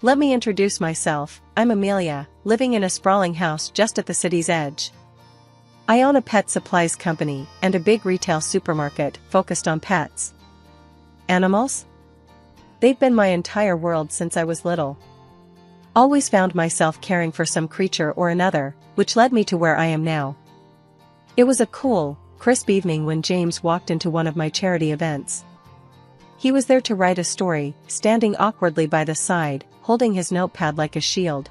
S2: Let me introduce myself. I'm Amelia, living in a sprawling house just at the city's edge. I own a pet supplies company and a big retail supermarket focused on pets. Animals? They've been my entire world since I was little. Always found myself caring for some creature or another, which led me to where I am now. It was a cool, crisp evening when James walked into one of my charity events. He was there to write a story, standing awkwardly by the side, holding his notepad like a shield.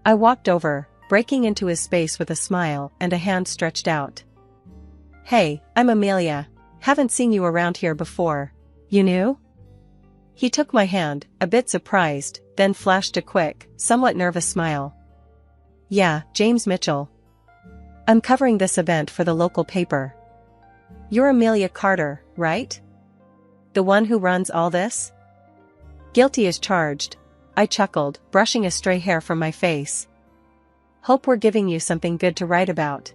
S2: I walked over, breaking into his space with a smile and a hand stretched out. "Hey, I'm Amelia. Haven't seen you around here before. You new?" He took my hand, a bit surprised, then flashed a quick, somewhat nervous smile. "Yeah, James Mitchell. I'm covering this event for the local paper." "You're Amelia Carter, right? The one who runs all this?" "Guilty as charged," I chuckled, brushing a stray hair from my face. "Hope we're giving you something good to write about."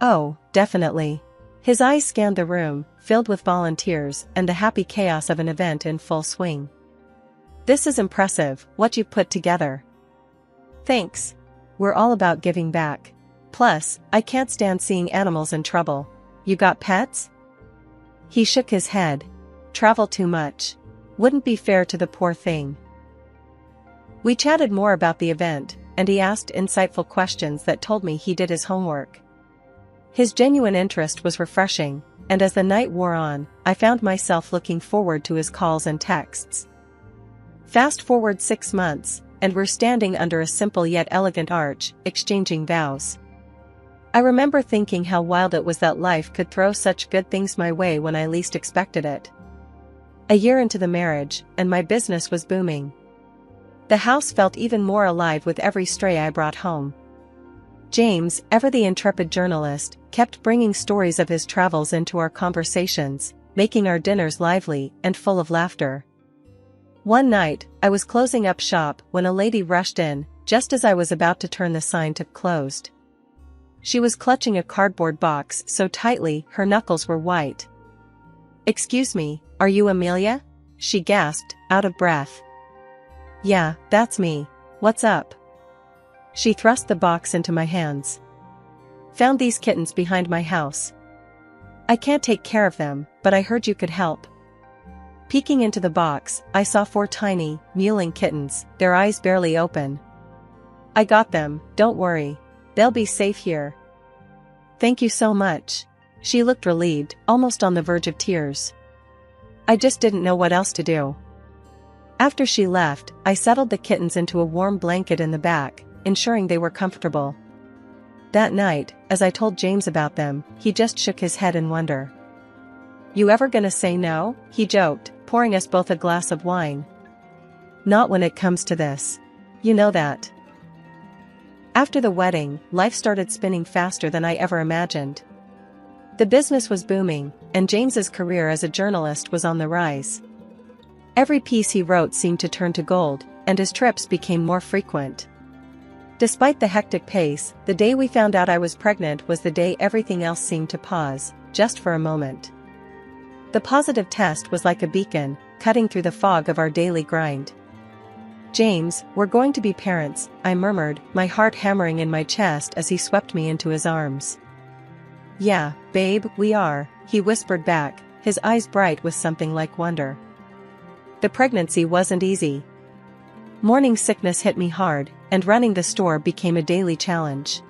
S2: "Oh, definitely." His eyes scanned the room, filled with volunteers and the happy chaos of an event in full swing. "This is impressive, what you've put together." "Thanks. We're all about giving back. Plus, I can't stand seeing animals in trouble. You got pets?" He shook his head. "Travel too much. Wouldn't be fair to the poor thing." We chatted more about the event, and he asked insightful questions that told me he did his homework. His genuine interest was refreshing, and as the night wore on, I found myself looking forward to his calls and texts. Fast forward 6 months, and we're standing under a simple yet elegant arch, exchanging vows. I remember thinking how wild it was that life could throw such good things my way when I least expected it. A year into the marriage, and my business was booming. The house felt even more alive with every stray I brought home. James, ever the intrepid journalist, kept bringing stories of his travels into our conversations, making our dinners lively and full of laughter. One night, I was closing up shop when a lady rushed in, just as I was about to turn the sign to "closed." She was clutching a cardboard box so tightly her knuckles were white. "Excuse me, are you Amelia?" she gasped, out of breath. "Yeah, that's me. What's up?" She thrust the box into my hands. "Found these kittens behind my house. I can't take care of them, but I heard you could help." Peeking into the box, I saw 4 tiny, mewling kittens, their eyes barely open. "I got them, don't worry. They'll be safe here." "Thank you so much." She looked relieved, almost on the verge of tears. I just didn't know what else to do. After she left, I settled the kittens into a warm blanket in the back, ensuring they were comfortable. That night, as I told James about them, he just shook his head in wonder. "You ever gonna say no?" he joked, pouring us both a glass of wine. "Not when it comes to this. You know that." After the wedding, life started spinning faster than I ever imagined. The business was booming, and James's career as a journalist was on the rise. Every piece he wrote seemed to turn to gold, and his trips became more frequent. Despite the hectic pace, the day we found out I was pregnant was the day everything else seemed to pause, just for a moment. The positive test was like a beacon, cutting through the fog of our daily grind. "James, we're going to be parents," I murmured, my heart hammering in my chest as he swept me into his arms. "Yeah, babe, we are," he whispered back, his eyes bright with something like wonder. The pregnancy wasn't easy. Morning sickness hit me hard, and running the store became a daily challenge.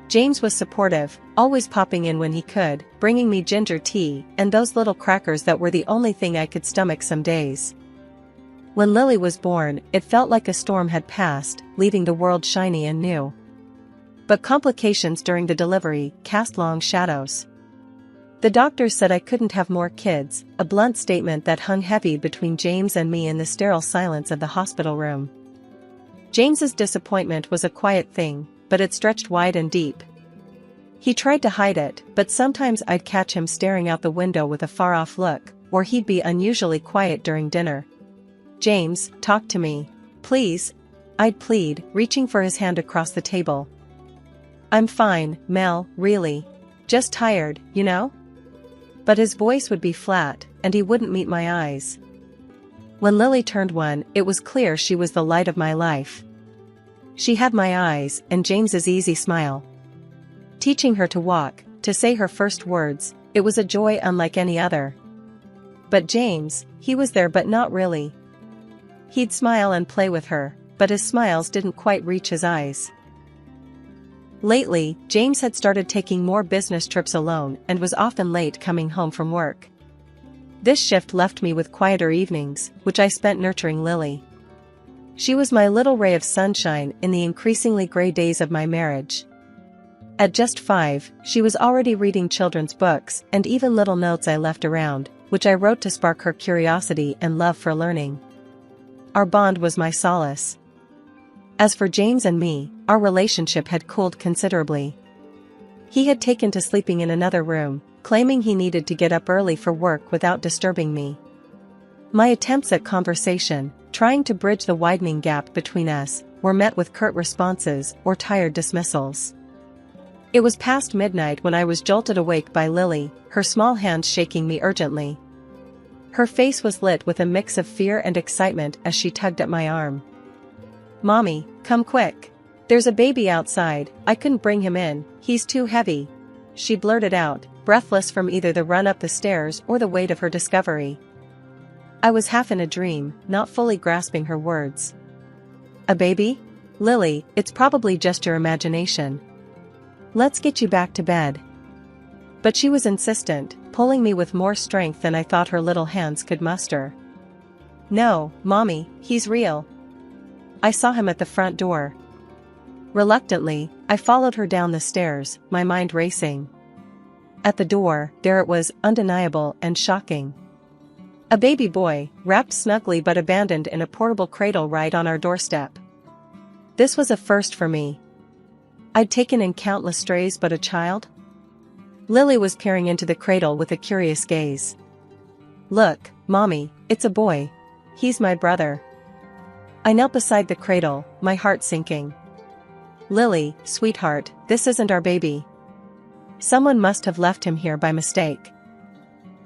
S2: James was supportive, always popping in when he could, bringing me ginger tea and those little crackers that were the only thing I could stomach some days. When Lily was born, it felt like a storm had passed, leaving the world shiny and new. But complications during the delivery cast long shadows. The doctors said I couldn't have more kids, a blunt statement that hung heavy between James and me in the sterile silence of the hospital room. James's disappointment was a quiet thing, but it stretched wide and deep. He tried to hide it, but sometimes I'd catch him staring out the window with a far-off look, or he'd be unusually quiet during dinner. "James, talk to me. Please," I'd plead, reaching for his hand across the table. "I'm fine, Mel, really. Just tired, you know?" But his voice would be flat, and he wouldn't meet my eyes. When Lily turned 1, it was clear she was the light of my life. She had my eyes and James's easy smile. Teaching her to walk, to say her first words, it was a joy unlike any other. But James, he was there but not really. He'd smile and play with her, but his smiles didn't quite reach his eyes. Lately, James had started taking more business trips alone and was often late coming home from work. This shift left me with quieter evenings, which I spent nurturing Lily. She was my little ray of sunshine in the increasingly gray days of my marriage. At just 5, she was already reading children's books and even little notes I left around, which I wrote to spark her curiosity and love for learning. Our bond was my solace. As for James and me, our relationship had cooled considerably. He had taken to sleeping in another room, claiming he needed to get up early for work without disturbing me. My attempts at conversation, trying to bridge the widening gap between us, were met with curt responses or tired dismissals. It was past midnight when I was jolted awake by Lily, her small hands shaking me urgently. Her face was lit with a mix of fear and excitement as she tugged at my arm. "Mommy, come quick. There's a baby outside, I couldn't bring him in, he's too heavy," she blurted out, breathless from either the run up the stairs or the weight of her discovery. I was half in a dream, not fully grasping her words. "A baby? Lily, it's probably just your imagination. Let's get you back to bed." But she was insistent, pulling me with more strength than I thought her little hands could muster. "No, Mommy, he's real. I saw him at the front door." Reluctantly, I followed her down the stairs, my mind racing. At the door, there it was, undeniable and shocking. A baby boy, wrapped snugly but abandoned in a portable cradle right on our doorstep. This was a first for me. I'd taken in countless strays, but a child? Lily was peering into the cradle with a curious gaze. "Look, Mommy, it's a boy. He's my brother." I knelt beside the cradle, my heart sinking. "Lily, sweetheart, this isn't our baby. Someone must have left him here by mistake."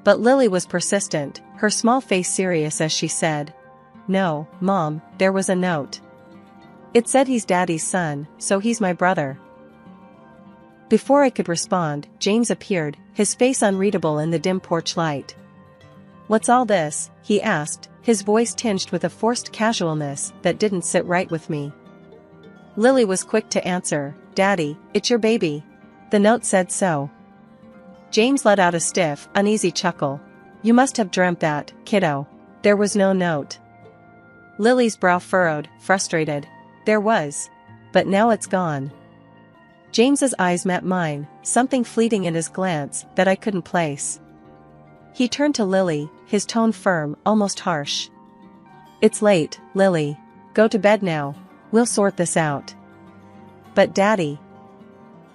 S2: But Lily was persistent, her small face serious as she said, "No, Mom, there was a note. It said he's Daddy's son, so he's my brother." Before I could respond, James appeared, his face unreadable in the dim porch light. "What's all this?" he asked, his voice tinged with a forced casualness that didn't sit right with me. Lily was quick to answer, "Daddy, it's your baby. The note said so." James let out a stiff, uneasy chuckle. "You must have dreamt that, kiddo. There was no note." Lily's brow furrowed, frustrated. "There was. But now it's gone." James's eyes met mine, something fleeting in his glance that I couldn't place. He turned to Lily, his tone firm, almost harsh. "It's late, Lily. Go to bed now. We'll sort this out." "But Daddy."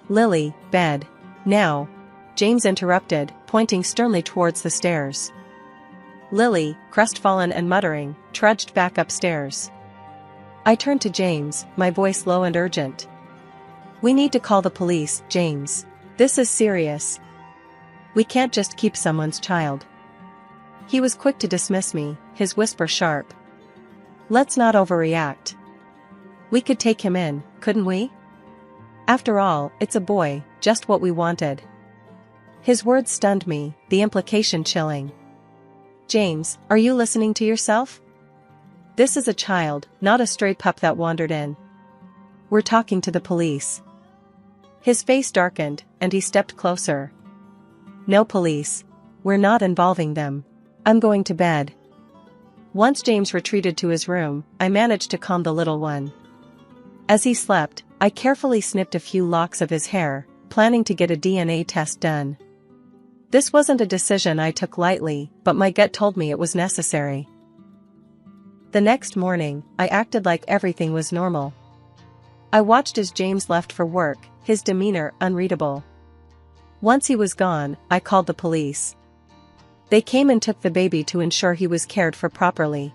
S2: "Lily, bed. Now," James interrupted, pointing sternly towards the stairs. Lily, crestfallen and muttering, trudged back upstairs. I turned to James, my voice low and urgent. "We need to call the police, James. This is serious. We can't just keep someone's child." He was quick to dismiss me, his whisper sharp. "Let's not overreact. We could take him in, couldn't we? After all, it's a boy, just what we wanted." His words stunned me, the implication chilling. "James, are you listening to yourself? This is a child, not a stray pup that wandered in. We're talking to the police." His face darkened, and he stepped closer. "No police. We're not involving them. I'm going to bed." Once James retreated to his room, I managed to calm the little one. As he slept, I carefully snipped a few locks of his hair, planning to get a DNA test done. This wasn't a decision I took lightly, but my gut told me it was necessary. The next morning, I acted like everything was normal. I watched as James left for work, his demeanor unreadable. Once he was gone, I called the police. They came and took the baby to ensure he was cared for properly.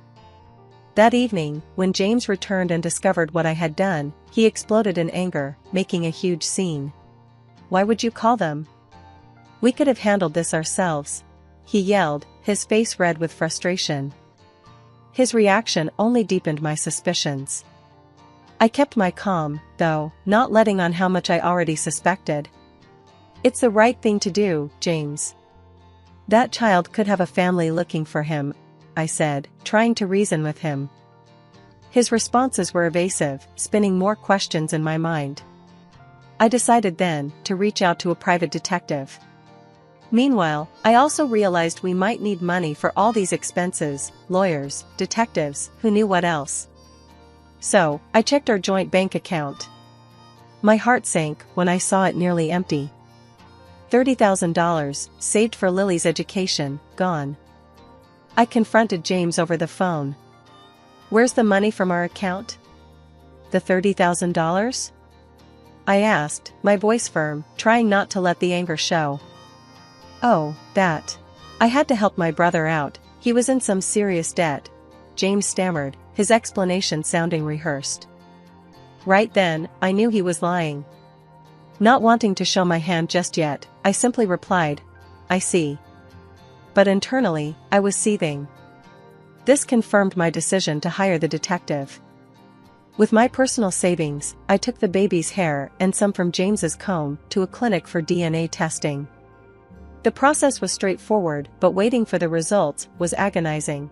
S2: That evening, when James returned and discovered what I had done, he exploded in anger, making a huge scene. "Why would you call them? We could have handled this ourselves," he yelled, his face red with frustration. His reaction only deepened my suspicions. I kept my calm, though, not letting on how much I already suspected. "It's the right thing to do, James. That child could have a family looking for him," I said, trying to reason with him. His responses were evasive, spinning more questions in my mind. I decided then to reach out to a private detective. Meanwhile, I also realized we might need money for all these expenses, lawyers, detectives, who knew what else. So, I checked our joint bank account. My heart sank when I saw it nearly empty. $30,000, saved for Lily's education, gone. I confronted James over the phone. "Where's the money from our account?" "The $30,000? I asked, my voice firm, trying not to let the anger show. "Oh, that. I had to help my brother out, he was in some serious debt," James stammered, his explanation sounding rehearsed. Right then, I knew he was lying. Not wanting to show my hand just yet, I simply replied, "I see." But internally, I was seething. This confirmed my decision to hire the detective. With my personal savings, I took the baby's hair and some from James's comb to a clinic for DNA testing. The process was straightforward, but waiting for the results was agonizing.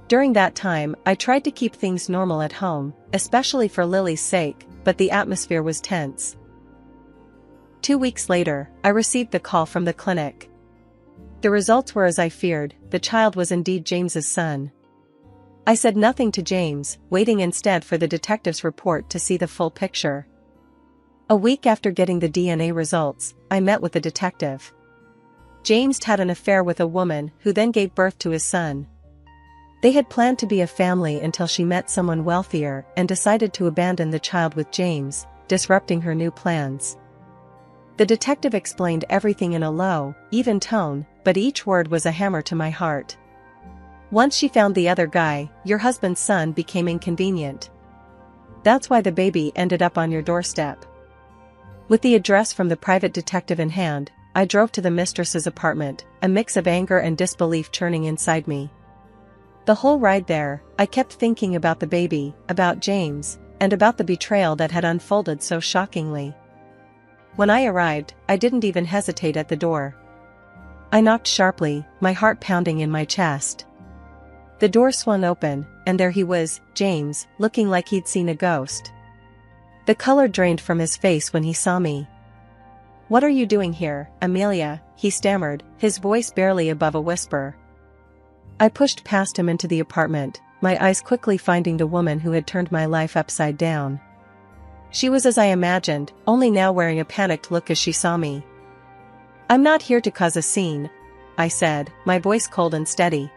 S2: During that time, I tried to keep things normal at home, especially for Lily's sake, but the atmosphere was tense. 2 weeks later, I received the call from the clinic. The results were as I feared, the child was indeed James's son. I said nothing to James, waiting instead for the detective's report to see the full picture. A week after getting the DNA results, I met with the detective. James had an affair with a woman who then gave birth to his son. They had planned to be a family until she met someone wealthier and decided to abandon the child with James, disrupting her new plans. The detective explained everything in a low, even tone, but each word was a hammer to my heart. "Once she found the other guy, your husband's son became inconvenient. That's why the baby ended up on your doorstep. With the address from the private detective in hand, I drove to the mistress's apartment, a mix of anger and disbelief churning inside me. The whole ride there, I kept thinking about the baby, about James, and about the betrayal that had unfolded so shockingly. When I arrived, I didn't even hesitate at the door. I knocked sharply, my heart pounding in my chest. The door swung open, and there he was, James, looking like he'd seen a ghost. The color drained from his face when he saw me. "What are you doing here, Amelia?" he stammered, his voice barely above a whisper. I pushed past him into the apartment, my eyes quickly finding the woman who had turned my life upside down. She was as I imagined, only now wearing a panicked look as she saw me. "I'm not here to cause a scene," I said, my voice cold and steady.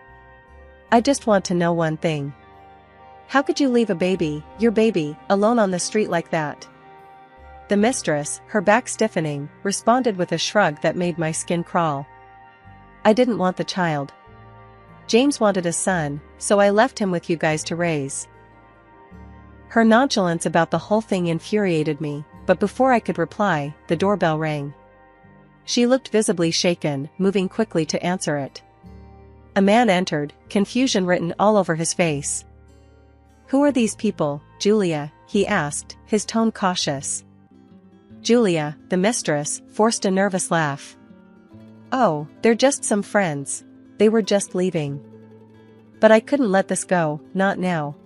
S2: "I just want to know one thing. How could you leave a baby, your baby, alone on the street like that?" The mistress, her back stiffening, responded with a shrug that made my skin crawl. "I didn't want the child. James wanted a son, so I left him with you guys to raise." Her nonchalance about the whole thing infuriated me, but before I could reply, the doorbell rang. She looked visibly shaken, moving quickly to answer it. A man entered, confusion written all over his face. "Who are these people, Julia?" he asked, his tone cautious. Julia, the mistress, forced a nervous laugh. "Oh, they're just some friends. They were just leaving." But I couldn't let this go, not now.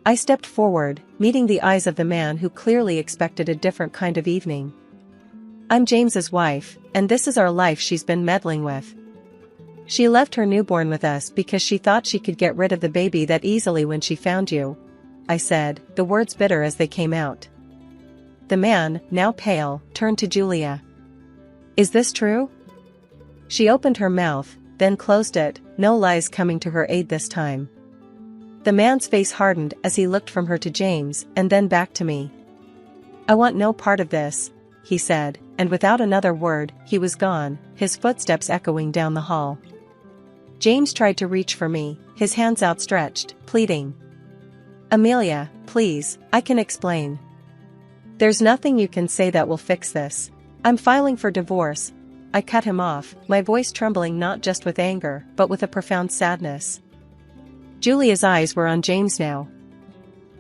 S2: I stepped forward, meeting the eyes of the man who clearly expected a different kind of evening. "I'm James's wife, and this is our life she's been meddling with. She left her newborn with us because she thought she could get rid of the baby that easily when she found you," I said, the words bitter as they came out. The man, now pale, turned to Julia. "Is this true?" She opened her mouth, then closed it, no lies coming to her aid this time. The man's face hardened as he looked from her to James and then back to me. "I want no part of this," he said, and without another word, he was gone, his footsteps echoing down the hall. James tried to reach for me, his hands outstretched, pleading. "Amelia, please, I can explain. There's nothing you can say that will fix this. I'm filing for divorce." I cut him off, my voice trembling not just with anger, but with a profound sadness. Julia's eyes were on James now.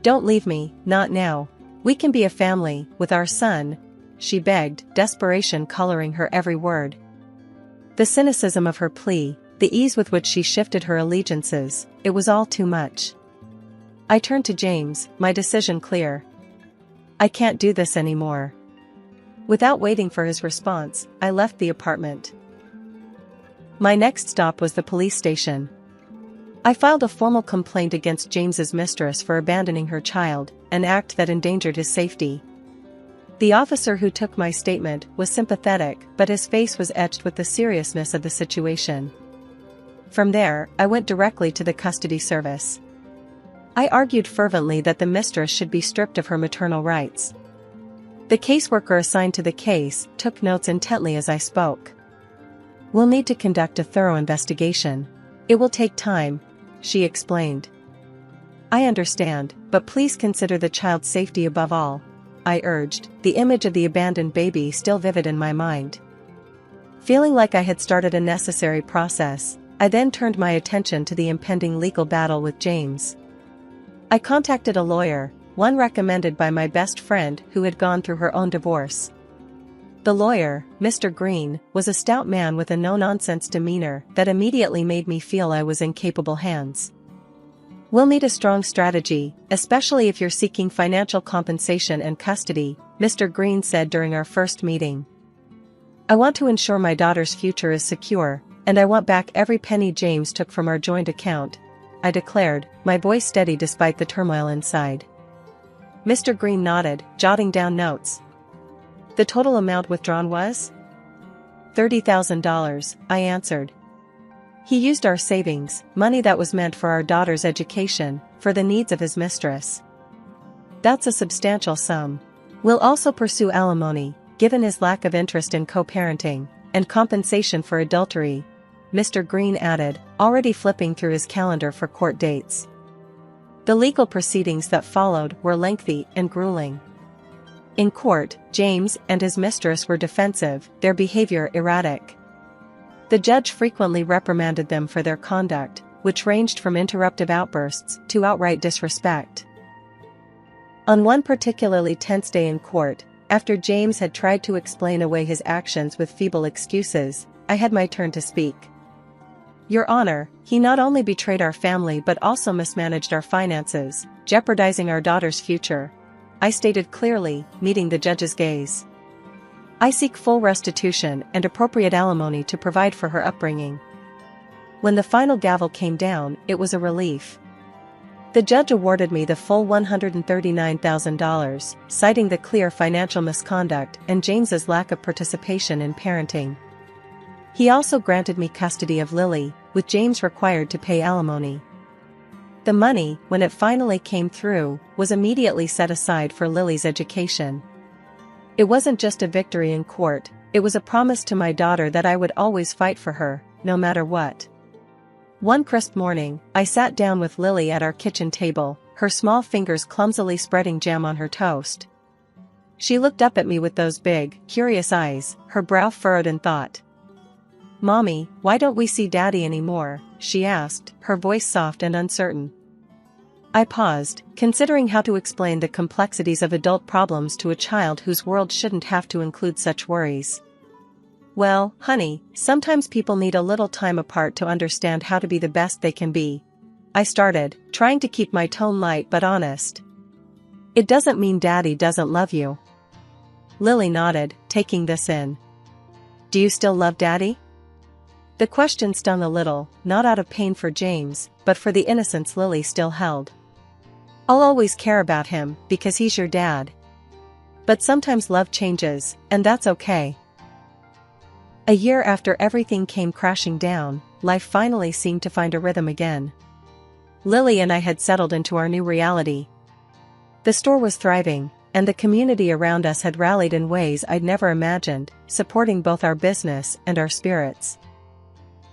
S2: "Don't leave me, not now. We can be a family, with our son," she begged, desperation coloring her every word. The cynicism of her plea, the ease with which she shifted her allegiances, it was all too much. I turned to James, my decision clear. "I can't do this anymore." Without waiting for his response, I left the apartment. My next stop was the police station. I filed a formal complaint against James's mistress for abandoning her child, an act that endangered his safety. The officer who took my statement was sympathetic, but his face was etched with the seriousness of the situation. From there, I went directly to the custody service. I argued fervently that the mistress should be stripped of her maternal rights. The caseworker assigned to the case took notes intently as I spoke. "We'll need to conduct a thorough investigation. It will take time," she explained. "I understand, but please consider the child's safety above all," I urged, the image of the abandoned baby still vivid in my mind. Feeling like I had started a necessary process, I then turned my attention to the impending legal battle with James. I contacted a lawyer, one recommended by my best friend who had gone through her own divorce. The lawyer, Mr. Green, was a stout man with a no-nonsense demeanor that immediately made me feel I was in capable hands. "We'll need a strong strategy, especially if you're seeking financial compensation and custody," Mr. Green said during our first meeting. "I want to ensure my daughter's future is secure, and I want back every penny James took from our joint account," I declared, my voice steady despite the turmoil inside. Mr. Green nodded, jotting down notes. "The total amount withdrawn was $30,000, I answered. "He used our savings, money that was meant for our daughter's education, for the needs of his mistress." "That's a substantial sum. We'll also pursue alimony, given his lack of interest in co-parenting, and compensation for adultery," Mr. Green added, already flipping through his calendar for court dates. The legal proceedings that followed were lengthy and grueling. In court, James and his mistress were defensive, their behavior erratic. The judge frequently reprimanded them for their conduct, which ranged from interruptive outbursts to outright disrespect. On one particularly tense day in court, after James had tried to explain away his actions with feeble excuses, I had my turn to speak. "Your Honor, he not only betrayed our family but also mismanaged our finances, jeopardizing our daughter's future," I stated clearly, meeting the judge's gaze. "I seek full restitution and appropriate alimony to provide for her upbringing." When the final gavel came down, it was a relief. The judge awarded me the full $139,000, citing the clear financial misconduct and James's lack of participation in parenting. He also granted me custody of Lily, with James required to pay alimony. The money, when it finally came through, was immediately set aside for Lily's education. It wasn't just a victory in court, it was a promise to my daughter that I would always fight for her, no matter what. One crisp morning, I sat down with Lily at our kitchen table, her small fingers clumsily spreading jam on her toast. She looked up at me with those big, curious eyes, her brow furrowed in thought. "Mommy, why don't we see Daddy anymore?" she asked, her voice soft and uncertain. I paused, considering how to explain the complexities of adult problems to a child whose world shouldn't have to include such worries. "Well, honey, sometimes people need a little time apart to understand how to be the best they can be," I started, trying to keep my tone light but honest. "It doesn't mean Daddy doesn't love you." Lily nodded, taking this in. "Do you still love Daddy?" The question stung a little, not out of pain for James, but for the innocence Lily still held. "I'll always care about him, because he's your dad. But sometimes love changes, and that's okay." A year after everything came crashing down, life finally seemed to find a rhythm again. Lily and I had settled into our new reality. The store was thriving, and the community around us had rallied in ways I'd never imagined, supporting both our business and our spirits.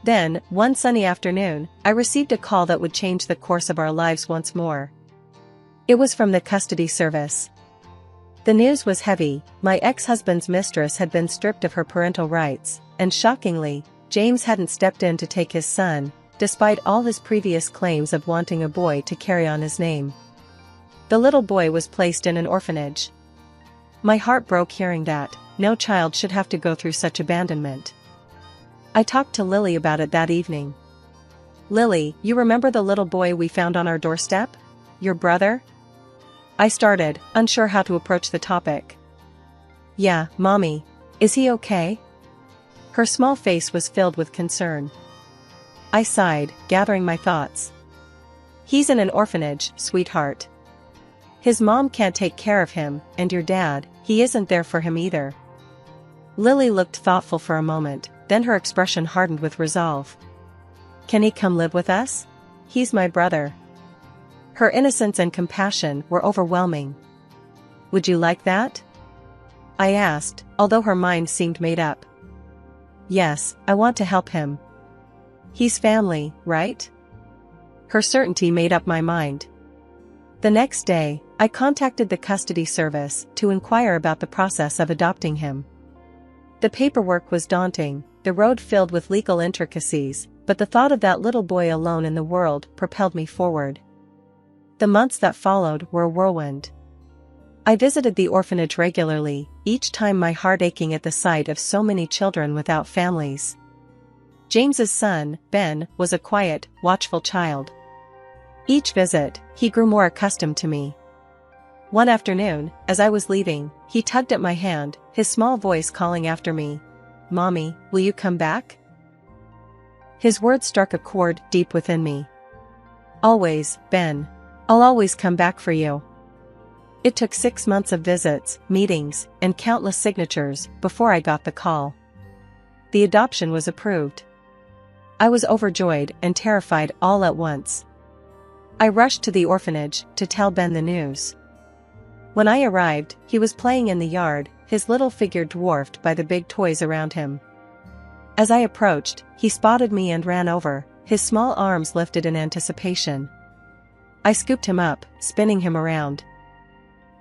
S2: Then, one sunny afternoon, I received a call that would change the course of our lives once more. It was from the custody service. The news was heavy. My ex-husband's mistress had been stripped of her parental rights, and shockingly, James hadn't stepped in to take his son, despite all his previous claims of wanting a boy to carry on his name. The little boy was placed in an orphanage. My heart broke hearing that. No child should have to go through such abandonment. I talked to Lily about it that evening. "Lily, you remember the little boy we found on our doorstep? Your brother?" I started, unsure how to approach the topic. "Yeah, Mommy. Is he okay?" Her small face was filled with concern. I sighed, gathering my thoughts. "He's in an orphanage, sweetheart. His mom can't take care of him, and your dad, he isn't there for him either." Lily looked thoughtful for a moment, then her expression hardened with resolve. "Can he come live with us? He's my brother." Her innocence and compassion were overwhelming. "Would you like that?" I asked, although her mind seemed made up. "Yes, I want to help him. He's family, right?" Her certainty made up my mind. The next day, I contacted the custody service to inquire about the process of adopting him. The paperwork was daunting, the road filled with legal intricacies, but the thought of that little boy alone in the world propelled me forward. The months that followed were a whirlwind. I visited the orphanage regularly, each time my heart aching at the sight of so many children without families. James's son, Ben, was a quiet, watchful child. Each visit, he grew more accustomed to me. One afternoon, as I was leaving, he tugged at my hand, his small voice calling after me, "Mommy, will you come back?" His words struck a chord deep within me. "Always, Ben. I'll always come back for you." It took 6 months of visits, meetings, and countless signatures before I got the call. The adoption was approved. I was overjoyed and terrified all at once. I rushed to the orphanage to tell Ben the news. When I arrived, he was playing in the yard, his little figure dwarfed by the big toys around him. As I approached, he spotted me and ran over, his small arms lifted in anticipation. I scooped him up, spinning him around.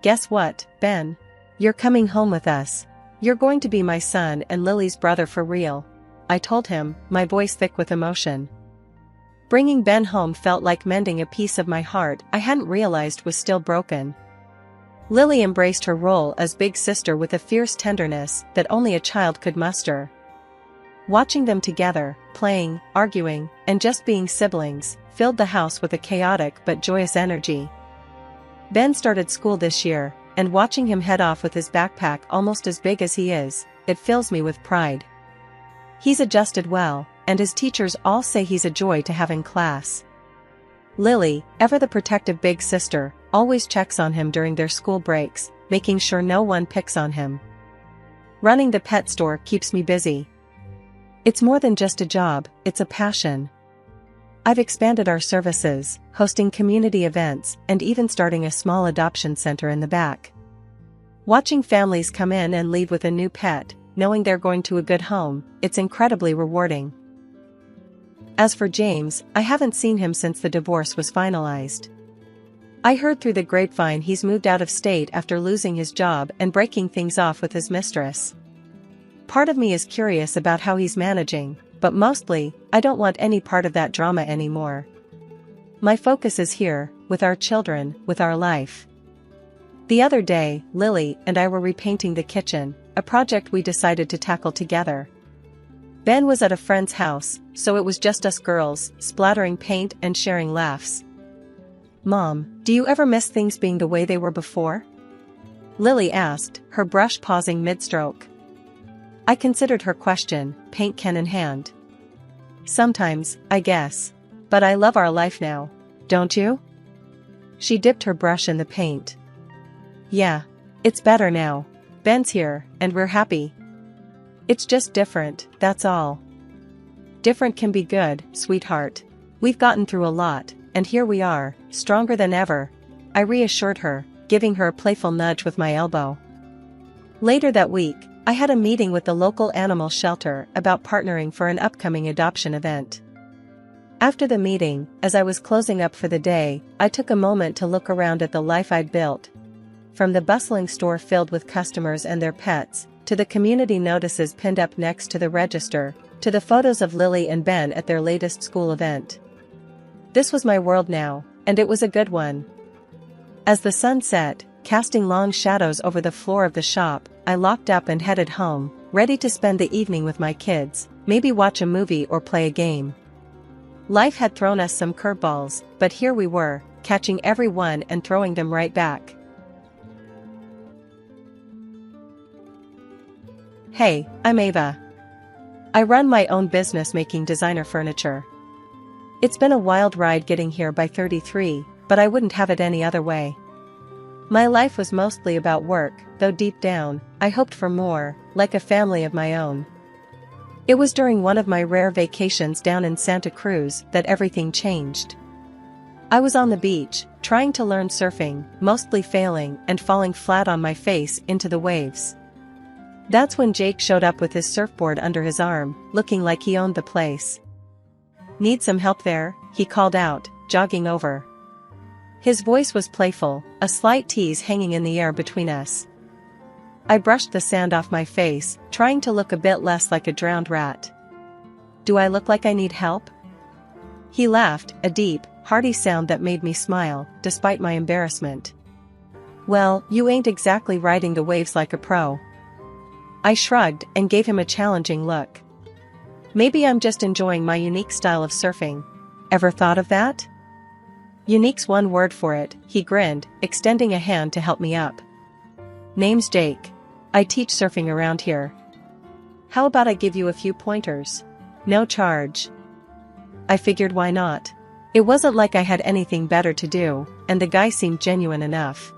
S2: "Guess what, Ben? You're coming home with us. You're going to be my son and Lily's brother for real," I told him, my voice thick with emotion. Bringing Ben home felt like mending a piece of my heart I hadn't realized was still broken. Lily embraced her role as big sister with a fierce tenderness that only a child could muster. Watching them together, playing, arguing, and just being siblings, filled the house with a chaotic but joyous energy. Ben started school this year, and watching him head off with his backpack almost as big as he is, it fills me with pride. He's adjusted well, and his teachers all say he's a joy to have in class. Lily, ever the protective big sister, always checks on him during their school breaks, making sure no one picks on him. Running the pet store keeps me busy. It's more than just a job, it's a passion. I've expanded our services, hosting community events, and even starting a small adoption center in the back. Watching families come in and leave with a new pet, knowing they're going to a good home, it's incredibly rewarding. As for James, I haven't seen him since the divorce was finalized. I heard through the grapevine he's moved out of state after losing his job and breaking things off with his mistress. Part of me is curious about how he's managing, but mostly, I don't want any part of that drama anymore. My focus is here, with our children, with our life. The other day, Lily and I were repainting the kitchen, a project we decided to tackle together. Ben was at a friend's house, so it was just us girls, splattering paint and sharing laughs. "Mom, do you ever miss things being the way they were before?" Lily asked, her brush pausing mid-stroke. I considered her question, paint can in hand. "Sometimes, I guess. But I love our life now. Don't you?" She dipped her brush in the paint. "Yeah. It's better now. Ben's here, and we're happy. It's just different, that's all." "Different can be good, sweetheart. We've gotten through a lot, and here we are, stronger than ever," I reassured her, giving her a playful nudge with my elbow. Later that week, I had a meeting with the local animal shelter about partnering for an upcoming adoption event. After the meeting, as I was closing up for the day, I took a moment to look around at the life I'd built. From the bustling store filled with customers and their pets, to the community notices pinned up next to the register, to the photos of Lily and Ben at their latest school event. This was my world now, and it was a good one. As the sun set, casting long shadows over the floor of the shop, I locked up and headed home, ready to spend the evening with my kids, maybe watch a movie or play a game. Life had thrown us some curveballs, but here we were, catching every one and throwing them right back. Hey, I'm Ava. I run my own business making designer furniture. It's been a wild ride getting here by 33, but I wouldn't have it any other way. My life was mostly about work, though deep down, I hoped for more, like a family of my own. It was during one of my rare vacations down in Santa Cruz that everything changed. I was on the beach, trying to learn surfing, mostly failing and falling flat on my face into the waves. That's when Jake showed up with his surfboard under his arm, looking like he owned the place. "Need some help there?" he called out, jogging over. His voice was playful, a slight tease hanging in the air between us. I brushed the sand off my face, trying to look a bit less like a drowned rat. "Do I look like I need help?" He laughed, a deep, hearty sound that made me smile, despite my embarrassment. "Well, you ain't exactly riding the waves like a pro." I shrugged and gave him a challenging look. "Maybe I'm just enjoying my unique style of surfing. Ever thought of that?" "Unique's one word for it," he grinned, extending a hand to help me up. "Name's Jake. I teach surfing around here. How about I give you a few pointers? No charge." I figured why not. It wasn't like I had anything better to do, and the guy seemed genuine enough.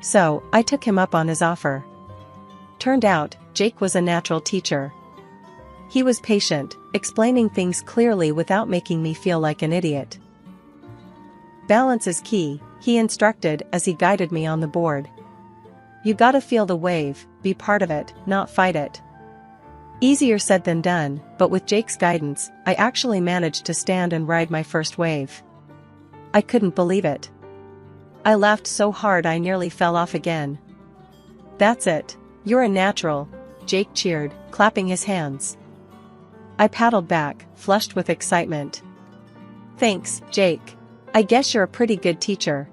S2: So, I took him up on his offer. Turned out, Jake was a natural teacher. He was patient, explaining things clearly without making me feel like an idiot. "Balance is key," he instructed as he guided me on the board. "You gotta feel the wave, be part of it, not fight it." Easier said than done, but with Jake's guidance, I actually managed to stand and ride my first wave. I couldn't believe it. I laughed so hard I nearly fell off again. That's it. You're a natural, Jake cheered, clapping his hands. I paddled back, flushed with excitement. Thanks, Jake. I guess you're a pretty good teacher.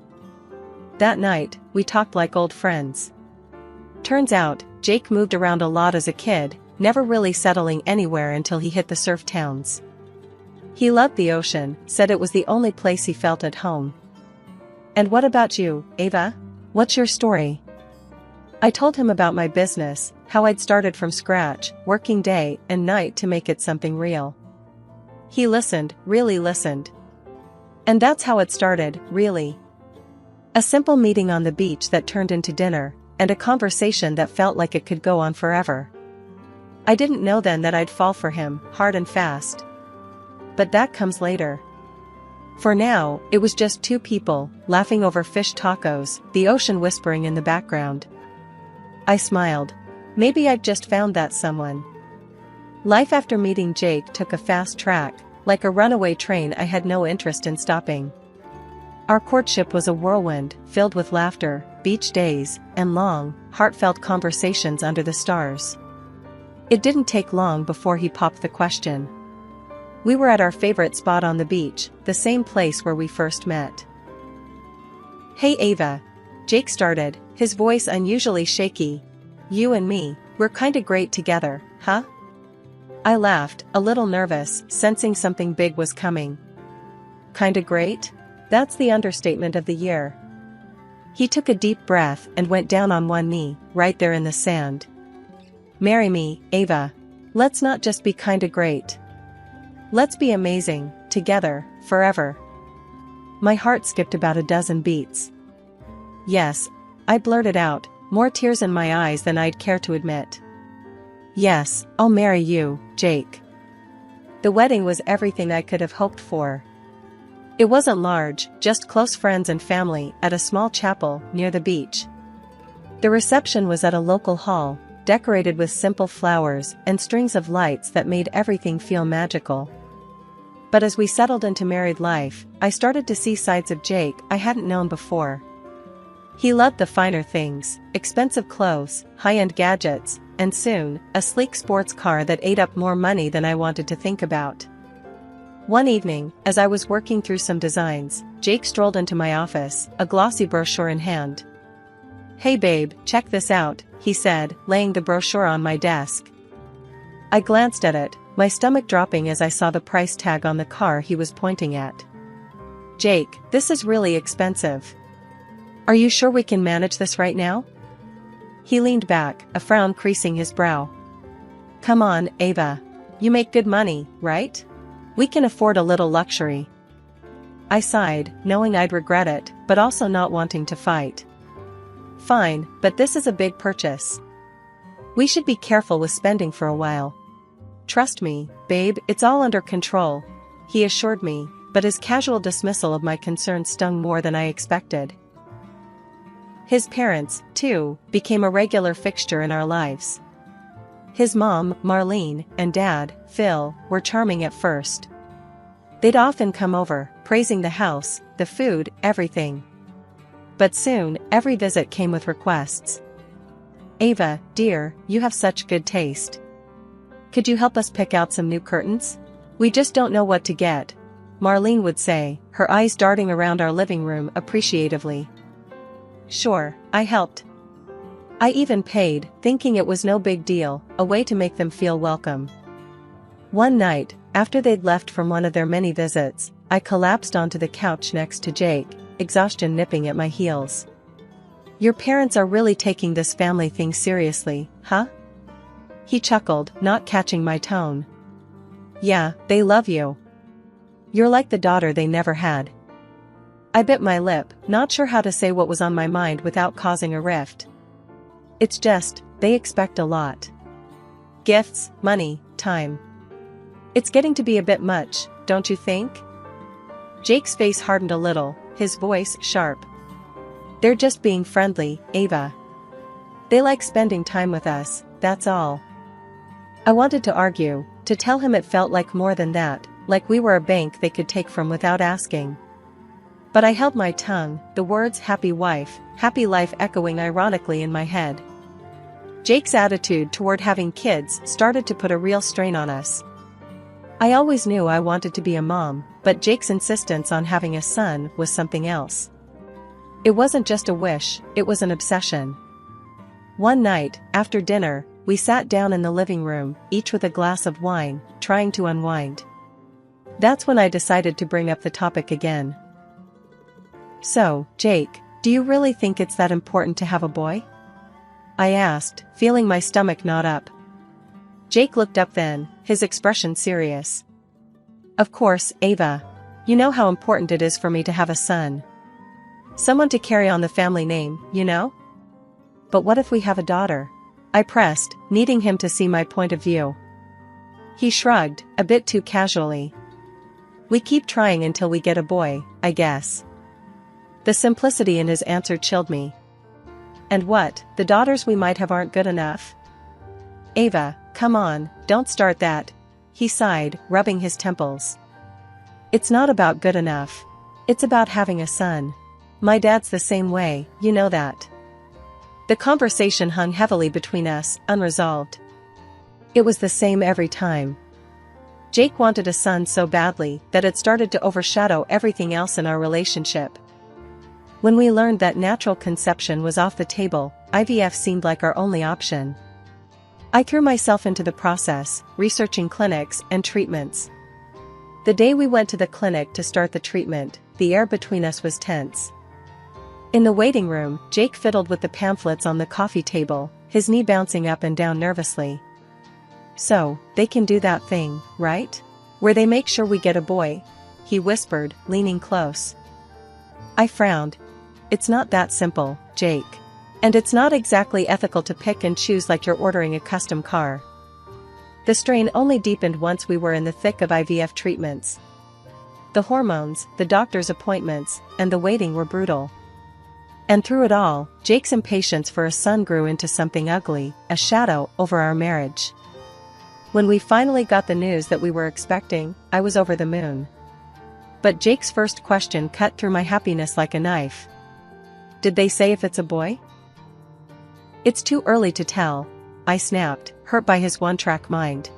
S2: That night, we talked like old friends. Turns out, Jake moved around a lot as a kid, never really settling anywhere until he hit the surf towns. He loved the ocean, said it was the only place he felt at home. And what about you, Ava? What's your story? I told him about my business, how I'd started from scratch, working day and night to make it something real. He listened, really listened. And that's how it started, really. A simple meeting on the beach that turned into dinner, and a conversation that felt like it could go on forever. I didn't know then that I'd fall for him, hard and fast. But that comes later. For now, it was just two people, laughing over fish tacos, the ocean whispering in the background. I smiled. Maybe I'd just found that someone. Life after meeting Jake took a fast track, like a runaway train I had no interest in stopping. Our courtship was a whirlwind, filled with laughter, beach days, and long, heartfelt conversations under the stars. It didn't take long before he popped the question. We were at our favorite spot on the beach, the same place where we first met. Hey Ava. Jake started, his voice unusually shaky. You and me, we're kinda great together, huh? I laughed, a little nervous, sensing something big was coming. Kinda great? That's the understatement of the year. He took a deep breath and went down on one knee, right there in the sand. Marry me, Ava. Let's not just be kinda great. Let's be amazing, together, forever. My heart skipped about a dozen beats. Yes, I blurted out, more tears in my eyes than I'd care to admit. Yes, I'll marry you, Jake. The wedding was everything I could have hoped for. It wasn't large, just close friends and family at a small chapel near the beach. The reception was at a local hall, decorated with simple flowers and strings of lights that made everything feel magical. But as we settled into married life, I started to see sides of Jake I hadn't known before. He loved the finer things, expensive clothes, high-end gadgets, and soon, a sleek sports car that ate up more money than I wanted to think about. One evening, as I was working through some designs, Jake strolled into my office, a glossy brochure in hand. Hey babe, check this out, he said, laying the brochure on my desk. I glanced at it, my stomach dropping as I saw the price tag on the car he was pointing at. Jake, this is really expensive. Are you sure we can manage this right now? He leaned back, a frown creasing his brow. Come on, Ava. You make good money, right? We can afford a little luxury. I sighed, knowing I'd regret it, but also not wanting to fight. Fine, but this is a big purchase. We should be careful with spending for a while. Trust me, babe, it's all under control, he assured me, but his casual dismissal of my concerns stung more than I expected. His parents, too, became a regular fixture in our lives. His mom, Marlene, and dad, Phil, were charming at first. They'd often come over, praising the house, the food, everything. But soon, every visit came with requests. Ava, dear, you have such good taste. Could you help us pick out some new curtains? We just don't know what to get, Marlene would say, her eyes darting around our living room appreciatively. Sure, I helped. I even paid, thinking it was no big deal, a way to make them feel welcome. One night, after they'd left from one of their many visits, I collapsed onto the couch next to Jake, exhaustion nipping at my heels. Your parents are really taking this family thing seriously, huh? He chuckled, not catching my tone. Yeah, they love you. You're like the daughter they never had. I bit my lip, not sure how to say what was on my mind without causing a rift. It's just, they expect a lot. Gifts, money, time. It's getting to be a bit much, don't you think? Jake's face hardened a little, his voice sharp. They're just being friendly, Ava. They like spending time with us, that's all. I wanted to argue, to tell him it felt like more than that, like we were a bank they could take from without asking. But I held my tongue, the words happy wife, happy life echoing ironically in my head. Jake's attitude toward having kids started to put a real strain on us. I always knew I wanted to be a mom, but Jake's insistence on having a son was something else. It wasn't just a wish, it was an obsession. One night, after dinner, we sat down in the living room, each with a glass of wine, trying to unwind. That's when I decided to bring up the topic again. So, Jake, do you really think it's that important to have a boy? I asked, feeling my stomach knot up. Jake looked up then, his expression serious. Of course, Ava. You know how important it is for me to have a son. Someone to carry on the family name, you know? But what if we have a daughter? I pressed, needing him to see my point of view. He shrugged, a bit too casually. We keep trying until we get a boy, I guess. The simplicity in his answer chilled me. And what, the daughters we might have aren't good enough? Ava, come on, don't start that, he sighed, rubbing his temples. It's not about good enough. It's about having a son. My dad's the same way, you know that. The conversation hung heavily between us, unresolved. It was the same every time. Jake wanted a son so badly that it started to overshadow everything else in our relationship. When we learned that natural conception was off the table, IVF seemed like our only option. I threw myself into the process, researching clinics and treatments. The day we went to the clinic to start the treatment, the air between us was tense. In the waiting room, Jake fiddled with the pamphlets on the coffee table, his knee bouncing up and down nervously. So, they can do that thing, right? Where they make sure we get a boy, he whispered, leaning close. I frowned. It's not that simple, Jake. And it's not exactly ethical to pick and choose like you're ordering a custom car. The strain only deepened once we were in the thick of IVF treatments. The hormones, the doctor's appointments, and the waiting were brutal. And through it all, Jake's impatience for a son grew into something ugly, a shadow over our marriage. When we finally got the news that we were expecting, I was over the moon. But Jake's first question cut through my happiness like a knife. Did they say if it's a boy? It's too early to tell, I snapped, hurt by his one-track mind.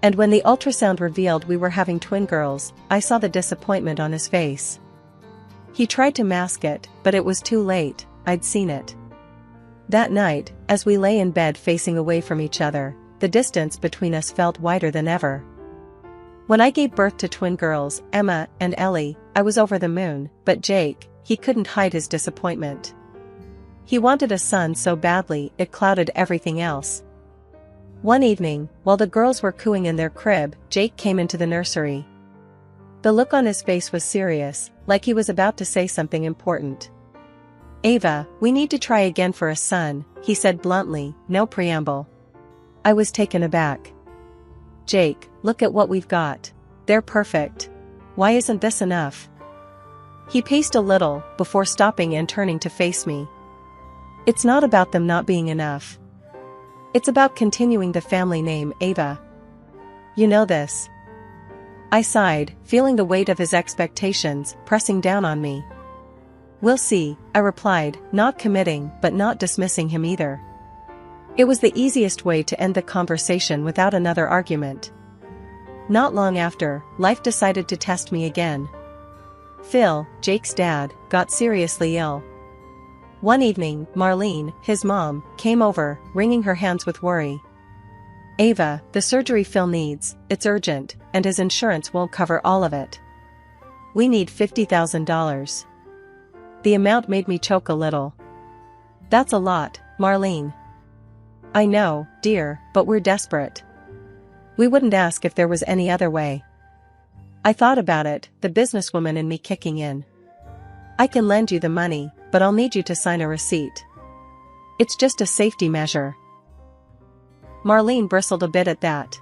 S2: And when the ultrasound revealed we were having twin girls, I saw the disappointment on his face. He tried to mask it, but it was too late, I'd seen it. That night, as we lay in bed facing away from each other, the distance between us felt wider than ever. When I gave birth to twin girls, Emma and Ellie, I was over the moon, but Jake, he couldn't hide his disappointment. He wanted a son so badly it clouded everything else. One evening, while the girls were cooing in their crib, Jake came into the nursery. The look on his face was serious, like he was about to say something important. Ava, we need to try again for a son, he said bluntly, no preamble. I was taken aback. Jake, look at what we've got. They're perfect. Why isn't this enough? He paced a little, before stopping and turning to face me. It's not about them not being enough. It's about continuing the family name, Ava. You know this. I sighed, feeling the weight of his expectations pressing down on me. We'll see, I replied, not committing but not dismissing him either. It was the easiest way to end the conversation without another argument. Not long after, life decided to test me again. Phil, Jake's dad, got seriously ill. One evening, Marlene, his mom, came over, wringing her hands with worry. Ava, the surgery Phil needs, it's urgent, and his insurance won't cover all of it. We need $50,000. The amount made me choke a little. That's a lot, Marlene. I know, dear, but we're desperate. We wouldn't ask if there was any other way. I thought about it, the businesswoman in me kicking in. I can lend you the money, but I'll need you to sign a receipt. It's just a safety measure. Marlene bristled a bit at that.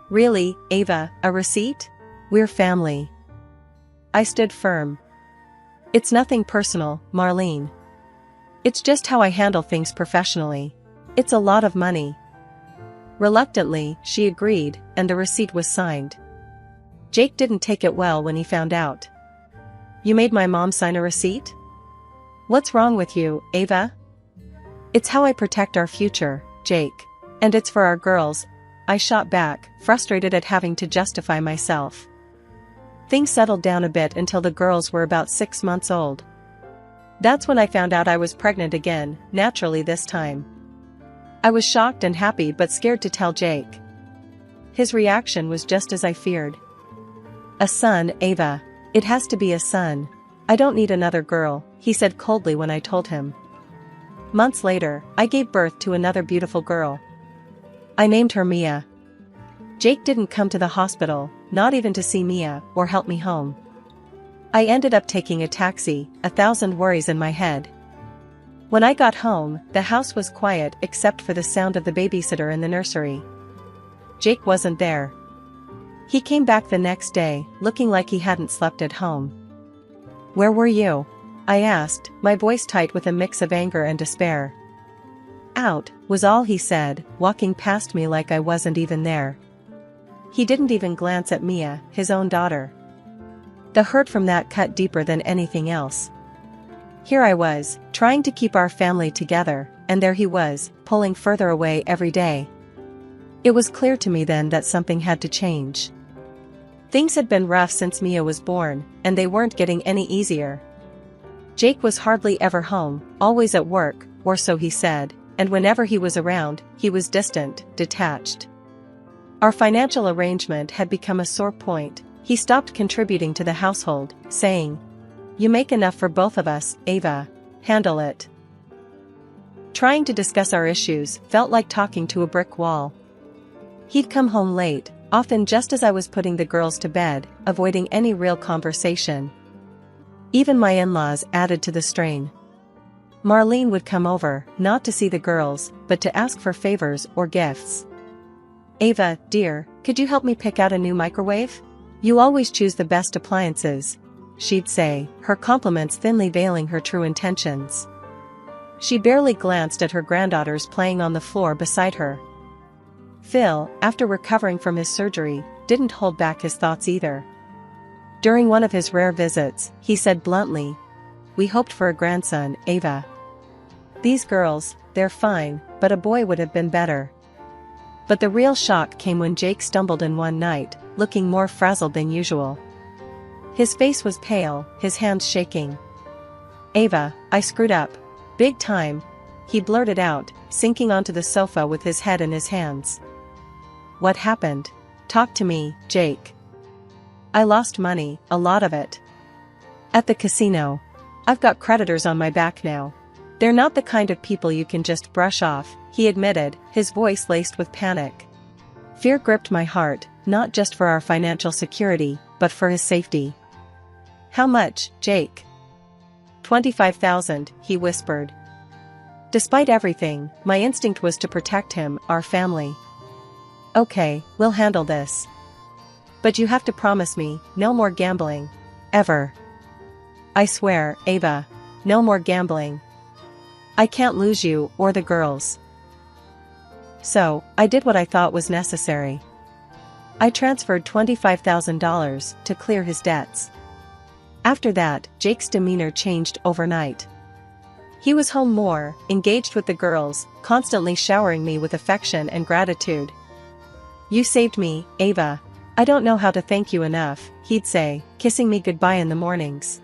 S2: Really, Ava, a receipt? We're family. I stood firm. It's nothing personal, Marlene. It's just how I handle things professionally. It's a lot of money. Reluctantly, she agreed, and the receipt was signed. Jake didn't take it well when he found out. You made my mom sign a receipt? What's wrong with you, Ava? It's how I protect our future, Jake. And it's for our girls, I shot back, frustrated at having to justify myself. Things settled down a bit until the girls were about 6 months old. That's when I found out I was pregnant again, naturally this time. I was shocked and happy but scared to tell Jake. His reaction was just as I feared. A son, Ava. It has to be a son. I don't need another girl, he said coldly when I told him. Months later, I gave birth to another beautiful girl. I named her Mia. Jake didn't come to the hospital, not even to see Mia or help me home. I ended up taking a taxi, 1,000 worries in my head. When I got home, the house was quiet except for the sound of the babysitter in the nursery. Jake wasn't there. He came back the next day, looking like he hadn't slept at home. Where were you? I asked, my voice tight with a mix of anger and despair. Out, was all he said, walking past me like I wasn't even there. He didn't even glance at Mia, his own daughter. The hurt from that cut deeper than anything else. Here I was, trying to keep our family together, and there he was, pulling further away every day. It was clear to me then that something had to change. Things had been rough since Mia was born, and they weren't getting any easier. Jake was hardly ever home, always at work, or so he said, and whenever he was around, he was distant, detached. Our financial arrangement had become a sore point. He stopped contributing to the household, saying, "You make enough for both of us, Ava. Handle it." Trying to discuss our issues felt like talking to a brick wall. He'd come home late, often just as I was putting the girls to bed, avoiding any real conversation. Even my in-laws added to the strain. Marlene would come over, not to see the girls, but to ask for favors or gifts. "Ava, dear, could you help me pick out a new microwave? You always choose the best appliances," she'd say, her compliments thinly veiling her true intentions. She barely glanced at her granddaughters playing on the floor beside her. Phil, after recovering from his surgery, didn't hold back his thoughts either. During one of his rare visits, he said bluntly, "We hoped for a grandson, Ava. These girls, they're fine, but a boy would have been better." But the real shock came when Jake stumbled in one night, looking more frazzled than usual. His face was pale, his hands shaking. "Ava, I screwed up. Big time," he blurted out, sinking onto the sofa with his head in his hands. "What happened? Talk to me, Jake." "I lost money, a lot of it. At the casino. I've got creditors on my back now. They're not the kind of people you can just brush off," he admitted, his voice laced with panic. Fear gripped my heart, not just for our financial security, but for his safety. "How much, Jake?" "25,000, he whispered. Despite everything, my instinct was to protect him, our family. "Okay, we'll handle this. But you have to promise me, no more gambling. Ever." "I swear, Ava. No more gambling. I can't lose you or the girls." So, I did what I thought was necessary. I transferred $25,000 to clear his debts. After that, Jake's demeanor changed overnight. He was home more, engaged with the girls, constantly showering me with affection and gratitude. "You saved me, Ava. I don't know how to thank you enough," he'd say, kissing me goodbye in the mornings.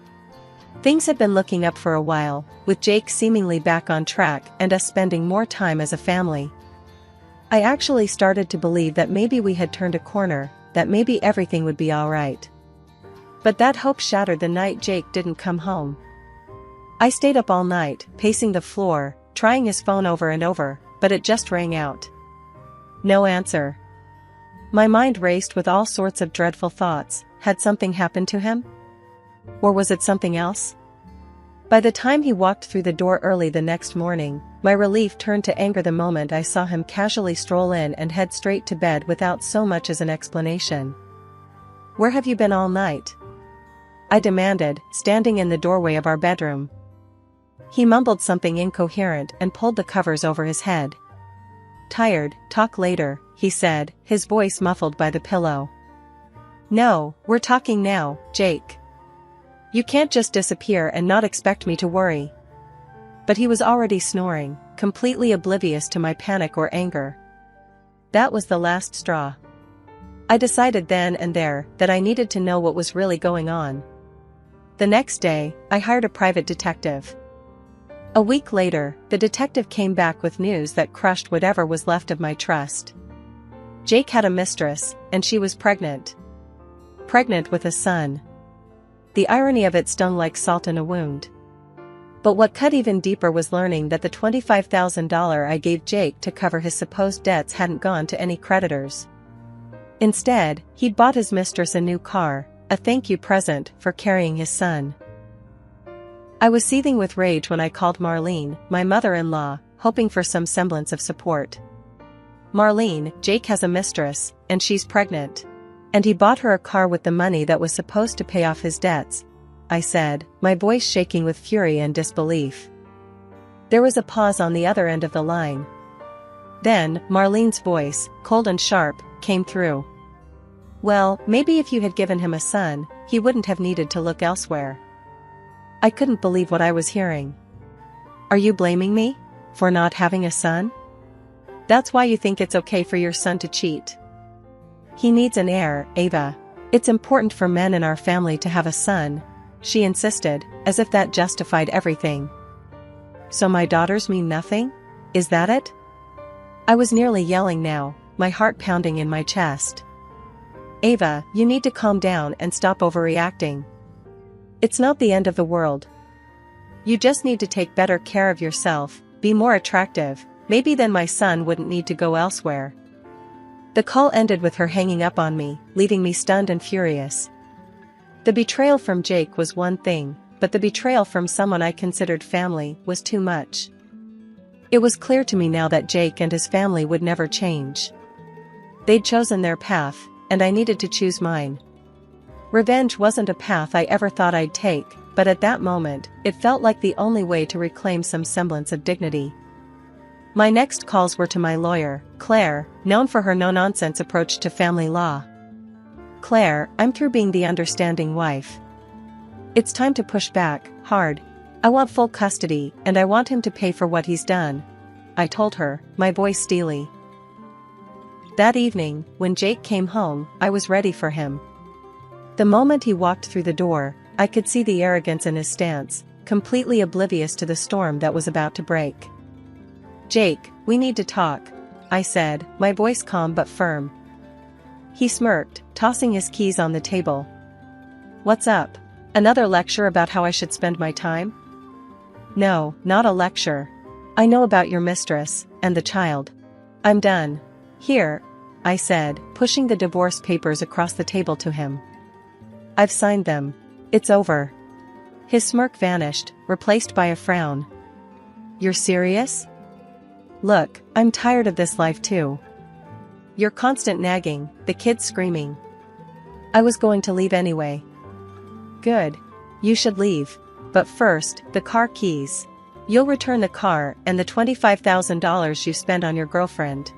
S2: Things had been looking up for a while, with Jake seemingly back on track and us spending more time as a family. I actually started to believe that maybe we had turned a corner, that maybe everything would be alright. But that hope shattered the night Jake didn't come home. I stayed up all night, pacing the floor, trying his phone over and over, but it just rang out. No answer. My mind raced with all sorts of dreadful thoughts. Had something happened to him? Or was it something else? By the time he walked through the door early the next morning, my relief turned to anger the moment I saw him casually stroll in and head straight to bed without so much as an explanation. "Where have you been all night?" I demanded, standing in the doorway of our bedroom. He mumbled something incoherent and pulled the covers over his head. "Tired, talk later," he said, his voice muffled by the pillow. "No, we're talking now, Jake." You can't just disappear and not expect me to worry." But he was already snoring, completely oblivious to my panic or anger. That was the last straw. I decided then and there that I needed to know what was really going on. The next day, I hired a private detective. A week later, the detective came back with news that crushed whatever was left of my trust. Jake had a mistress, and she was pregnant. Pregnant with a son. The irony of it stung like salt in a wound. But what cut even deeper was learning that the $25,000 I gave Jake to cover his supposed debts hadn't gone to any creditors. Instead, he'd bought his mistress a new car, a thank you present for carrying his son. I was seething with rage when I called Marlene, my mother-in-law, hoping for some semblance of support. "Marlene, Jake has a mistress, and she's pregnant. And he bought her a car with the money that was supposed to pay off his debts," I said, my voice shaking with fury and disbelief. There was a pause on the other end of the line. Then, Marlene's voice, cold and sharp, came through. "Well, maybe if you had given him a son, he wouldn't have needed to look elsewhere." I couldn't believe what I was hearing. "Are you blaming me? For not having a son? That's why you think it's okay for your son to cheat?" "He needs an heir, Ava. It's important for men in our family to have a son," she insisted, as if that justified everything. "So my daughters mean nothing? Is that it?" I was nearly yelling now, my heart pounding in my chest. "Ava, you need to calm down and stop overreacting. It's not the end of the world. You just need to take better care of yourself, be more attractive, maybe then my son wouldn't need to go elsewhere." The call ended with her hanging up on me, leaving me stunned and furious. The betrayal from Jake was one thing, but the betrayal from someone I considered family was too much. It was clear to me now that Jake and his family would never change. They'd chosen their path, and I needed to choose mine. Revenge wasn't a path I ever thought I'd take, but at that moment, it felt like the only way to reclaim some semblance of dignity. My next calls were to my lawyer, Claire, known for her no-nonsense approach to family law. "Claire, I'm through being the understanding wife. It's time to push back, hard. I want full custody, and I want him to pay for what he's done," I told her, my voice steely. That evening, when Jake came home, I was ready for him. The moment he walked through the door, I could see the arrogance in his stance, completely oblivious to the storm that was about to break. "Jake, we need to talk," I said, my voice calm but firm. He smirked, tossing his keys on the table. "What's up? Another lecture about how I should spend my time?" "No, not a lecture. I know about your mistress, and the child. I'm done. Here," I said, pushing the divorce papers across the table to him. "I've signed them. It's over." His smirk vanished, replaced by a frown. "You're serious? Look, I'm tired of this life too. Your constant nagging, the kids screaming. I was going to leave anyway." "Good. You should leave. But first, the car keys. You'll return the car and the $25,000 you spent on your girlfriend."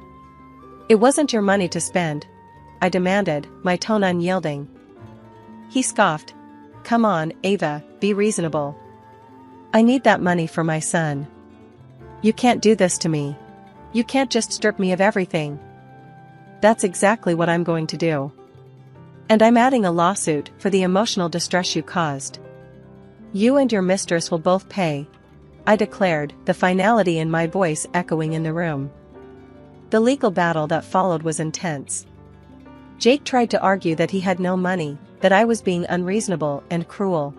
S2: "It wasn't your money to spend," I demanded, my tone unyielding. He scoffed. "Come on, Ava, be reasonable. I need that money for my son. You can't do this to me. You can't just strip me of everything." "That's exactly what I'm going to do. And I'm adding a lawsuit for the emotional distress you caused. You and your mistress will both pay," I declared, the finality in my voice echoing in the room. The legal battle that followed was intense. Jake tried to argue that he had no money, that I was being unreasonable and cruel.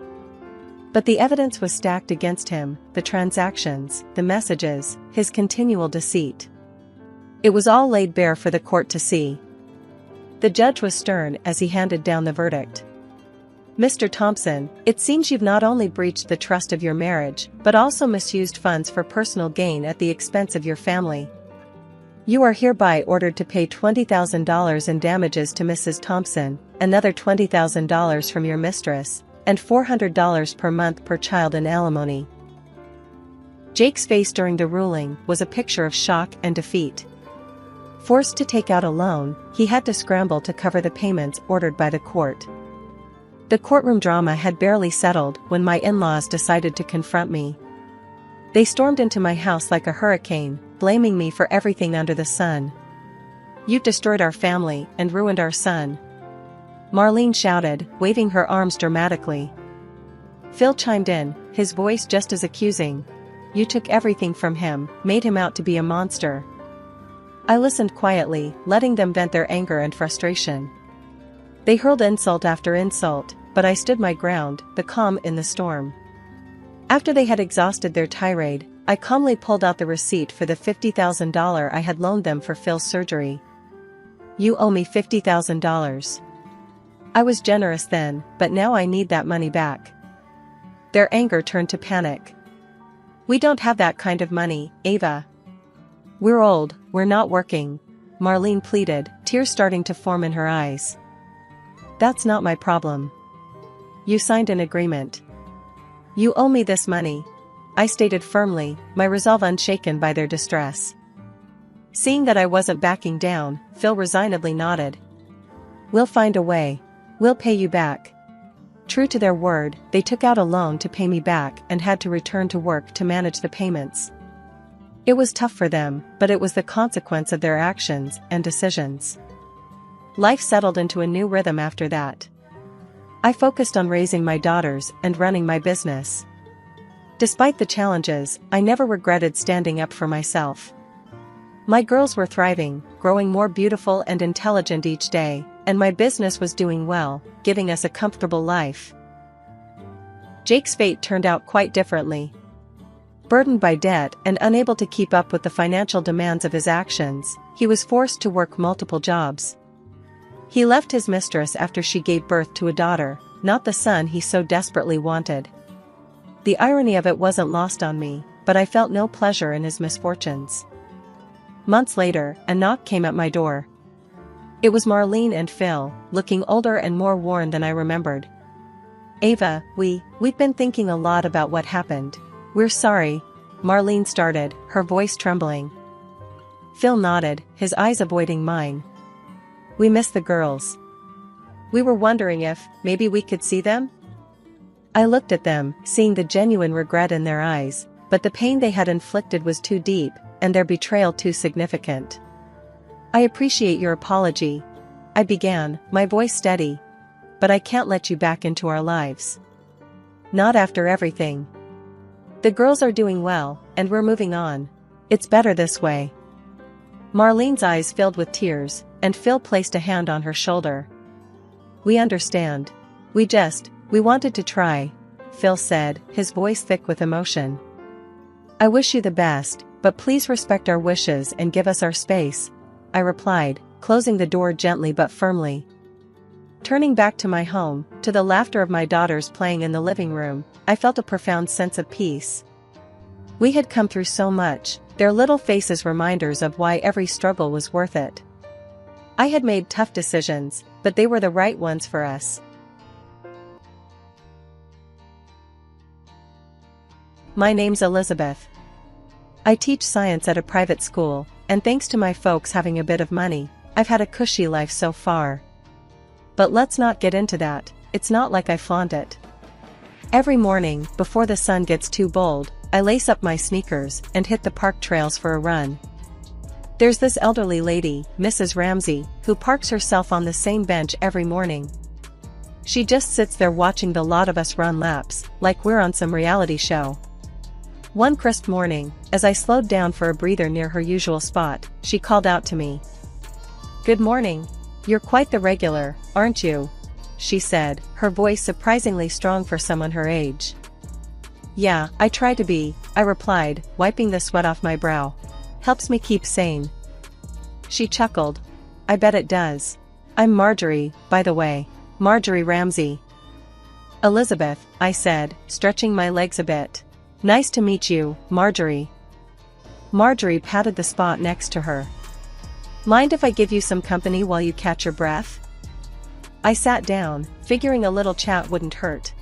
S2: But the evidence was stacked against him, the transactions, the messages, his continual deceit. It was all laid bare for the court to see. The judge was stern as he handed down the verdict. "Mr. Thompson, it seems you've not only breached the trust of your marriage, but also misused funds for personal gain at the expense of your family. You are hereby ordered to pay $20,000 in damages to Mrs. Thompson, another $20,000 from your mistress, and $400 per month per child in alimony." Jake's face during the ruling was a picture of shock and defeat. Forced to take out a loan, he had to scramble to cover the payments ordered by the court. The courtroom drama had barely settled when my in-laws decided to confront me. They stormed into my house like a hurricane, blaming me for everything under the sun. "You've destroyed our family and ruined our son," Marlene shouted, waving her arms dramatically. Phil chimed in, his voice just as accusing. "You took everything from him, made him out to be a monster." I listened quietly, letting them vent their anger and frustration. They hurled insult after insult, but I stood my ground, the calm in the storm. After they had exhausted their tirade, I calmly pulled out the receipt for the $50,000 I had loaned them for Phil's surgery. "You owe me $50,000. I was generous then, but now I need that money back." Their anger turned to panic. "We don't have that kind of money, Ava. We're old, we're not working," Marlene pleaded, tears starting to form in her eyes. "That's not my problem. You signed an agreement. You owe me this money," I stated firmly, my resolve unshaken by their distress. Seeing that I wasn't backing down, Phil resignedly nodded. "We'll find a way. We'll pay you back." True to their word, they took out a loan to pay me back and had to return to work to manage the payments. It was tough for them, but it was the consequence of their actions and decisions. Life settled into a new rhythm after that. I focused on raising my daughters and running my business. Despite the challenges, I never regretted standing up for myself. My girls were thriving, growing more beautiful and intelligent each day, and my business was doing well, giving us a comfortable life. Jake's fate turned out quite differently. Burdened by debt and unable to keep up with the financial demands of his actions, he was forced to work multiple jobs. He left his mistress after she gave birth to a daughter, not the son he so desperately wanted. The irony of it wasn't lost on me, but I felt no pleasure in his misfortunes. Months later, a knock came at my door. It was Marlene and Phil, looking older and more worn than I remembered. "Ava, we've been thinking a lot about what happened. We're sorry," Marlene started, her voice trembling. Phil nodded, his eyes avoiding mine. "We miss the girls. We were wondering if, maybe we could see them?" I looked at them, seeing the genuine regret in their eyes, but the pain they had inflicted was too deep, and their betrayal too significant. "I appreciate your apology," I began, my voice steady. "But I can't let you back into our lives. Not after everything. The girls are doing well, and we're moving on. It's better this way." Marlene's eyes filled with tears, and Phil placed a hand on her shoulder. "We understand. We wanted to try," Phil said, his voice thick with emotion. "I wish you the best, but please respect our wishes and give us our space," I replied, closing the door gently but firmly. Turning back to my home, to the laughter of my daughters playing in the living room, I felt a profound sense of peace. We had come through so much, their little faces reminders of why every struggle was worth it. I had made tough decisions, but they were the right ones for us. My name's Elizabeth. I teach science at a private school, and thanks to my folks having a bit of money, I've had a cushy life so far. But let's not get into that, it's not like I flaunt it. Every morning, before the sun gets too bold, I lace up my sneakers and hit the park trails for a run. There's this elderly lady, Mrs. Ramsey, who parks herself on the same bench every morning. She just sits there watching the lot of us run laps, like we're on some reality show. One crisp morning, as I slowed down for a breather near her usual spot, she called out to me. "Good morning. You're quite the regular, aren't you?" she said, her voice surprisingly strong for someone her age. "Yeah, I try to be," I replied, wiping the sweat off my brow. "Helps me keep sane." She chuckled. "I bet it does. I'm Marjorie, by the way. Marjorie Ramsey." "Elizabeth," I said, stretching my legs a bit. "Nice to meet you, Marjorie." Marjorie patted the spot next to her. "Mind if I give you some company while you catch your breath?" I sat down, figuring a little chat wouldn't hurt.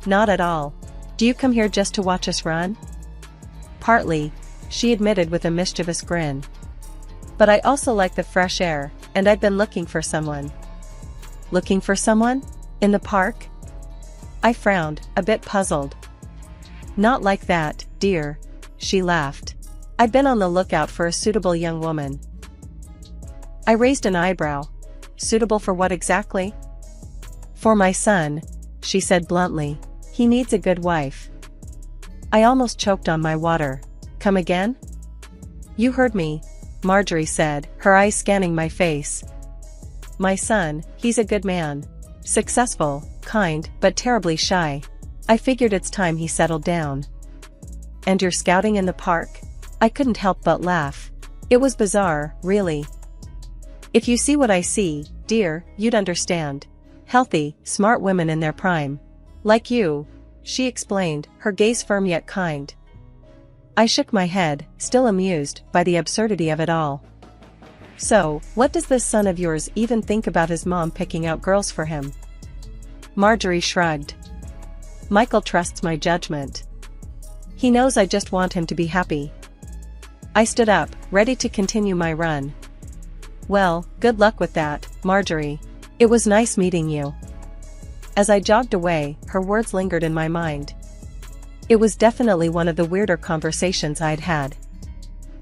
S2: "Not at all. Do you come here just to watch us run?" "Partly," she admitted with a mischievous grin. "But I also like the fresh air, and I've been looking for someone." "Looking for someone?" In the park? I frowned, a bit puzzled. Not like that, dear, she laughed. I'd been on the lookout for a suitable young woman. I raised an eyebrow. Suitable for what exactly? For my son, she said bluntly. He needs a good wife. I almost choked on my water. Come again? You heard me, Marjorie said, her eyes scanning my face. My son, he's a good man. Successful, kind, but terribly shy. I figured it's time he settled down. And you're scouting in the park? I couldn't help but laugh. It was bizarre, really. If you see what I see, dear, you'd understand. Healthy, smart women in their prime. Like you, she explained, her gaze firm yet kind. I shook my head, still amused by the absurdity of it all. So, what does this son of yours even think about his mom picking out girls for him? Marjorie shrugged. Michael trusts my judgment. He knows I just want him to be happy. I stood up, ready to continue my run. Well, good luck with that, Marjorie. It was nice meeting you. As I jogged away, her words lingered in my mind. It was definitely one of the weirder conversations I'd had.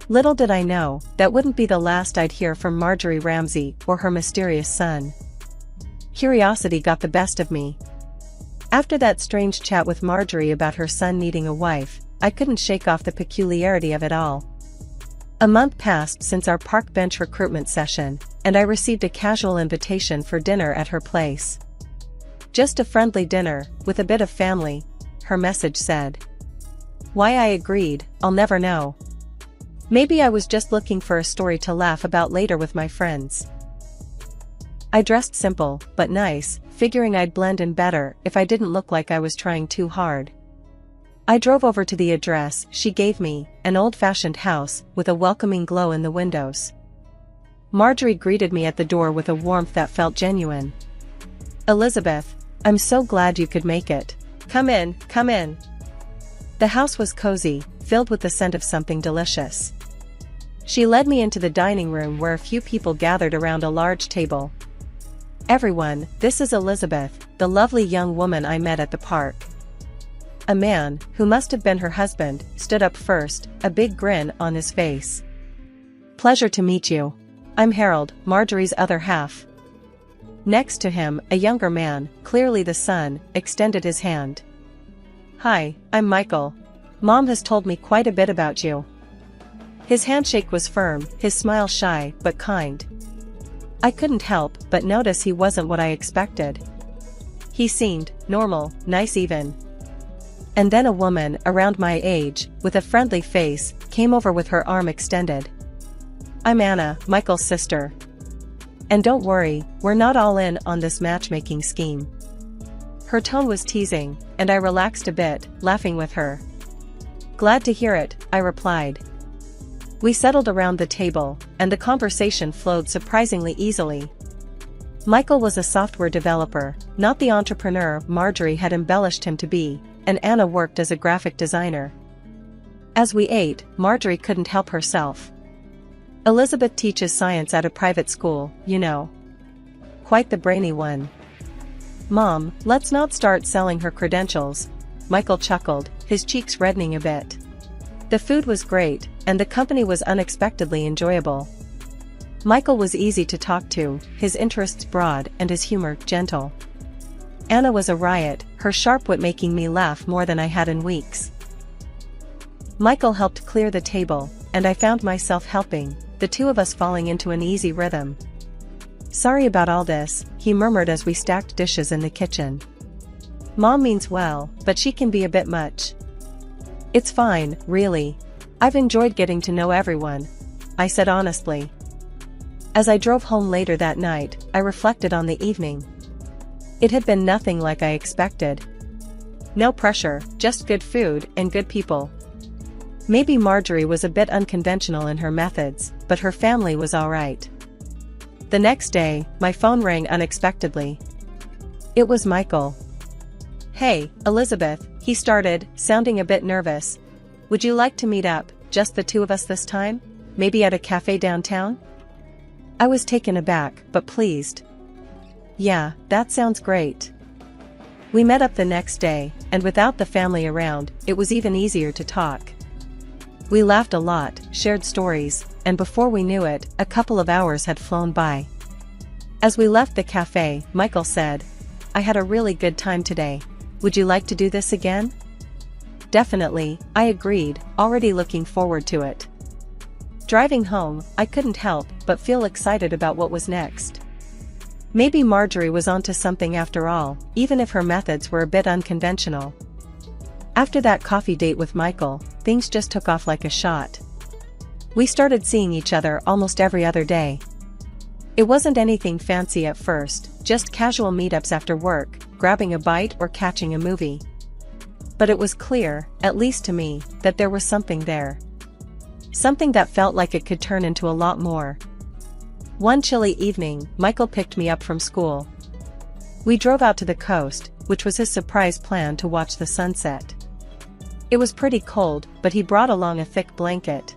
S2: Little did I know, that wouldn't be the last I'd hear from Marjorie Ramsey or her mysterious son. Curiosity got the best of me. After that strange chat with Marjorie about her son needing a wife, I couldn't shake off the peculiarity of it all. A month passed since our park bench recruitment session, and I received a casual invitation for dinner at her place. Just a friendly dinner, with a bit of family, her message said. Why I agreed, I'll never know. Maybe I was just looking for a story to laugh about later with my friends. I dressed simple, but nice, figuring I'd blend in better if I didn't look like I was trying too hard. I drove over to the address she gave me, an old-fashioned house with a welcoming glow in the windows. Marjorie greeted me at the door with a warmth that felt genuine. Elizabeth, I'm so glad you could make it. Come in, come in. The house was cozy, filled with the scent of something delicious. She led me into the dining room where a few people gathered around a large table. Everyone, this is Elizabeth, the lovely young woman I met at the park. A man, who must have been her husband, stood up first, a big grin on his face. Pleasure to meet you. I'm Harold, Marjorie's other half. Next to him, a younger man, clearly the son, extended his hand. Hi, I'm Michael. Mom has told me quite a bit about you. His handshake was firm, his smile shy but kind. I couldn't help but notice he wasn't what I expected. He seemed normal, nice even. And then a woman around my age, with a friendly face, came over with her arm extended. I'm Anna, Michael's sister. And don't worry, we're not all in on this matchmaking scheme. Her tone was teasing, and I relaxed a bit, laughing with her. Glad to hear it, I replied. We settled around the table, and the conversation flowed surprisingly easily. Michael was a software developer, not the entrepreneur Marjorie had embellished him to be, and Anna worked as a graphic designer. As we ate, Marjorie couldn't help herself. Elizabeth teaches science at a private school, you know. Quite the brainy one. Mom, let's not start selling her credentials, Michael chuckled, his cheeks reddening a bit. The food was great, and the company was unexpectedly enjoyable. Michael was easy to talk to, his interests broad and his humor gentle. Anna was a riot, her sharp wit making me laugh more than I had in weeks. Michael helped clear the table, and I found myself helping, the two of us falling into an easy rhythm. Sorry about all this, he murmured as we stacked dishes in the kitchen. Mom means well, but she can be a bit much. It's fine, really. I've enjoyed getting to know everyone, I said honestly. As I drove home later that night, I reflected on the evening. It had been nothing like I expected. No pressure, just good food and good people. Maybe Marjorie was a bit unconventional in her methods, but her family was alright. The next day, my phone rang unexpectedly. It was Michael. Hey, Elizabeth, he started, sounding a bit nervous. Would you like to meet up, just the two of us this time? Maybe at a cafe downtown? I was taken aback, but pleased. Yeah, that sounds great. We met up the next day, and without the family around, it was even easier to talk. We laughed a lot, shared stories, and before we knew it, a couple of hours had flown by. As we left the cafe, Michael said, "I had a really good time today. Would you like to do this again?" "Definitely," I agreed, already looking forward to it. Driving home, I couldn't help but feel excited about what was next. Maybe Marjorie was onto something after all, even if her methods were a bit unconventional. After that coffee date with Michael, things just took off like a shot. We started seeing each other almost every other day. It wasn't anything fancy at first, just casual meetups after work, grabbing a bite or catching a movie. But it was clear, at least to me, that there was something there. Something that felt like it could turn into a lot more. One chilly evening, Michael picked me up from school. We drove out to the coast, which was his surprise plan to watch the sunset. It was pretty cold, but he brought along a thick blanket.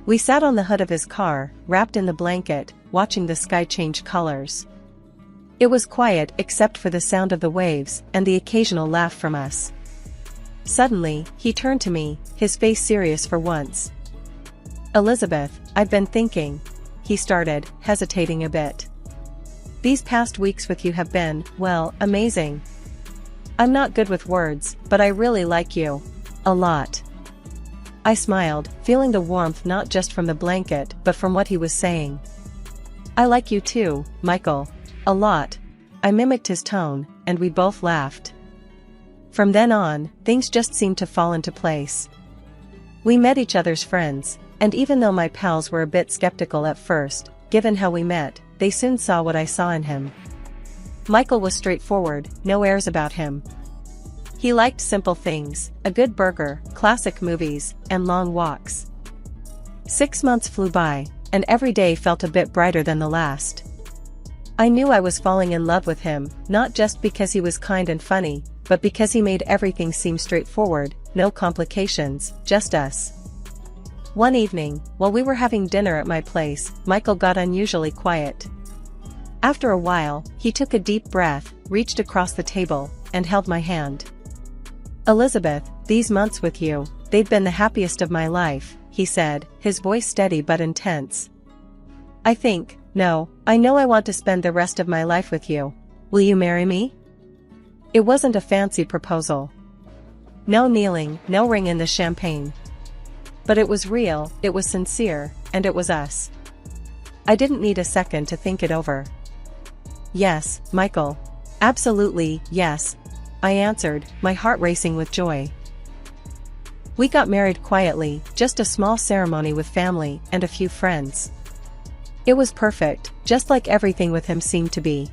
S2: We sat on the hood of his car, wrapped in the blanket, watching the sky change colors. It was quiet except for the sound of the waves and the occasional laugh from us. Suddenly, he turned to me, his face serious for once. "Elizabeth, I've been thinking," he started, hesitating a bit. "These past weeks with you have been, well, amazing. I'm not good with words, but I really like you. A lot." I smiled, feeling the warmth not just from the blanket but from what he was saying. "I like you too, Michael. A lot." I mimicked his tone, and we both laughed. From then on, things just seemed to fall into place. We met each other's friends, and even though my pals were a bit skeptical at first, given how we met, they soon saw what I saw in him. Michael was straightforward, no airs about him. He liked simple things, a good burger, classic movies, and long walks. 6 months flew by, and every day felt a bit brighter than the last. I knew I was falling in love with him, not just because he was kind and funny, but because he made everything seem straightforward, no complications, just us. One evening, while we were having dinner at my place, Michael got unusually quiet. After a while, he took a deep breath, reached across the table, and held my hand. "Elizabeth, these months with you, they've been the happiest of my life," he said, his voice steady but intense. I know I want to spend the rest of my life with you. Will you marry me?" It wasn't a fancy proposal. No kneeling, no ring in the champagne. But it was real, it was sincere, and it was us. I didn't need a second to think it over. "Yes, Michael. Absolutely, yes," I answered, my heart racing with joy. We got married quietly, just a small ceremony with family and a few friends. It was perfect, just like everything with him seemed to be.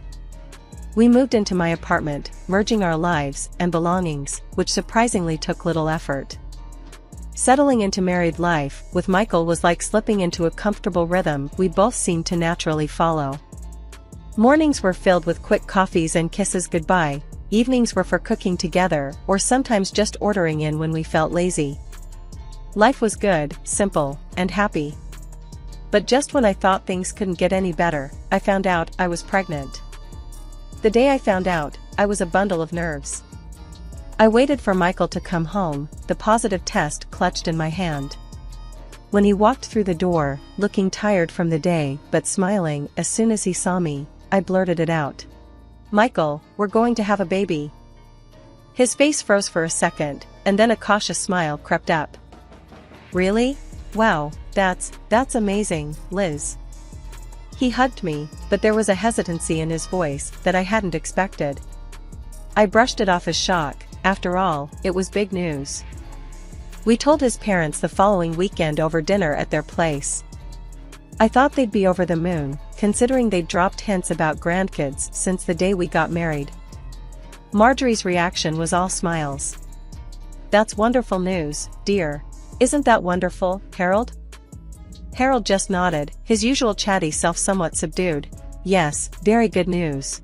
S2: We moved into my apartment, merging our lives and belongings, which surprisingly took little effort. Settling into married life with Michael was like slipping into a comfortable rhythm we both seemed to naturally follow. Mornings were filled with quick coffees and kisses goodbye, evenings were for cooking together or sometimes just ordering in when we felt lazy. Life was good, simple, and happy. But just when I thought things couldn't get any better, I found out I was pregnant. The day I found out, I was a bundle of nerves. I waited for Michael to come home, the positive test clutched in my hand. When he walked through the door, looking tired from the day but smiling as soon as he saw me, I blurted it out. "Michael, we're going to have a baby." His face froze for a second, and then a cautious smile crept up. "Really? Wow, that's amazing, Liz." He hugged me, but there was a hesitancy in his voice that I hadn't expected. I brushed it off as shock. After all, it was big news. We told his parents the following weekend over dinner at their place. I thought they'd be over the moon, considering they'd dropped hints about grandkids since the day we got married. Marjorie's reaction was all smiles. "That's wonderful news, dear. Isn't that wonderful, Harold?" Harold just nodded, his usual chatty self somewhat subdued. "Yes, very good news."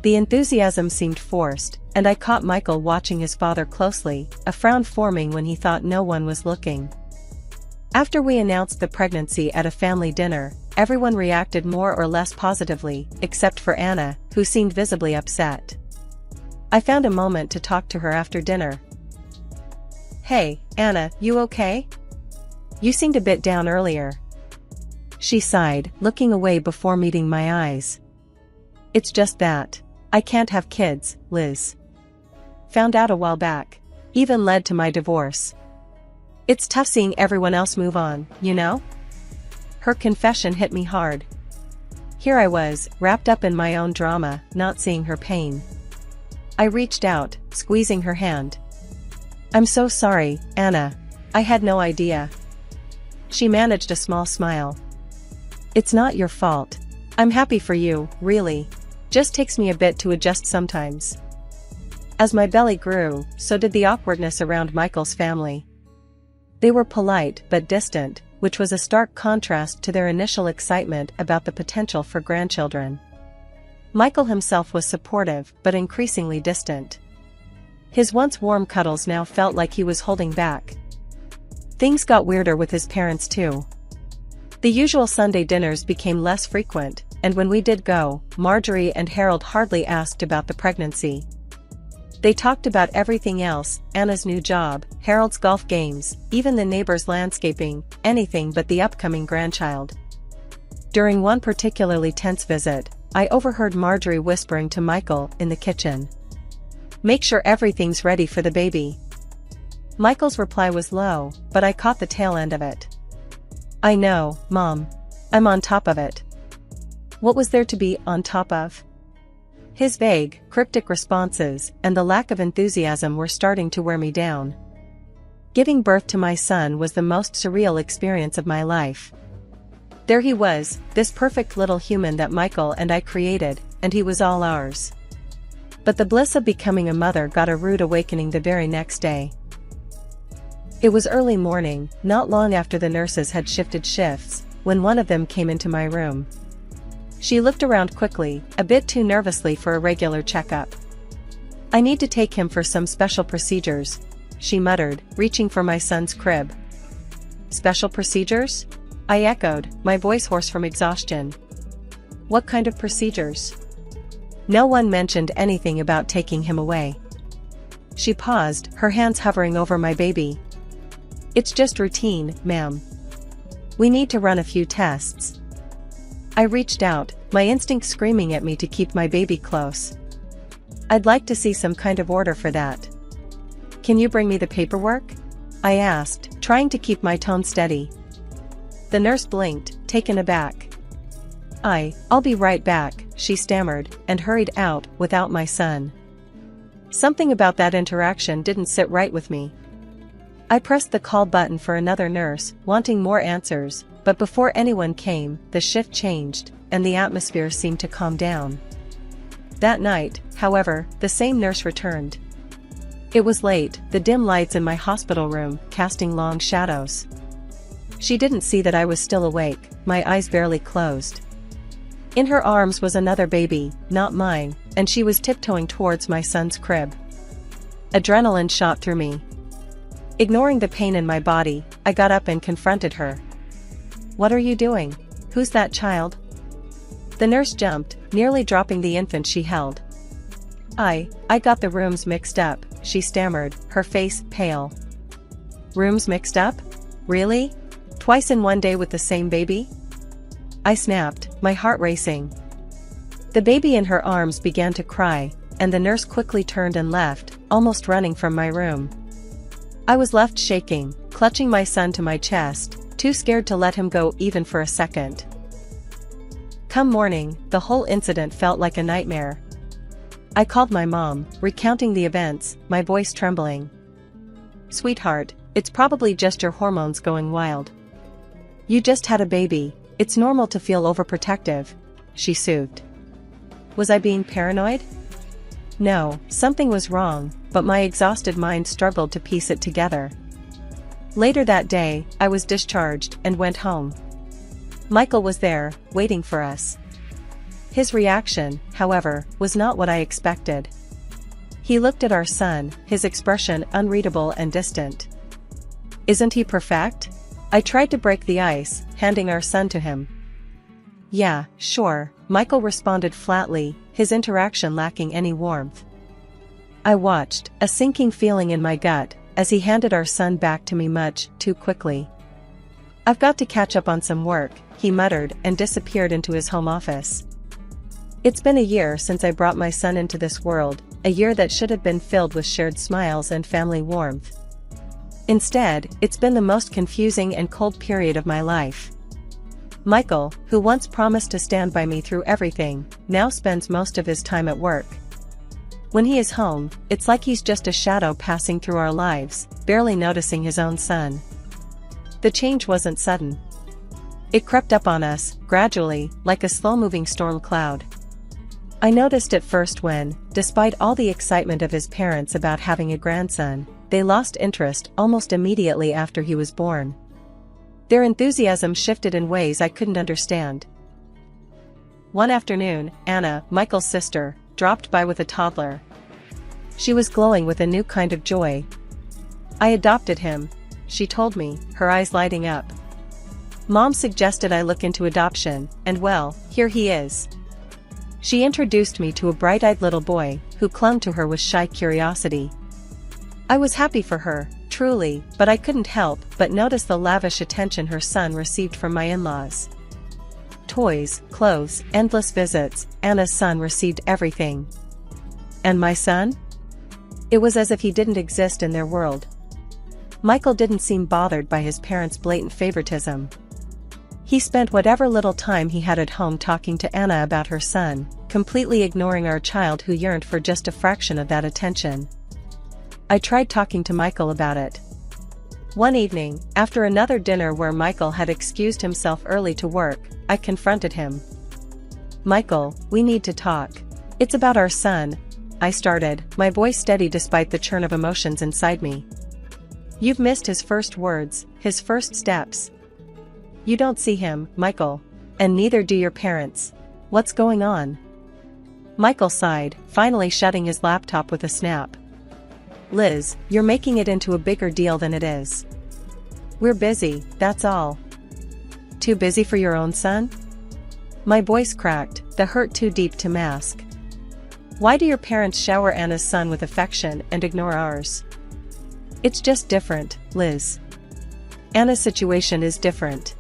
S2: The enthusiasm seemed forced, and I caught Michael watching his father closely, a frown forming when he thought no one was looking. After we announced the pregnancy at a family dinner, everyone reacted more or less positively, except for Anna, who seemed visibly upset. I found a moment to talk to her after dinner. "Hey, Anna, you okay? You seemed a bit down earlier." She sighed, looking away before meeting my eyes. "It's just that. I can't have kids, Liz. Found out a while back. Even led to my divorce. It's tough seeing everyone else move on, you know?" Her confession hit me hard. Here I was, wrapped up in my own drama, not seeing her pain. I reached out, squeezing her hand. "I'm so sorry, Anna. I had no idea." She managed a small smile. "It's not your fault. I'm happy for you, really. Just takes me a bit to adjust sometimes." As my belly grew, so did the awkwardness around Michael's family. They were polite but distant, which was a stark contrast to their initial excitement about the potential for grandchildren. Michael himself was supportive but increasingly distant. His once warm cuddles now felt like he was holding back. Things got weirder with his parents too. The usual Sunday dinners became less frequent, and when we did go, Marjorie and Harold hardly asked about the pregnancy. They talked about everything else, Anna's new job, Harold's golf games, even the neighbor's landscaping, anything but the upcoming grandchild. During one particularly tense visit, I overheard Marjorie whispering to Michael in the kitchen. "Make sure everything's ready for the baby." Michael's reply was low, but I caught the tail end of it. "I know, Mom. I'm on top of it." What was there to be on top of? His vague, cryptic responses and the lack of enthusiasm were starting to wear me down. Giving birth to my son was the most surreal experience of my life. There he was, this perfect little human that Michael and I created, and he was all ours. But the bliss of becoming a mother got a rude awakening the very next day. It was early morning, not long after the nurses had shifted shifts, when one of them came into my room. She looked around quickly, a bit too nervously for a regular checkup. "I need to take him for some special procedures," she muttered, reaching for my son's crib. "Special procedures?" I echoed, my voice hoarse from exhaustion. "What kind of procedures?" No one mentioned anything about taking him away. She paused, her hands hovering over my baby. "It's just routine, ma'am. We need to run a few tests." I reached out, my instinct screaming at me to keep my baby close. "I'd like to see some kind of order for that." "Can you bring me the paperwork?" I asked, trying to keep my tone steady. The nurse blinked, taken aback. I'll be right back," she stammered, and hurried out, without my son. Something about that interaction didn't sit right with me. I pressed the call button for another nurse, wanting more answers, but before anyone came, the shift changed, and the atmosphere seemed to calm down. That night, however, the same nurse returned. It was late, the dim lights in my hospital room casting long shadows. She didn't see that I was still awake, my eyes barely closed. In her arms was another baby, not mine, and she was tiptoeing towards my son's crib. Adrenaline shot through me. Ignoring the pain in my body, I got up and confronted her. "What are you doing? Who's that child?" The nurse jumped, nearly dropping the infant she held. I got the rooms mixed up," she stammered, her face pale. "Rooms mixed up? Really? Twice in one day with the same baby?" I snapped, my heart racing. The baby in her arms began to cry, and the nurse quickly turned and left, almost running from my room. I was left shaking, clutching my son to my chest, too scared to let him go even for a second. Come morning, the whole incident felt like a nightmare. I called my mom, recounting the events, my voice trembling. "Sweetheart, it's probably just your hormones going wild. You just had a baby, it's normal to feel overprotective," she soothed. Was I being paranoid? No, something was wrong, but my exhausted mind struggled to piece it together. Later that day, I was discharged and went home. Michael was there, waiting for us. His reaction, however, was not what I expected. He looked at our son, his expression unreadable and distant. "Isn't he perfect?" I tried to break the ice, handing our son to him. "Yeah, sure," Michael responded flatly, his interaction lacking any warmth. I watched, a sinking feeling in my gut, as he handed our son back to me much too quickly. "I've got to catch up on some work," he muttered and disappeared into his home office. It's been a year since I brought my son into this world, a year that should have been filled with shared smiles and family warmth. Instead, it's been the most confusing and cold period of my life. Michael, who once promised to stand by me through everything, now spends most of his time at work. When he is home, it's like he's just a shadow passing through our lives, barely noticing his own son. The change wasn't sudden. It crept up on us, gradually, like a slow-moving storm cloud. I noticed it first when, despite all the excitement of his parents about having a grandson, they lost interest almost immediately after he was born. Their enthusiasm shifted in ways I couldn't understand. One afternoon, Anna, Michael's sister, dropped by with a toddler. She was glowing with a new kind of joy. "I adopted him," she told me, her eyes lighting up. "Mom suggested I look into adoption, and well, here he is." She introduced me to a bright-eyed little boy, who clung to her with shy curiosity. I was happy for her, truly, but I couldn't help but notice the lavish attention her son received from my in-laws. Toys, clothes, endless visits, Anna's son received everything. And my son? It was as if he didn't exist in their world. Michael didn't seem bothered by his parents' blatant favoritism. He spent whatever little time he had at home talking to Anna about her son, completely ignoring our child who yearned for just a fraction of that attention. I tried talking to Michael about it. One evening, after another dinner where Michael had excused himself early to work, I confronted him. "Michael, we need to talk. It's about our son," I started, my voice steady despite the churn of emotions inside me. "You've missed his first words, his first steps. You don't see him, Michael. And neither do your parents. What's going on?" Michael sighed, finally shutting his laptop with a snap. "Liz, you're making it into a bigger deal than it is. We're busy, that's all." "Too busy for your own son?" My voice cracked, the hurt too deep to mask. "Why do your parents shower Anna's son with affection and ignore ours?" "It's just different, Liz. Anna's situation is different."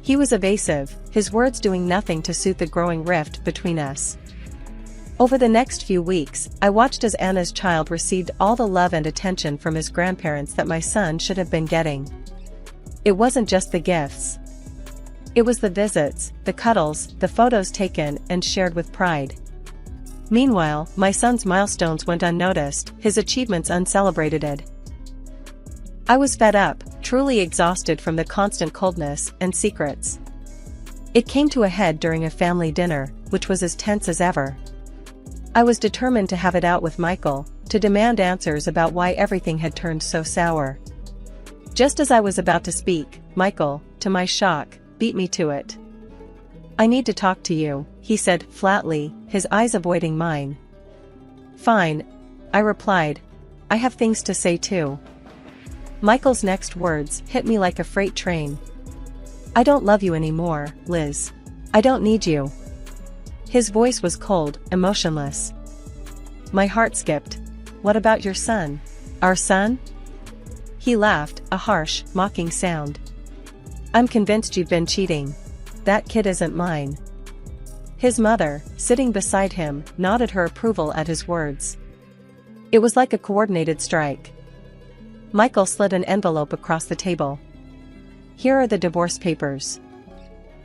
S2: He was evasive, his words doing nothing to soothe the growing rift between us. Over the next few weeks, I watched as Anna's child received all the love and attention from his grandparents that my son should have been getting. It wasn't just the gifts. It was the visits, the cuddles, the photos taken and shared with pride. Meanwhile, my son's milestones went unnoticed, his achievements uncelebrated. I was fed up, truly exhausted from the constant coldness and secrets. It came to a head during a family dinner, which was as tense as ever. I was determined to have it out with Michael, to demand answers about why everything had turned so sour. Just as I was about to speak, Michael, to my shock, beat me to it. "I need to talk to you," he said flatly, his eyes avoiding mine. "Fine," I replied. "I have things to say too." Michael's next words hit me like a freight train. "I don't love you anymore, Liz. I don't need you." His voice was cold, emotionless. My heart skipped. "What about your son? Our son?" He laughed, a harsh, mocking sound. "I'm convinced you've been cheating. That kid isn't mine." His mother, sitting beside him, nodded her approval at his words. It was like a coordinated strike. Michael slid an envelope across the table. "Here are the divorce papers.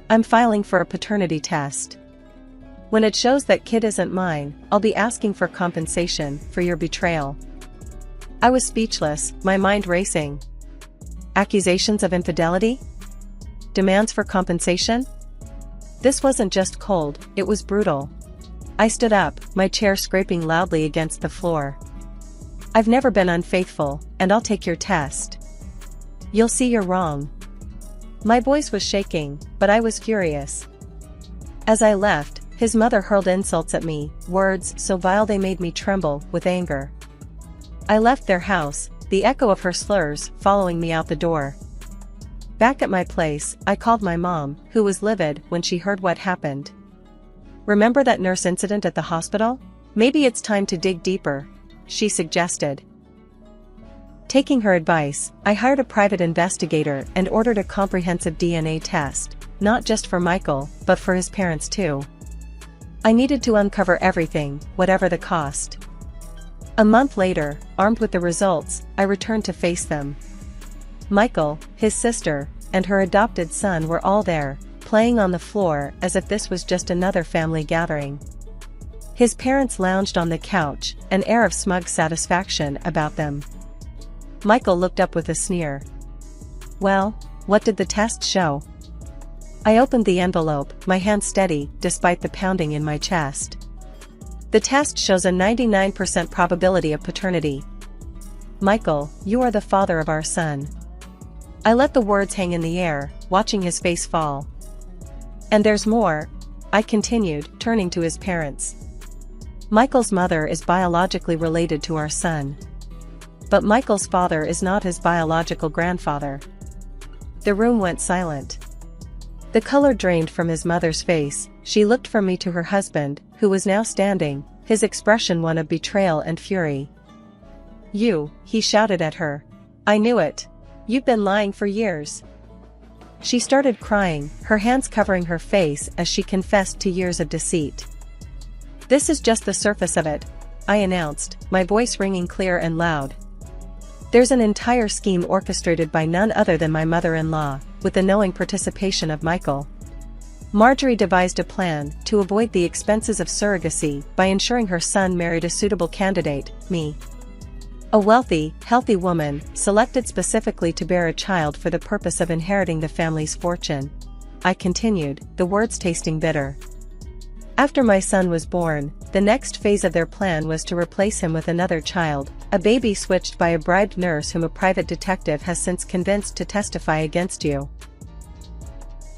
S2: I'm filing for a paternity test. When it shows that kid isn't mine, I'll be asking for compensation for your betrayal." I was speechless, my mind racing. Accusations of infidelity? Demands for compensation? This wasn't just cold, it was brutal. I stood up, my chair scraping loudly against the floor. "I've never been unfaithful, and I'll take your test. You'll see you're wrong." My voice was shaking, but I was furious. As I left, his mother hurled insults at me, words so vile they made me tremble with anger. I left their house, the echo of her slurs following me out the door. Back at my place, I called my mom, who was livid when she heard what happened. "Remember that nurse incident at the hospital? Maybe it's time to dig deeper." she suggested. Taking her advice, I hired a private investigator and ordered a comprehensive DNA test, not just for Michael, but for his parents too. I needed to uncover everything, whatever the cost. A month later, armed with the results, I returned to face them. Michael, his sister, and her adopted son were all there, playing on the floor as if this was just another family gathering. His parents lounged on the couch, an air of smug satisfaction about them. Michael looked up with a sneer. "Well, what did the test show?" I opened the envelope, my hand steady, despite the pounding in my chest. "The test shows a 99% probability of paternity. Michael, you are the father of our son." I let the words hang in the air, watching his face fall. "And there's more," I continued, turning to his parents. "Michael's mother is biologically related to our son. But Michael's father is not his biological grandfather." The room went silent. The color drained from his mother's face. She looked from me to her husband, who was now standing, his expression one of betrayal and fury. "You," he shouted at her. "I knew it. You've been lying for years." She started crying, her hands covering her face as she confessed to years of deceit. "This is just the surface of it," I announced, my voice ringing clear and loud. "There's an entire scheme orchestrated by none other than my mother-in-law, with the knowing participation of Michael. Marjorie devised a plan to avoid the expenses of surrogacy by ensuring her son married a suitable candidate, me. A wealthy, healthy woman, selected specifically to bear a child for the purpose of inheriting the family's fortune," I continued, the words tasting bitter. "After my son was born, the next phase of their plan was to replace him with another child, a baby switched by a bribed nurse whom a private detective has since convinced to testify against you."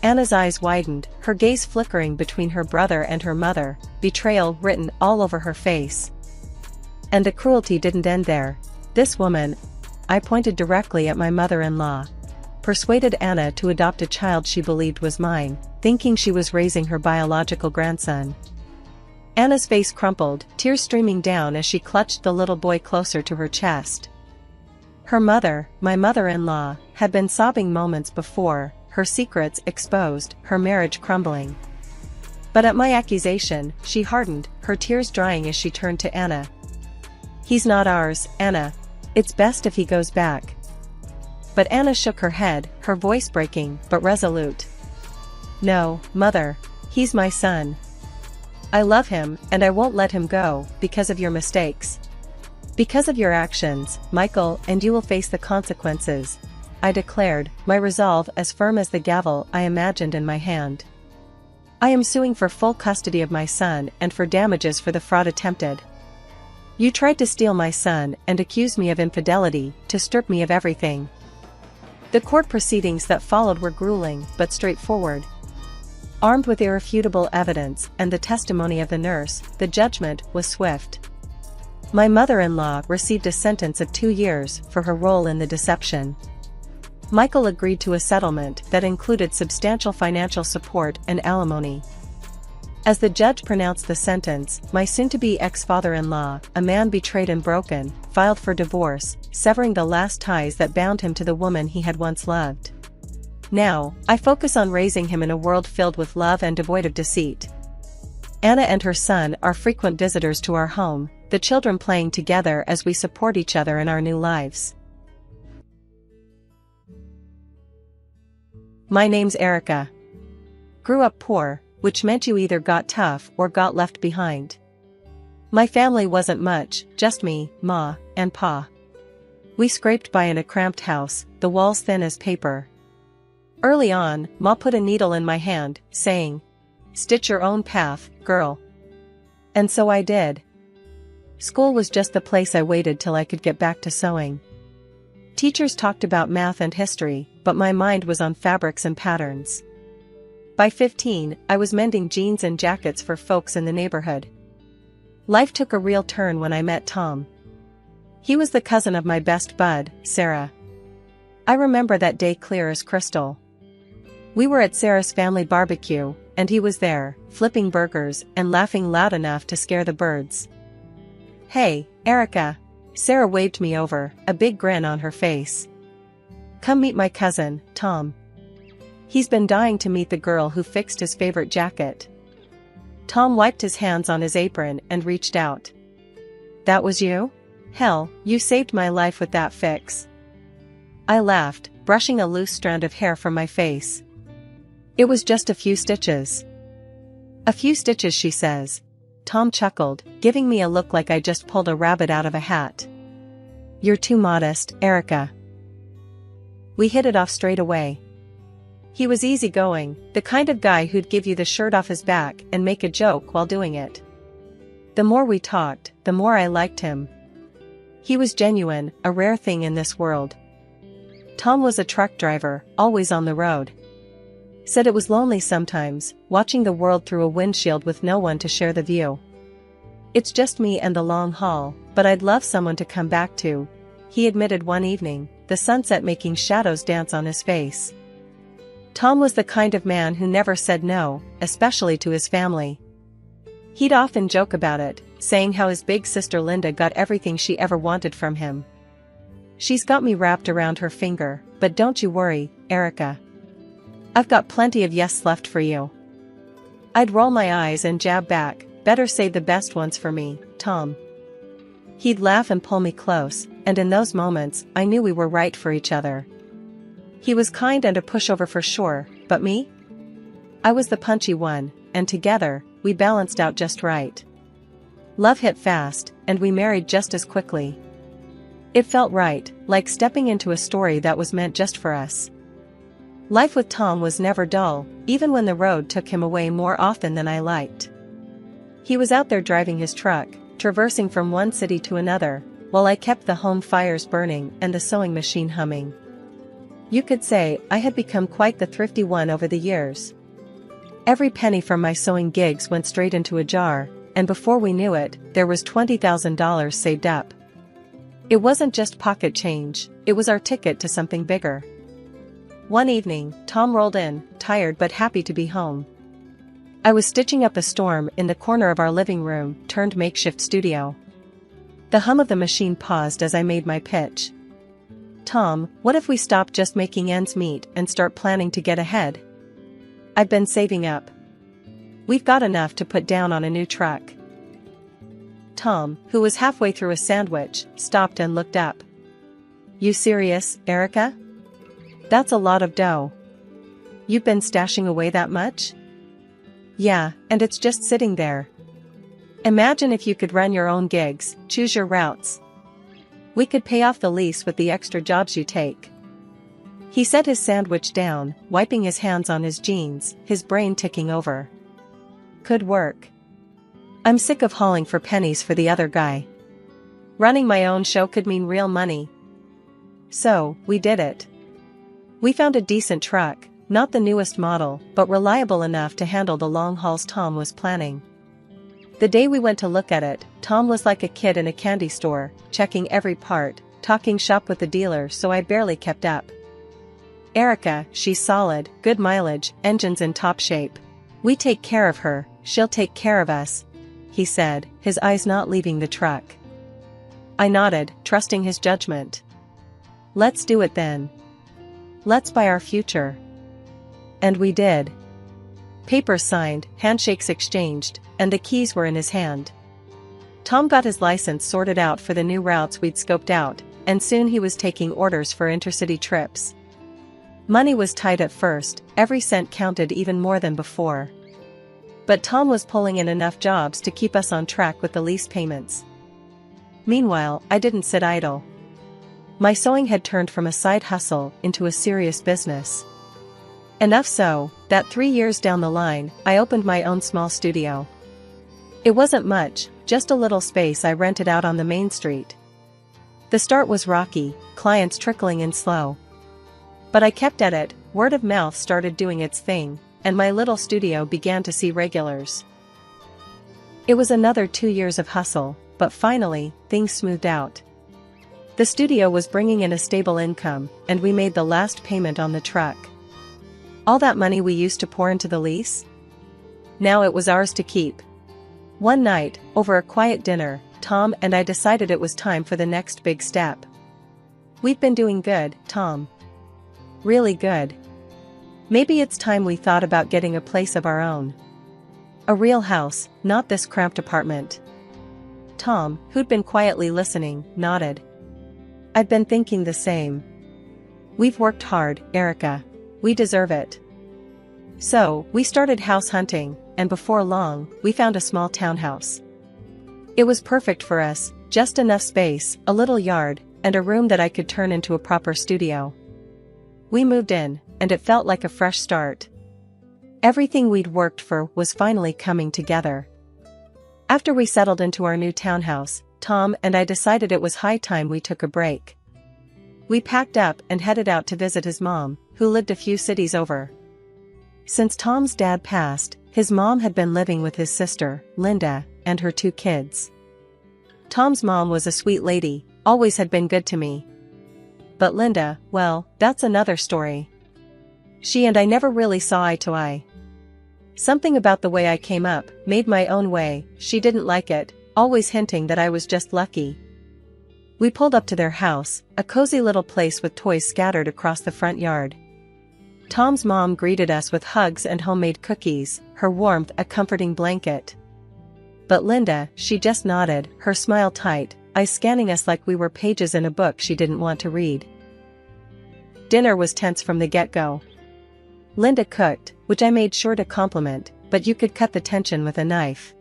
S2: Anna's eyes widened, her gaze flickering between her brother and her mother, betrayal written all over her face. And the cruelty didn't end there. This woman, I pointed directly at my mother-in-law, persuaded Anna to adopt a child she believed was mine, thinking she was raising her biological grandson. Anna's face crumpled, tears streaming down as she clutched the little boy closer to her chest. Her mother, my mother-in-law, had been sobbing moments before, her secrets exposed, her marriage crumbling. But at my accusation, she hardened, her tears drying as she turned to Anna. "He's not ours, Anna. It's best if he goes back." But Anna shook her head, her voice breaking, but resolute. "No, Mother. He's my son. I love him, and I won't let him go, because of your mistakes. Because of your actions, Michael, and you will face the consequences," I declared, my resolve as firm as the gavel I imagined in my hand. "I am suing for full custody of my son and for damages for the fraud attempted. You tried to steal my son and accuse me of infidelity, to strip me of everything." The court proceedings that followed were grueling but straightforward. Armed with irrefutable evidence and the testimony of the nurse, the judgment was swift. My mother-in-law received a sentence of 2 years for her role in the deception. Michael agreed to a settlement that included substantial financial support and alimony. As the judge pronounced the sentence, my soon-to-be ex-father-in-law, a man betrayed and broken, filed for divorce, severing the last ties that bound him to the woman he had once loved. Now, I focus on raising him in a world filled with love and devoid of deceit. Anna and her son are frequent visitors to our home, the children playing together as we support each other in our new lives. My name's Erica. Grew up poor, which meant you either got tough or got left behind. My family wasn't much, just me, Ma, and Pa. We scraped by in a cramped house, the walls thin as paper. Early on, Ma put a needle in my hand, saying, "Stitch your own path, girl." And so I did. School was just the place I waited till I could get back to sewing. Teachers talked about math and history, but my mind was on fabrics and patterns. By 15, I was mending jeans and jackets for folks in the neighborhood. Life took a real turn when I met Tom. He was the cousin of my best bud, Sarah. I remember that day clear as crystal. We were at Sarah's family barbecue, and he was there, flipping burgers and laughing loud enough to scare the birds. "Hey, Erica. Sarah waved me over, a big grin on her face. Come meet my cousin, Tom. He's been dying to meet the girl who fixed his favorite jacket. Tom wiped his hands on his apron and reached out. That was you? Hell, you saved my life with that fix. I laughed, brushing a loose strand of hair from my face. It was just a few stitches. A few stitches, she says. Tom chuckled, giving me a look like I just pulled a rabbit out of a hat. You're too modest, Erica. We hit it off straight away. He was easygoing, the kind of guy who'd give you the shirt off his back and make a joke while doing it. The more we talked, the more I liked him. He was genuine, a rare thing in this world. Tom was a truck driver, always on the road. Said it was lonely sometimes, watching the world through a windshield with no one to share the view. It's just me and the long haul, but I'd love someone to come back to, he admitted one evening, the sunset making shadows dance on his face. Tom was the kind of man who never said no, especially to his family. He'd often joke about it, saying how his big sister Linda got everything she ever wanted from him. She's got me wrapped around her finger, but don't you worry, Erica. I've got plenty of yes left for you. I'd roll my eyes and jab back, better save the best ones for me, Tom. He'd laugh and pull me close, and in those moments, I knew we were right for each other. He was kind and a pushover for sure, but me? I was the punchy one, and together, we balanced out just right. Love hit fast, and we married just as quickly. It felt right, like stepping into a story that was meant just for us. Life with Tom was never dull, even when the road took him away more often than I liked. He was out there driving his truck, traversing from one city to another, while I kept the home fires burning and the sewing machine humming. You could say I had become quite the thrifty one over the years. Every penny from my sewing gigs went straight into a jar, and before we knew it, there was $20,000 saved up. It wasn't just pocket change, it was our ticket to something bigger. One evening, Tom rolled in, tired but happy to be home. I was stitching up a storm in the corner of our living room turned makeshift studio. The hum of the machine paused as I made my pitch. Tom, what if we stop just making ends meet and start planning to get ahead? I've been saving up. We've got enough to put down on a new truck. Tom, who was halfway through a sandwich, stopped and looked up. You serious, Erica? That's a lot of dough. You've been stashing away that much? Yeah, and it's just sitting there. Imagine if you could run your own gigs, choose your routes. We could pay off the lease with the extra jobs you take. He set his sandwich down, wiping his hands on his jeans, his brain ticking over. Could work. I'm sick of hauling for pennies for the other guy. Running my own show could mean real money. So, we did it. We found a decent truck, not the newest model, but reliable enough to handle the long hauls Tom was planning. The day we went to look at it, Tom was like a kid in a candy store, checking every part, talking shop with the dealer, so I barely kept up. Erica, she's solid, good mileage, engines in top shape. We take care of her, she'll take care of us, he said, his eyes not leaving the truck. I nodded, trusting his judgment. Let's do it then. Let's buy our future. And we did. Papers signed, handshakes exchanged, and the keys were in his hand. Tom got his license sorted out for the new routes we'd scoped out, and soon he was taking orders for intercity trips. Money was tight at first, every cent counted even more than before. But Tom was pulling in enough jobs to keep us on track with the lease payments. Meanwhile, I didn't sit idle. My sewing had turned from a side hustle into a serious business. Enough so, that 3 years down the line, I opened my own small studio. It wasn't much, just a little space I rented out on the main street. The start was rocky, clients trickling in slow. But I kept at it, word of mouth started doing its thing, and my little studio began to see regulars. It was another 2 years of hustle, but finally, things smoothed out. The studio was bringing in a stable income, and we made the last payment on the truck. All that money we used to pour into the lease? Now it was ours to keep. One night, over a quiet dinner, Tom and I decided it was time for the next big step. We've been doing good, Tom. Really good. Maybe it's time we thought about getting a place of our own. A real house, not this cramped apartment. Tom, who'd been quietly listening, nodded. I'd been thinking the same. We've worked hard, Erica. We deserve it. So, we started house hunting, and before long, we found a small townhouse. It was perfect for us, just enough space, a little yard, and a room that I could turn into a proper studio. We moved in, and it felt like a fresh start. Everything we'd worked for was finally coming together. After we settled into our new townhouse, Tom and I decided it was high time we took a break. We packed up and headed out to visit his mom, who lived a few cities over. Since Tom's dad passed, his mom had been living with his sister, Linda, and her 2 kids. Tom's mom was a sweet lady, always had been good to me. But Linda, well, that's another story. She and I never really saw eye to eye. Something about the way I came up, made my own way, she didn't like it, always hinting that I was just lucky. We pulled up to their house, a cozy little place with toys scattered across the front yard. Tom's mom greeted us with hugs and homemade cookies, her warmth a comforting blanket. But Linda, she just nodded, her smile tight, eyes scanning us like we were pages in a book she didn't want to read. Dinner was tense from the get-go. Linda cooked, which I made sure to compliment, but you could cut the tension with a knife.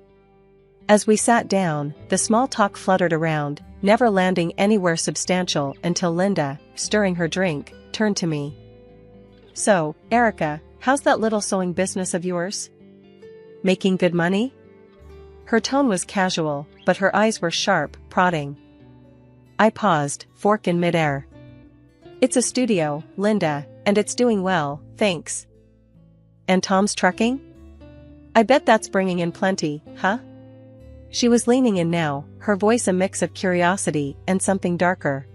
S2: As we sat down, the small talk fluttered around, never landing anywhere substantial until Linda, stirring her drink, turned to me. So, Erica, how's that little sewing business of yours? Making good money? Her tone was casual, but her eyes were sharp, prodding. I paused, fork in midair. It's a studio, Linda, and it's doing well, thanks. And Tom's trucking? I bet that's bringing in plenty, huh? She was leaning in now, her voice a mix of curiosity and something darker.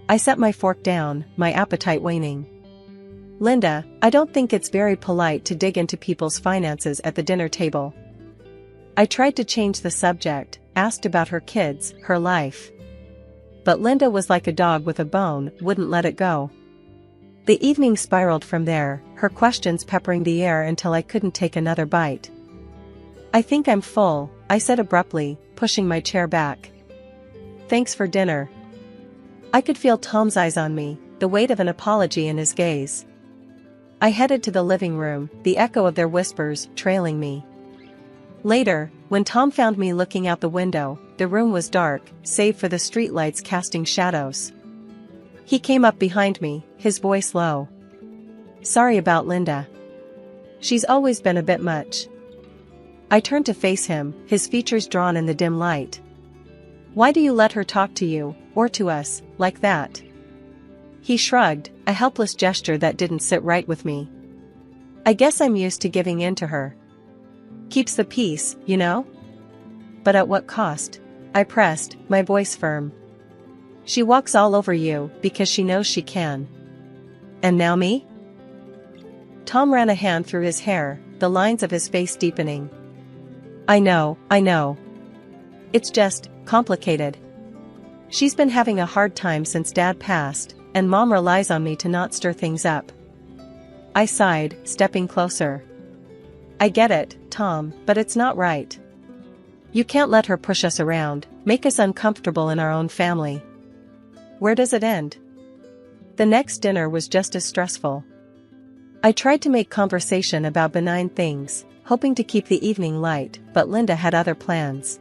S2: I set my fork down, my appetite waning. Linda, I don't think it's very polite to dig into people's finances at the dinner table. I tried to change the subject, asked about her kids, her life. But Linda was like a dog with a bone, wouldn't let it go. The evening spiraled from there, her questions peppering the air until I couldn't take another bite. I think I'm full, I said abruptly, pushing my chair back. Thanks for dinner. I could feel Tom's eyes on me, the weight of an apology in his gaze. I headed to the living room, the echo of their whispers trailing me. Later, when Tom found me looking out the window, the room was dark, save for the streetlights casting shadows. He came up behind me, his voice low. Sorry about Linda. She's always been a bit much. I turned to face him, his features drawn in the dim light. Why do you let her talk to you, or to us, like that? He shrugged, a helpless gesture that didn't sit right with me. I guess I'm used to giving in to her. Keeps the peace, you know? But at what cost? I pressed, my voice firm. She walks all over you because she knows she can. And now me? Tom ran a hand through his hair, the lines of his face deepening. I know. It's just complicated. She's been having a hard time since Dad passed, and Mom relies on me to not stir things up. I sighed, stepping closer. I get it, Tom, but it's not right. You can't let her push us around, make us uncomfortable in our own family. Where does it end? The next dinner was just as stressful. I tried to make conversation about benign things, hoping to keep the evening light, but Linda had other plans.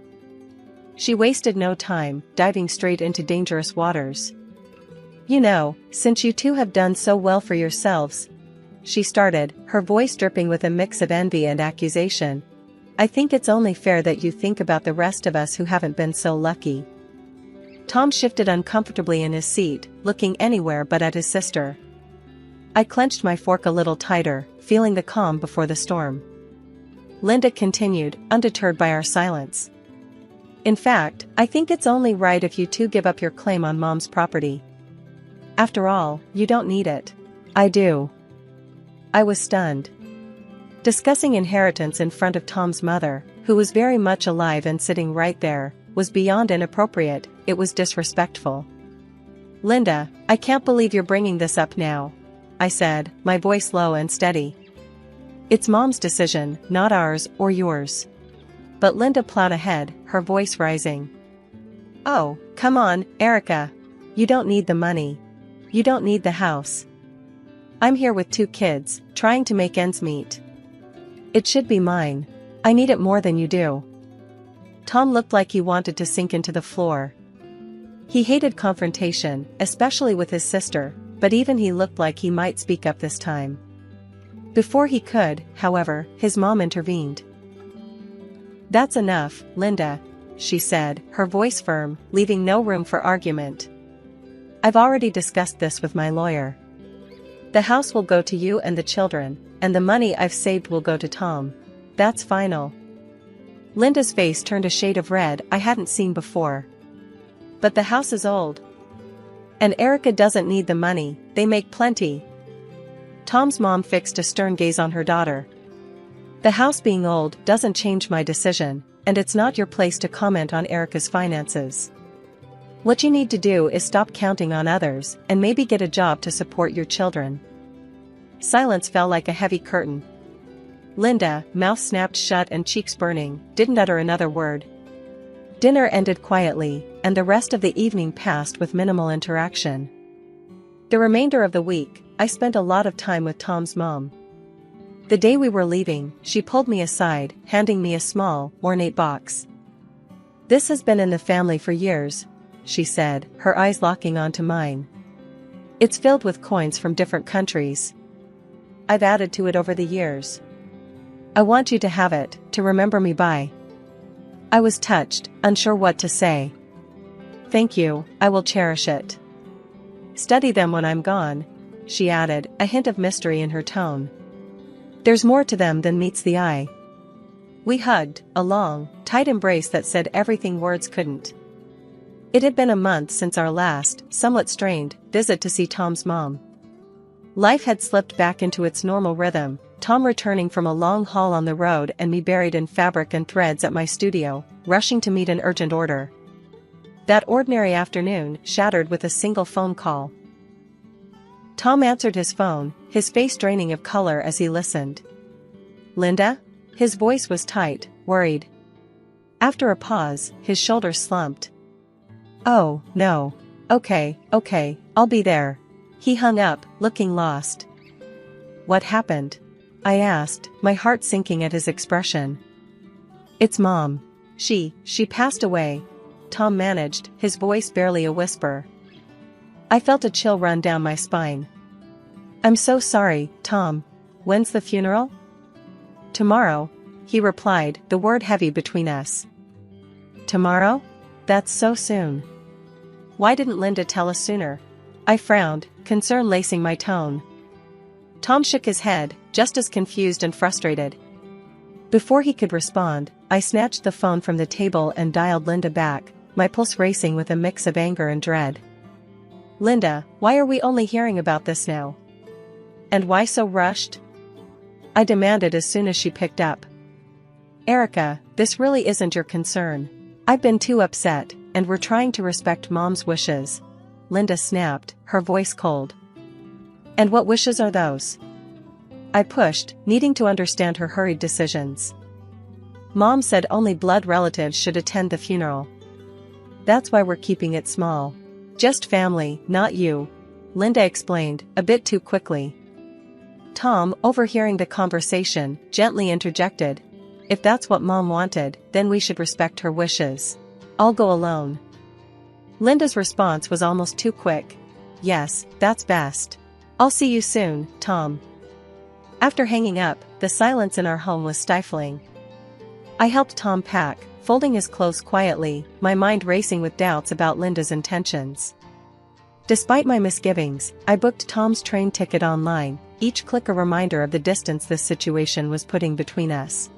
S2: She wasted no time, diving straight into dangerous waters. You know, since you two have done so well for yourselves, she started, her voice dripping with a mix of envy and accusation. I think it's only fair that you think about the rest of us who haven't been so lucky. Tom shifted uncomfortably in his seat, looking anywhere but at his sister. I clenched my fork a little tighter, feeling the calm before the storm. Linda continued, undeterred by our silence. In fact, I think it's only right if you two give up your claim on Mom's property. After all, you don't need it. I do. I was stunned. Discussing inheritance in front of Tom's mother, who was very much alive and sitting right there, was beyond inappropriate, it was disrespectful. "Linda, I can't believe you're bringing this up now," I said, my voice low and steady. "It's Mom's decision, not ours or yours." But Linda plowed ahead, her voice rising. "Oh, come on, Erica. You don't need the money. You don't need the house. I'm here with 2 kids, trying to make ends meet. It should be mine. I need it more than you do." Tom looked like he wanted to sink into the floor. He hated confrontation, especially with his sister, but even he looked like he might speak up this time. Before he could, however, his mom intervened. "That's enough, Linda," she said, her voice firm, leaving no room for argument. "I've already discussed this with my lawyer. The house will go to you and the children, and the money I've saved will go to Tom. That's final." Linda's face turned a shade of red I hadn't seen before. "But the house is old. And Erica doesn't need the money, they make plenty." Tom's mom fixed a stern gaze on her daughter. "The house being old doesn't change my decision, and it's not your place to comment on Erica's finances. What you need to do is stop counting on others and maybe get a job to support your children." Silence fell like a heavy curtain. Linda, mouth snapped shut and cheeks burning, didn't utter another word. Dinner ended quietly, and the rest of the evening passed with minimal interaction. The remainder of the week, I spent a lot of time with Tom's mom. The day we were leaving, she pulled me aside, handing me a small, ornate box. "This has been in the family for years," she said, her eyes locking onto mine. "It's filled with coins from different countries. I've added to it over the years. I want you to have it, to remember me by." I was touched, unsure what to say. "Thank you, I will cherish it. Study them when I'm gone," she added, a hint of mystery in her tone. "There's more to them than meets the eye." We hugged, a long, tight embrace that said everything words couldn't. It had been a month since our last, somewhat strained, visit to see Tom's mom. Life had slipped back into its normal rhythm, Tom returning from a long haul on the road and me buried in fabric and threads at my studio, rushing to meet an urgent order. That ordinary afternoon shattered with a single phone call. Tom answered his phone, his face draining of color as he listened. "Linda?" His voice was tight, worried. After a pause, his shoulders slumped. "Oh, no. Okay, I'll be there." He hung up, looking lost. "What happened?" I asked, my heart sinking at his expression. "It's Mom. She passed away," Tom managed, his voice barely a whisper. I felt a chill run down my spine. "I'm so sorry, Tom. When's the funeral?" "Tomorrow," he replied, the word heavy between us. "Tomorrow? That's so soon. Why didn't Linda tell us sooner?" I frowned, concern lacing my tone. Tom shook his head, just as confused and frustrated. Before he could respond, I snatched the phone from the table and dialed Linda back, my pulse racing with a mix of anger and dread. "Linda, why are we only hearing about this now? And why so rushed?" I demanded as soon as she picked up. "Erica, this really isn't your concern. I've been too upset, and we're trying to respect Mom's wishes," Linda snapped, her voice cold. "And what wishes are those?" I pushed, needing to understand her hurried decisions. "Mom said only blood relatives should attend the funeral. That's why we're keeping it small. Just family, not you," Linda explained, a bit too quickly. Tom, overhearing the conversation, gently interjected. "If that's what Mom wanted, then we should respect her wishes. I'll go alone." Linda's response was almost too quick. "Yes, that's best. I'll see you soon, Tom." After hanging up, the silence in our home was stifling. I helped Tom pack, folding his clothes quietly, my mind racing with doubts about Linda's intentions. Despite my misgivings, I booked Tom's train ticket online, each click a reminder of the distance this situation was putting between us.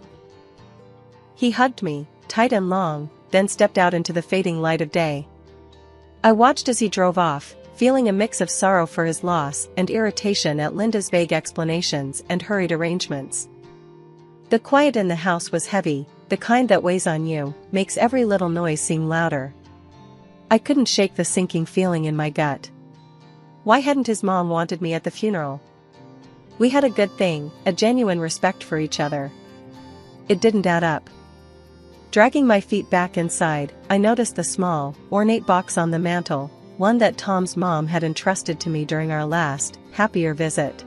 S2: He hugged me, tight and long, then stepped out into the fading light of day. I watched as he drove off, feeling a mix of sorrow for his loss and irritation at Linda's vague explanations and hurried arrangements. The quiet in the house was heavy, The kind that weighs on you, makes every little noise seem louder. I couldn't shake the sinking feeling in my gut. Why hadn't his mom wanted me at the funeral? We had a good thing, a genuine respect for each other. It didn't add up. Dragging my feet back inside, I noticed the small, ornate box on the mantel, one that Tom's mom had entrusted to me during our last, happier visit.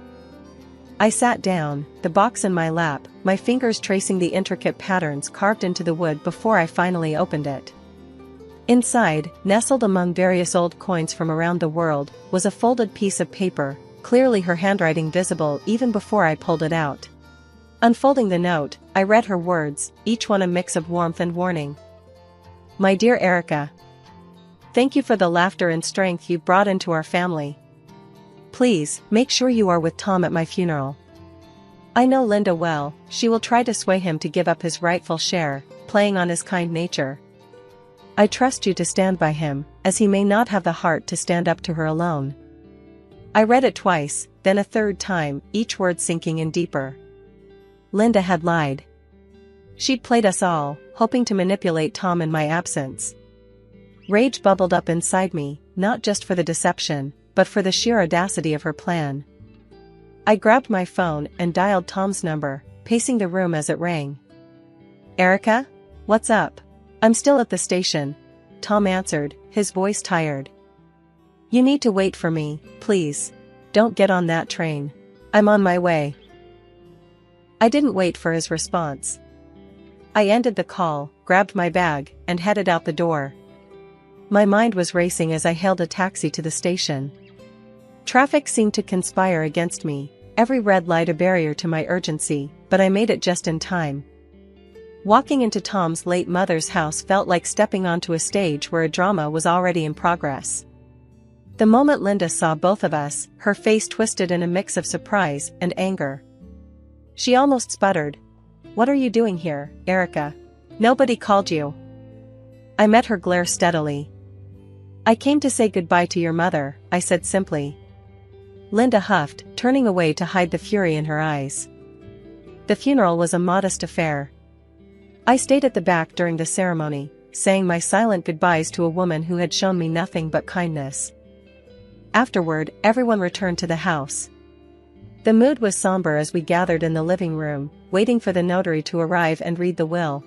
S2: I sat down, the box in my lap, my fingers tracing the intricate patterns carved into the wood before I finally opened it. Inside, nestled among various old coins from around the world, was a folded piece of paper, clearly her handwriting visible even before I pulled it out. Unfolding the note, I read her words, each one a mix of warmth and warning. My dear Erica. Thank you for the laughter and strength you've brought into our family. Please, make sure you are with Tom at my funeral. I know Linda well, she will try to sway him to give up his rightful share, playing on his kind nature. I trust you to stand by him, as he may not have the heart to stand up to her alone. I read it twice, then a third time, each word sinking in deeper. Linda had lied. She'd played us all, hoping to manipulate Tom in my absence. Rage bubbled up inside me, not just for the deception, but for the sheer audacity of her plan. I grabbed my phone and dialed Tom's number, pacing the room as it rang. Erica? What's up? I'm still at the station, Tom answered, his voice tired. You need to wait for me, please. Don't get on that train. I'm on my way. I didn't wait for his response. I ended the call, grabbed my bag, and headed out the door. My mind was racing as I hailed a taxi to the station. Traffic seemed to conspire against me, every red light a barrier to my urgency, but I made it just in time. Walking into Tom's late mother's house felt like stepping onto a stage where a drama was already in progress. The moment Linda saw both of us, her face twisted in a mix of surprise and anger. She almost sputtered. What are you doing here, Erica? Nobody called you. I met her glare steadily. I came to say goodbye to your mother, I said simply. Linda huffed, turning away to hide the fury in her eyes. The funeral was a modest affair. I stayed at the back during the ceremony, saying my silent goodbyes to a woman who had shown me nothing but kindness. Afterward, everyone returned to the house. The mood was somber as we gathered in the living room, waiting for the notary to arrive and read the will.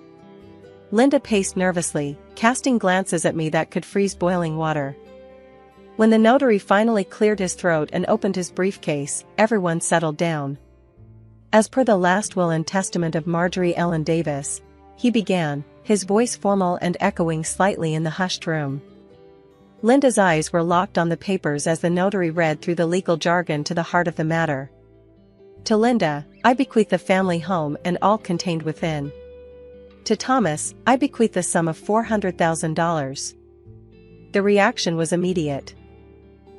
S2: Linda paced nervously, casting glances at me that could freeze boiling water. When the notary finally cleared his throat and opened his briefcase, everyone settled down. As per the last will and testament of Marjorie Ellen Davis, he began, his voice formal and echoing slightly in the hushed room. Linda's eyes were locked on the papers as the notary read through the legal jargon to the heart of the matter. To Linda, I bequeath the family home and all contained within. To Thomas, I bequeath the sum of $400,000. The reaction was immediate.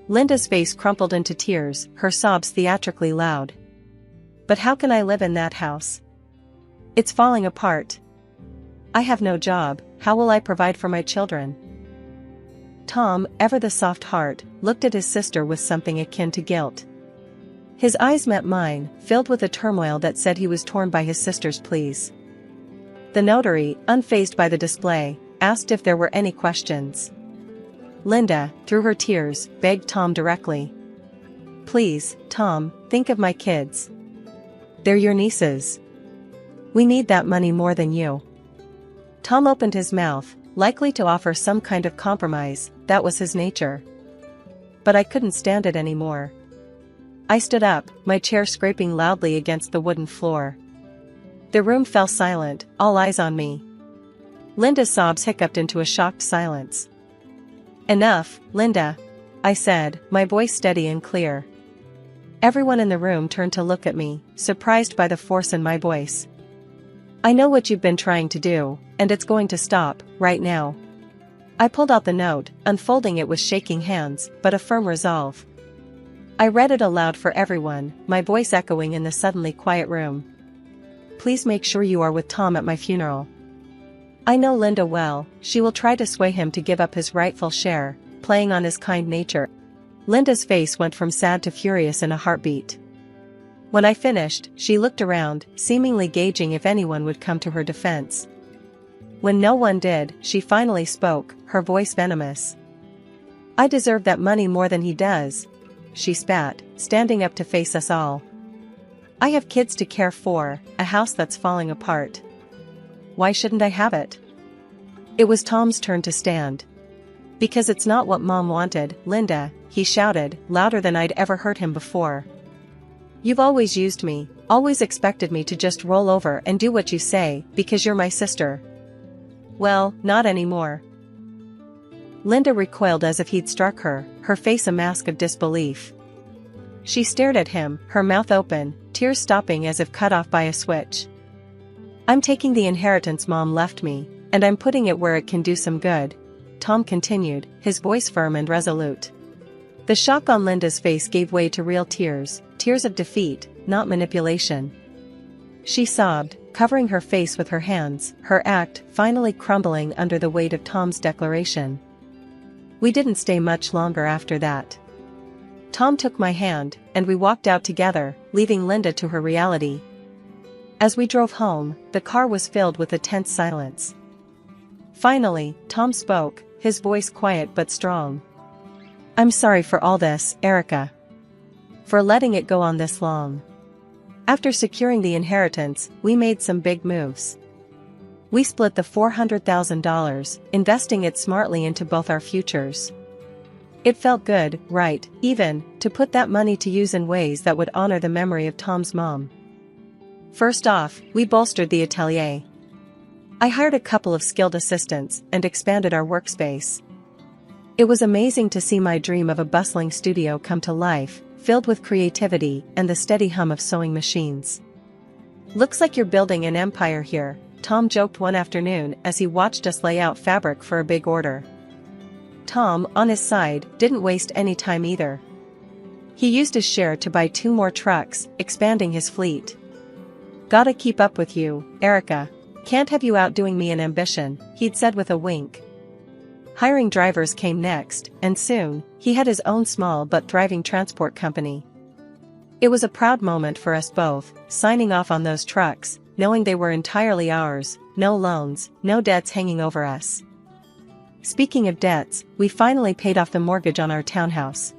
S2: Linda's face crumpled into tears, her sobs theatrically loud. But how can I live in that house? It's falling apart. I have no job, how will I provide for my children? Tom, ever the soft heart, looked at his sister with something akin to guilt. His eyes met mine, filled with a turmoil that said he was torn by his sister's pleas. The notary, unfazed by the display, asked if there were any questions. Linda, through her tears, begged Tom directly. Please, Tom, think of my kids. They're your nieces. We need that money more than you. Tom opened his mouth, likely to offer some kind of compromise, that was his nature. But I couldn't stand it anymore. I stood up, my chair scraping loudly against the wooden floor. The room fell silent, all eyes on me. Linda's sobs hiccuped into a shocked silence. Enough, Linda, I said, my voice steady and clear. Everyone in the room turned to look at me, surprised by the force in my voice. I know what you've been trying to do, and it's going to stop, right now. I pulled out the note, unfolding it with shaking hands, but a firm resolve. I read it aloud for everyone, my voice echoing in the suddenly quiet room. Please make sure you are with Tom at my funeral. I know Linda well, she will try to sway him to give up his rightful share, playing on his kind nature. Linda's face went from sad to furious in a heartbeat. When I finished, she looked around, seemingly gauging if anyone would come to her defense. When no one did, she finally spoke, her voice venomous. "I deserve that money more than he does," she spat, standing up to face us all. "I have kids to care for, a house that's falling apart. Why shouldn't I have it?" It was Tom's turn to stand. "Because it's not what Mom wanted, Linda," he shouted, louder than I'd ever heard him before. "You've always used me, always expected me to just roll over and do what you say, because you're my sister. Well, not anymore." Linda recoiled as if he'd struck her, her face a mask of disbelief. She stared at him, her mouth open, tears stopping as if cut off by a switch. "I'm taking the inheritance Mom left me, and I'm putting it where it can do some good," Tom continued, his voice firm and resolute. The shock on Linda's face gave way to real tears, tears of defeat, not manipulation. She sobbed, covering her face with her hands, her act finally crumbling under the weight of Tom's declaration. We didn't stay much longer after that. Tom took my hand, and we walked out together, leaving Linda to her reality. As we drove home, the car was filled with a tense silence. Finally, Tom spoke, his voice quiet but strong. "I'm sorry for all this, Erica. For letting it go on this long. After securing the inheritance, we made some big moves. We split the $400,000, investing it smartly into both our futures. It felt good, right, even, to put that money to use in ways that would honor the memory of Tom's mom. First off, we bolstered the atelier. I hired a couple of skilled assistants and expanded our workspace. It was amazing to see my dream of a bustling studio come to life, filled with creativity and the steady hum of sewing machines. "Looks like you're building an empire here," Tom joked one afternoon as he watched us lay out fabric for a big order. Tom, on his side, didn't waste any time either. He used his share to buy 2 more trucks, expanding his fleet. "Gotta keep up with you, Erica. Can't have you outdoing me in ambition," he'd said with a wink. Hiring drivers came next, and soon, he had his own small but thriving transport company. It was a proud moment for us both, signing off on those trucks, knowing they were entirely ours, no loans, no debts hanging over us. Speaking of debts, we finally paid off the mortgage on our townhouse.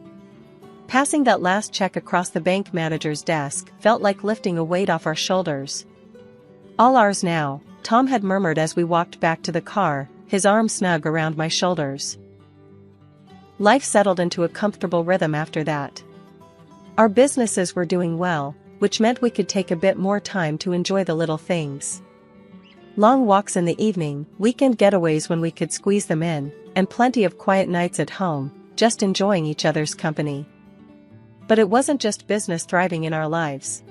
S2: Passing that last check across the bank manager's desk felt like lifting a weight off our shoulders. "All ours now," Tom had murmured as we walked back to the car, his arm snug around my shoulders. Life settled into a comfortable rhythm after that. Our businesses were doing well, which meant we could take a bit more time to enjoy the little things. Long walks in the evening, weekend getaways when we could squeeze them in, and plenty of quiet nights at home, just enjoying each other's company. But it wasn't just business thriving in our lives.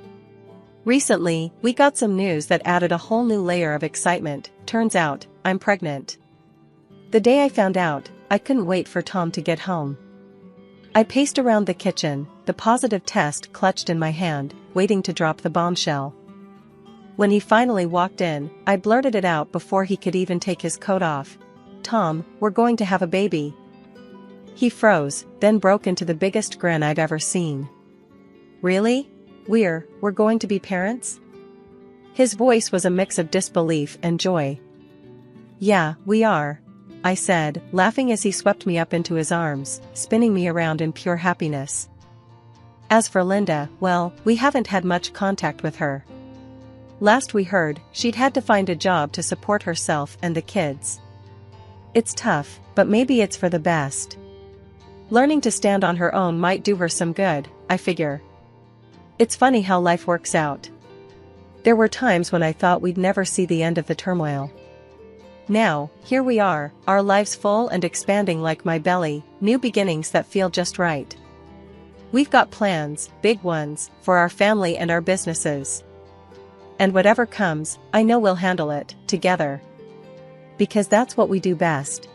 S2: Recently, we got some news that added a whole new layer of excitement. Turns out, I'm pregnant. The day I found out, I couldn't wait for Tom to get home. I paced around the kitchen, the positive test clutched in my hand, waiting to drop the bombshell. When he finally walked in, I blurted it out before he could even take his coat off. "Tom, we're going to have a baby." He froze, then broke into the biggest grin I've ever seen. "Really? We're going to be parents?" His voice was a mix of disbelief and joy. "Yeah, we are," I said, laughing as he swept me up into his arms, spinning me around in pure happiness. As for Linda, well, we haven't had much contact with her. Last we heard, she'd had to find a job to support herself and the kids. It's tough, but maybe it's for the best. Learning to stand on her own might do her some good, I figure. It's funny how life works out. There were times when I thought we'd never see the end of the turmoil. Now, here we are, our lives full and expanding like my belly, new beginnings that feel just right. We've got plans, big ones, for our family and our businesses. And whatever comes, I know we'll handle it, together. Because that's what we do best.